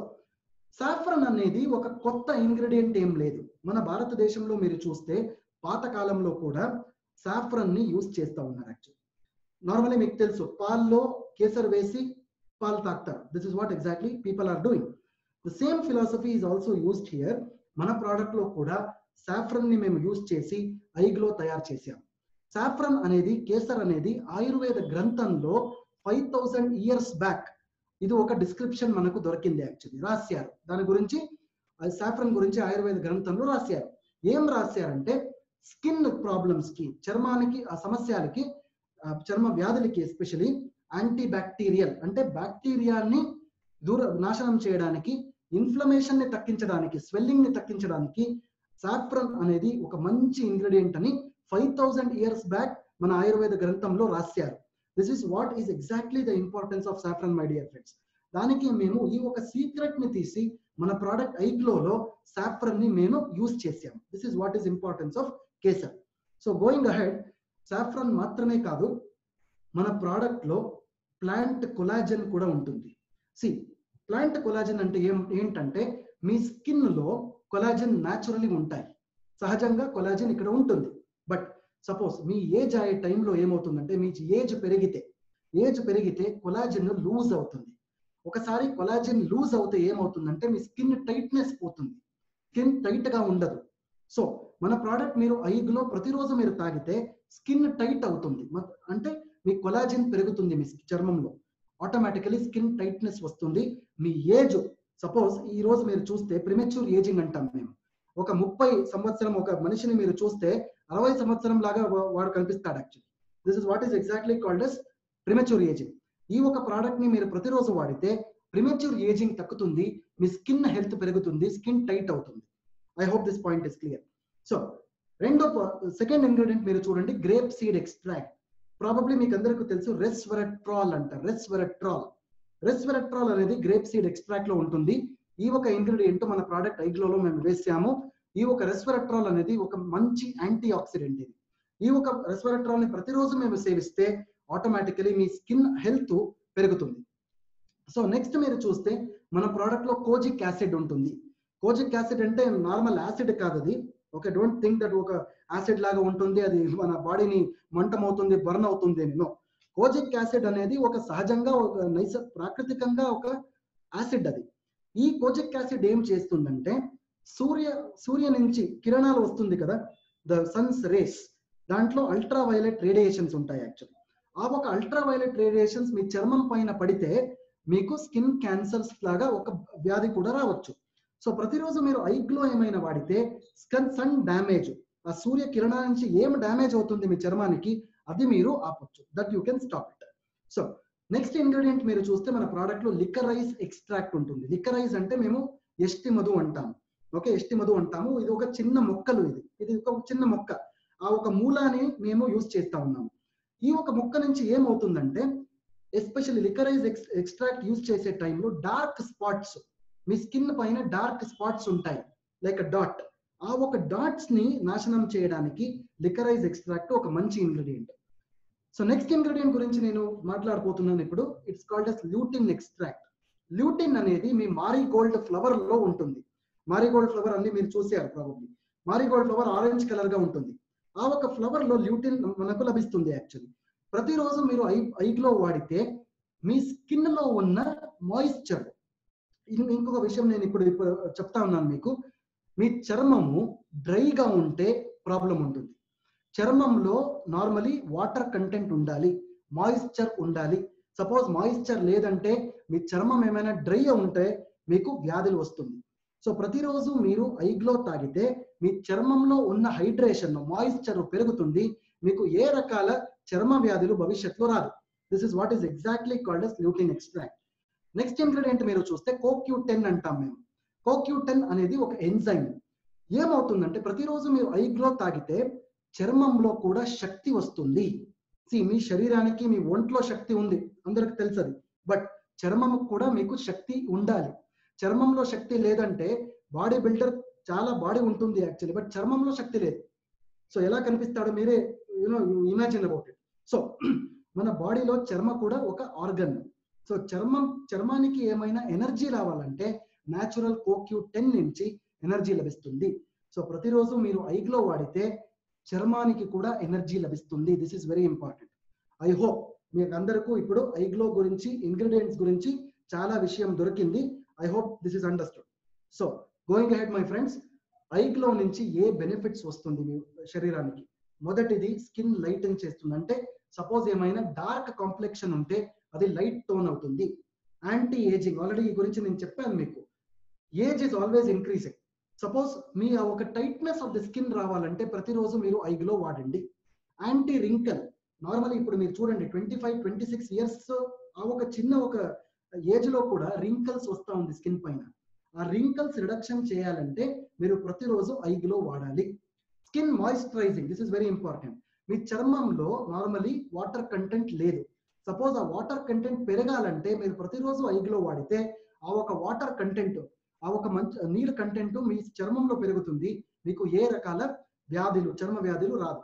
saffron అనేది ఒక కొత్త ఇంగ్రీడియంట్ ఏం లేదు. మన భారతదేశంలో మీరు చూస్తే పాతకాలంలో కూడా సాఫ్రన్ ని యూజ్ చేస్తూ ఉన్నారు. యాక్చువల్లీ నార్మల్లీ మీకు తెలుసు, పాల్లో కేసర్ వేసి పాలు తాగుతారు. This is what exactly people are doing. The same philosophy is also used here. మన ప్రోడక్ట్ లో కూడా సాఫ్రన్ ని మేము యూజ్ చేసి ఐ గ్లో తయారు చేసాం. సాఫ్రన్ అనేది, కేసర్ అనేది ఆయుర్వేద గ్రంథంలో 5000 ఇయర్స్ బ్యాక్ ఇది ఒక డిస్క్రిప్షన్ మనకు దొరికింది. యాక్చువల్లీ రాశారు దాని గురించి, సాఫ్రన్ గురించి ఆయుర్వేద గ్రంథంలో రాశారు. ఏం రాశారంటే స్కిన్ ప్రాబ్లమ్స్ కి, చర్మానికి, ఆ సమస్యలకి, చర్మ వ్యాధులకి ఎస్పెషలీ యాంటీ బ్యాక్టీరియల్ అంటే బ్యాక్టీరియాని నాశనం చేయడానికి, ఇన్ఫ్లమేషన్ ని తగ్గించడానికి, స్వెల్లింగ్ ని తగ్గించడానికి సాఫ్రన్ అనేది ఒక మంచి ఇంగ్రీడియంట్ అని 5000 ఇయర్స్ బ్యాక్ మన ఆయుర్వేద గ్రంథంలో రాశారు. This is what is exactly the importance of saffron, my dear friends. దానికి మేము ఈ ఒక సీక్రెట్ ని తీసి మన ప్రోడక్ట్ ఐగ్లోలో సాఫ్రన్ ని మేము యూజ్ చేసాం. This is what is importance of kesar. So going ahead, saffron మాత్రమే కాదు, మన ప్రోడక్ట్ లో ప్లాంట్ కొలాజన్ కూడా ఉంటుంది. ప్లాంట్ కొలాజన్ అంటే ఏంటంటే మీ స్కిన్ లో కొలాజన్ న్యాచురలీ ఉంటాయి, సహజంగా కొలాజన్ ఇక్కడ ఉంటుంది. బట్ సపోజ్ మీ ఏజ్ అయ్యే టైంలో ఏమవుతుందంటే, మీ ఏజ్ పెరిగితే కొలాజన్ లూజ్ అవుతుంది. ఒకసారి కొలాజన్ లూజ్ అవుతే ఏమవుతుందంటే మీ స్కిన్ టైట్నెస్ పోతుంది, స్కిన్ టైట్ గా ఉండదు. సో మన ప్రోడక్ట్ మీరు ఐగ్లో ప్రతిరోజు మీరు తాగితే స్కిన్ టైట్ అవుతుంది, అంటే మీ కొలాజన్ పెరుగుతుంది మీ చర్మంలో, ఆటోమేటికలీ స్కిన్ టైట్నెస్ వస్తుంది. మీ ఏజ్ సపోజ్ ఈ రోజు మీరు చూస్తే ప్రిమెచ్యూర్ ఏజింగ్ అంటాం మేము. ఒక 30 సంవత్సరం ఒక మనిషిని మీరు చూస్తే 60 సంవత్సరం లాగా వాడు కనిపిస్తాడు. Actually this is what is exactly called as premature ageing. ఈ ఒక ప్రోడక్ట్ ని మీరు ప్రతిరోజు వాడితే ప్రిమెచ్యూర్ ఏజింగ్ తగ్గుతుంది, మీ స్కిన్ హెల్త్ పెరుగుతుంది, స్కిన్ టైట్ అవుతుంది. I hope this point is clear. So second ingredient మీరు చూడండి, గ్రేప్ సీడ్ ఎక్స్ట్రాక్ట్. ప్రాబబ్లీ మీకు అందరికీ తెలుసు రెస్వెరట్రాల్ అంటారు. రెస్వెరట్రాల్ అనేది గ్రేప్ సీడ్ ఎక్స్ట్రాక్ట్ లో ఉంటుంది. ఈ ఒక ఇంగ్రీడియంట్ మన ప్రోడక్ట్ ఐగ్లోలో మేము వేసాము. ఈ ఒక రెస్వెరట్రాల్ అనేది ఒక మంచి యాంటీ ఆక్సిడెంట్. ఇది ఈ ఒక రెస్వెరట్రాల్ ని ప్రతిరోజు మేము సేవిస్తే ఆటోమేటికలీ మీ స్కిన్ హెల్త్ పెరుగుతుంది. సో నెక్స్ట్ మీరు చూస్తే మన ప్రోడక్ట్ లో కోజిక్ యాసిడ్ ఉంటుంది. కోజిక్ యాసిడ్ అంటే నార్మల్ యాసిడ్ కాదు అది. ఓకే, డోంట్ థింక్ దట్ ఒక యాసిడ్ లాగా ఉంటుంది, అది మన బాడీని మంటమవుతుంది, బర్న్ అవుతుంది అని. నో, కోజిక్ యాసిడ్ అనేది ఒక సహజంగా, ఒక ప్రాకృతికంగా ఒక యాసిడ్. అది ఈ కోజిక్ యాసిడ్ ఏం చేస్తుందంటే సూర్య నుంచి కిరణాలు వస్తుంది కదా, ద సన్స్ రేస్, దాంట్లో అల్ట్రా వైలెట్ రేడియేషన్స్ ఉంటాయి. యాక్చువల్లీ ఆ ఒక అల్ట్రా వైలెట్ రేడియేషన్స్ మీ చర్మం పైన పడితే మీకు స్కిన్ క్యాన్సర్స్ లాగా ఒక వ్యాధి కూడా రావచ్చు. సో ప్రతిరోజు మీరు ఐగ్లో ఏమైనా వాడితే సన్ డ్యామేజ్, ఆ సూర్య కిరణాల నుంచి ఏం డ్యామేజ్ అవుతుంది మీ చర్మానికి, అది మీరు ఆపొచ్చు. That you can stop it. So next ingredient మీరు చూస్తే మన ప్రోడక్ట్ లో లికరైజ్ ఎక్స్ట్రాక్ట్ ఉంటుంది. లికరైజ్ అంటే మేము ఎస్టి మధు అంటాము. ఓకే, ఎస్టి మధు అంటాము. ఇది ఒక చిన్న మొక్కలు, ఇది ఒక చిన్న మొక్క. ఆ ఒక మూలాన్ని మేము యూజ్ చేస్తా ఉన్నాము. ఈ ఒక మొక్క నుంచి ఏమవుతుందంటే, ఎస్పెషల్లీ లికరైజ్ ఎక్స్ట్రాక్ట్ యూజ్ చేసే టైంలో డార్క్ స్పాట్స్, మీ స్కిన్ పైన డార్క్ స్పాట్స్ ఉంటాయి లైక్ డాట్. ఆ ఒక డాట్స్ ని నాశనం చేయడానికి లికరైజ్ ఎక్స్ట్రాక్ట్ ఒక మంచి ఇంగ్రీడియంట్. సో నెక్స్ట్ ఇంగ్రీడియంట్ గురించి నేను మాట్లాడబోతున్నాను ఇప్పుడు. It's called as lutein extract. Lutein అనేది మీ మారీగోల్డ్ ఫ్లవర్ లో ఉంటుంది. మారీగోల్డ్ ఫ్లవర్ అన్ని మీరు చూసారు probably. Marie Gold flower orange colour గా ఉంటుంది. ఆ ఒక ఫ్లవర్ లో ల్యూటిన్ మనకు లభిస్తుంది. యాక్చువల్లీ ప్రతిరోజు మీరు ఐగ్లో వాడితే మీ స్కిన్ లో ఉన్న మాయిశ్చర్, ఇంకొక విషయం నేను ఇప్పుడు చెప్తా ఉన్నాను మీకు, మీ చర్మము డ్రైగా ఉంటే ప్రాబ్లం ఉంటుంది. చర్మంలో నార్మలీ వాటర్ కంటెంట్ ఉండాలి, మాయిశ్చర్ ఉండాలి. సపోజ్ మాయిశ్చర్ లేదంటే మీ చర్మం ఏమైనా డ్రై ఉంటే మీకు వ్యాధులు వస్తుంది. సో ప్రతిరోజు మీరు ఐగ్లో తాగితే మీ చర్మంలో ఉన్న హైడ్రేషన్, మాయిశ్చర్ పెరుగుతుంది, మీకు ఏ రకాల చర్మ వ్యాధులు భవిష్యత్తులో రాదు. This is what is exactly called as lutein extract. Next ingredient మీరు చూస్తే CoQ10 అంటాం మేము. CoQ10 అనేది ఒక ఎంజైమ్. ఏమవుతుందంటే ప్రతిరోజు మీరు ఐగ్లో తాగితే చర్మంలో కూడా శక్తి వస్తుంది. మీ శరీరానికి, మీ ఒంట్లో శక్తి ఉంది, అందరికి తెలుసది. బట్ చర్మం కూడా మీకు శక్తి ఉండాలి. చర్మంలో శక్తి లేదంటే, బాడీ బిల్డర్ చాలా బాడీ ఉంటుంది యాక్చువల్లీ, బట్ చర్మంలో శక్తి లేదు. సో ఎలా కనిపిస్తాడో మీరే ఇమాజిన్ అబౌట్ ఇట్. సో మన బాడీలో చర్మ కూడా ఒక ఆర్గన్. సో చర్మానికి ఏమైనా ఎనర్జీ రావాలంటే న్యాచురల్ CoQ10 నుంచి ఎనర్జీ లభిస్తుంది. సో ప్రతిరోజు మీరు ఐ గ్లో వాడితే చర్మానికి కూడా ఎనర్జీ లభిస్తుంది. This is very important. I hope మీకు అందరికీ ఇప్పుడు ఐ గ్లో గురించి ఇంగ్రీడియంట్స్ గురించి చాలా విషయం దొరికింది. I hope this is understood. So going ahead my friends, I glow నుంచి ఏ బెనిఫిట్స్ వస్తుంది మీ శరీరానికి? మొదటిది స్కిన్ లైటన్ చేస్తుంది. అంటే సపోజ్ ఏమైనా డార్క్ కాంప్లెక్షన్ ఉంటే అది లైట్ టోన్ అవుతుంది. యాంటీ ఏజింగ్, ఆల్రెడీ ఈ గురించి నేను చెప్పాను మీకు. Age is always increasing. Suppose మీ ఒక టైట్నెస్ ఆఫ్ ద స్కిన్ రావాలంటే ప్రతిరోజు మీరు ఐ గ్లో వాడండి. యాంటీ రింకల్, నార్మల్లీ ఇప్పుడు మీరు చూడండి 25-26 ఇయర్స్ ఆ ఒక చిన్న ఒక ఏజ్ లో కూడా రింకల్స్ వస్తూ ఉంది స్కిన్ పైన. ఆ రింకల్స్ రిడక్షన్ చేయాలంటే మీరు ప్రతిరోజు ఐ గ్లో వాడాలి. Skin moisturising, this is very important. మీ చర్మంలో నార్మల్లీ వాటర్ కంటెంట్ లేదు. సపోజ్ ఆ వాటర్ కంటెంట్ పెరగాలంటే మీరు ప్రతిరోజు ఐ గ్లో వాడితే ఆ ఒక వాటర్ కంటెంట్, ఆ ఒక మంచి నీరు కంటెంట్ మీ చర్మంలో పెరుగుతుంది. మీకు ఏ రకాల వ్యాధులు, చర్మ వ్యాధులు రాదు.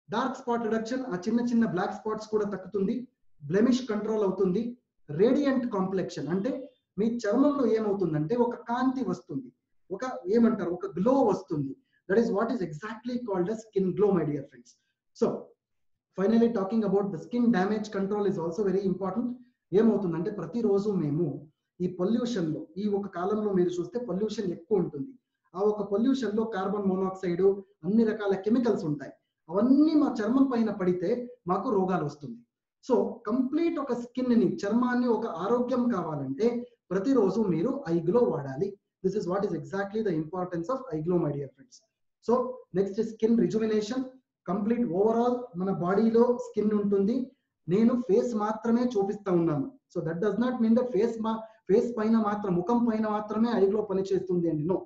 డార్క్ స్పాట్ రిడక్షన్, ఆ చిన్న చిన్న బ్లాక్ స్పాట్స్ కూడా తగ్గుతుంది. బ్లెమిష్ కంట్రోల్ అవుతుంది. రేడియంట్ కాంప్లెక్షన్, అంటే మీ చర్మంలో ఏమవుతుందంటే ఒక కాంతి వస్తుంది, ఒక ఏమంటారు, ఒక గ్లో వస్తుంది. That is what is exactly called as skin glow, my dear friends. So finally talking about the skin damage control is also very important. ఏమవుతుందంటే ప్రతిరోజు మేము ఈ పొల్యూషన్ లో, ఈ ఒక కాలంలో మీరు చూస్తే పొల్యూషన్ ఎక్కువ ఉంటుంది. ఆ ఒక పొల్యూషన్ లో కార్బన్ మోనాక్సైడ్, అన్ని రకాల కెమికల్స్ ఉంటాయి. అవన్నీ మా చర్మం పైన పడితే మాకు రోగాలు వస్తుంది. సో కంప్లీట్ ఒక స్కిన్ ని, చర్మాన్ని ఒక ఆరోగ్యం కావాలంటే ప్రతిరోజు మీరు ఐ గ్లో వాడాలి. This is what is exactly the importance of iGlow, my dear friends. So next skin rejuvenation. Complete overall మన బాడీలో స్కిన్ ఉంటుంది. నేను ఫేస్ మాత్రమే చూపిస్తా ఉన్నాను. So that does not mean that face పైన మాత్రం, ముఖం పైన మాత్రమే ఐ గ్లో పనిచేస్తుంది అండి. నో,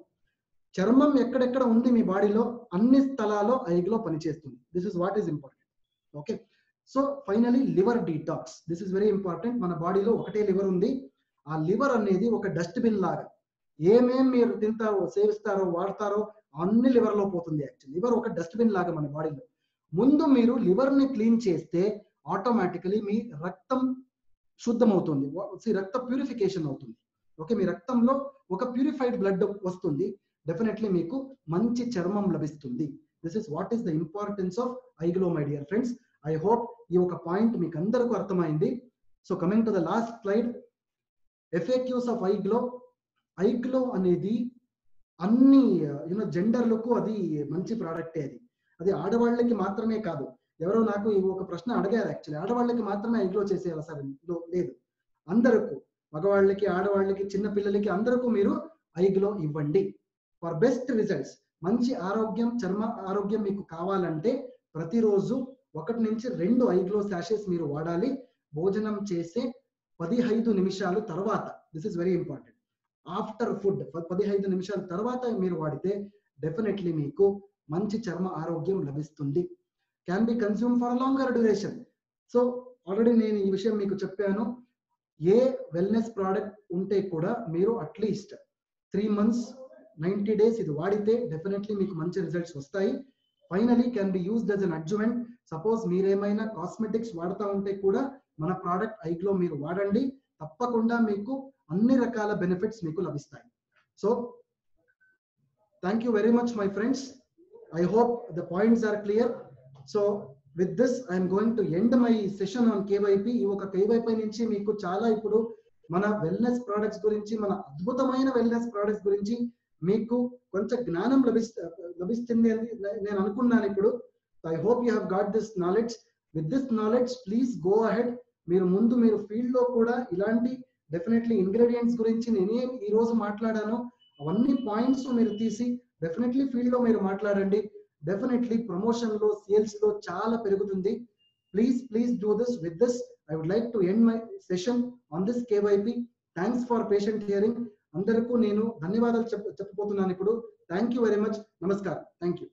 చర్మం ఎక్కడెక్కడ ఉంది మీ బాడీలో అన్ని స్థలాల్లో ఐ గ్లో పనిచేస్తుంది. This is what is important. Okay, so finally liver detox, this is very important. మన బాడీలో ఒకటే లివర్ ఉంది. ఆ లివర్ అనేది ఒక డస్ట్బిన్ లాగా. ఏమేం మీరు తింటారో, సేవిస్తారో, వాడతారో అన్ని లివర్ లో పోతుంది. యాక్చువల్లీ లివర్ ఒక డస్ట్బిన్ లాగా మన బాడీలో. ముందు మీరు లివర్ ని క్లీన్ చేస్తే ఆటోమేటికలీ మీ రక్తం శుద్ధమవుతుంది. రక్త ప్యూరిఫికేషన్ అవుతుంది. ఓకే, మీ రక్తంలో ఒక ప్యూరిఫైడ్ బ్లడ్ వస్తుంది. డెఫినెట్లీ మీకు మంచి చర్మం లభిస్తుంది. This is what is the importance of iGlow, my dear friends. I hope ఈ ఒక పాయింట్ మీకు అందరికీ అర్థమైంది. So coming to the last slide, effectives of iGlow. IGlow అనేది అన్ని జెండర్లకు అది మంచి ప్రోడక్టే. అది ఆడవాళ్ళకి మాత్రమే కాదు. ఎవరో నాకు ఒక ప్రశ్న అడిగారు, యాక్చువల్లీ ఆడవాళ్ళకి మాత్రమే ఐ గ్లో చేసేయాలి సార్? లేదు, అందరికీ, మగవాళ్ళకి, ఆడవాళ్ళకి, చిన్న పిల్లలకి, అందరికీ మీరు ఐ గ్లో ఇవ్వండి ఫర్ బెస్ట్ రిజల్ట్స్. మంచి ఆరోగ్యం, చర్మ ఆరోగ్యం మీకు కావాలంటే ప్రతిరోజు 1 నుంచి 2 ఐ గ్లో శాషెస్ మీరు వాడాలి. భోజనం చేసే 15 నిమిషాల తర్వాత, this is very important. After food 15 నిమిషాల తర్వాత మీరు వాడితే డెఫినెట్లీ మీకు మంచి చర్మ ఆరోగ్యం లభిస్తుంది. Can be consume for longer duration. So already నేను ఈ విషయం మీకు చెప్పాను. ఏ వెల్నెస్ ప్రోడక్ట్ ఉంటే కూడా మీరు అట్లీస్ట్ 3 months 90 days ఇది వాడితే డెఫినెట్లీ మీకు మంచి రిజల్ట్స్ వస్తాయి. Finally can be used as an adjuvant. Suppose మీరేమైనా కాస్మెటిక్స్ వాడుతూ ఉంటే కూడా మన ప్రోడక్ట్ ఐ గ్లో మీరు వాడండి. తప్పకుండా మీకు అన్ని రకాల బెనిఫిట్స్ మీకు లభిస్తాయి. So thank you very much my friends. I hope the points are clear. So with this I am going to end my session on KYP. ఈ ఒక KYP నుంచి మీకు చాలా ఇప్పుడు మన వెల్నెస్ ప్రొడక్ట్స్ గురించి, మన అద్భుతమైన వెల్నెస్ ప్రొడక్ట్స్ గురించి మీకు కొంచెం జ్ఞానం లభిస్తుంది అని నేను అనుకున్నాను ఇప్పుడు. I hope you have got this knowledge. With this knowledge please go ahead. మీరు ఫీల్డ్ లో కూడా ఇలాంటి డెఫినెట్లీ ఇంగ్రీడియంట్స్ గురించి నేనేం ఈ రోజు మాట్లాడానో అవన్నీ పాయింట్స్ మీరు తీసి డెఫినెట్లీ ఫీల్డ్ లో మీరు మాట్లాడండి. డెఫినెట్లీ ప్రమోషన్ లో, సేల్స్ లో చాలా పెరుగుతుంది. Please do this. With this I would like to end my session on this KYP. Thanks for patient hearing. అందరికీ నేను ధన్యవాదాలు చెప్పబోతున్నాను ఇప్పుడు. Thank you very much. నమస్కారం. Thank you.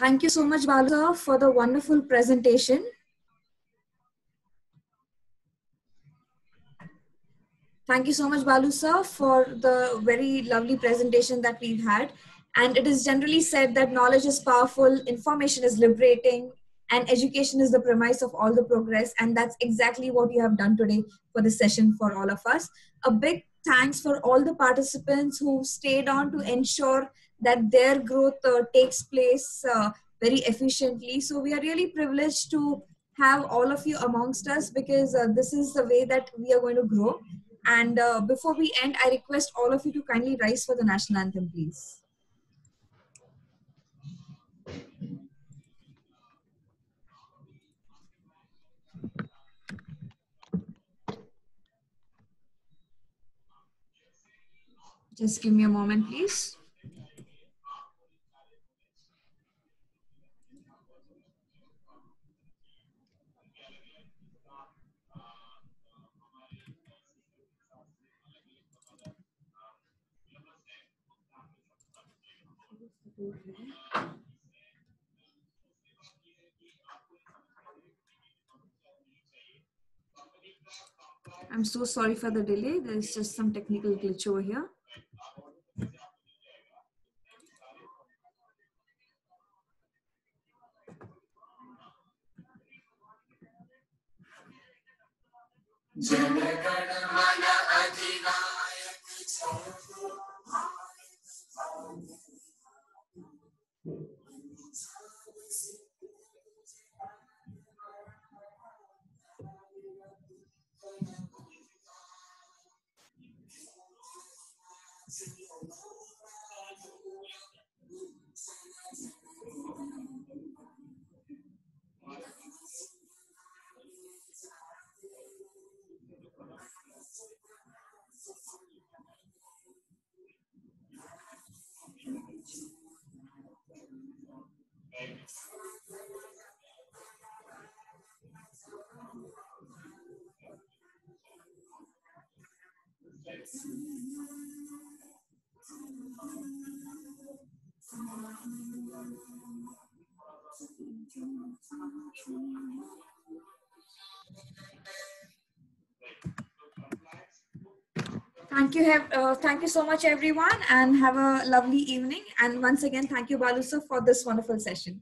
Thank you so much, Balu, for the wonderful presentation. Thank you so much, Balu sir, for the very lovely presentation that we've had. And it is generally said that knowledge is powerful, information is liberating, and education is the premise of all the progress. And that's exactly what you have done today for this session for all of us. A big thanks for all the participants who stayed on to ensure that their growth takes place very efficiently. So we are really privileged to have all of you amongst us, because this is the way that we are going to grow. And before we end, I request all of you to kindly rise for the national anthem, please. Just give me a moment, please. I'm so sorry for the delay. There's just some technical glitch over here. Thank you so much, everyone, and have a lovely evening. And once again, thank you, Balu sir, for this wonderful session.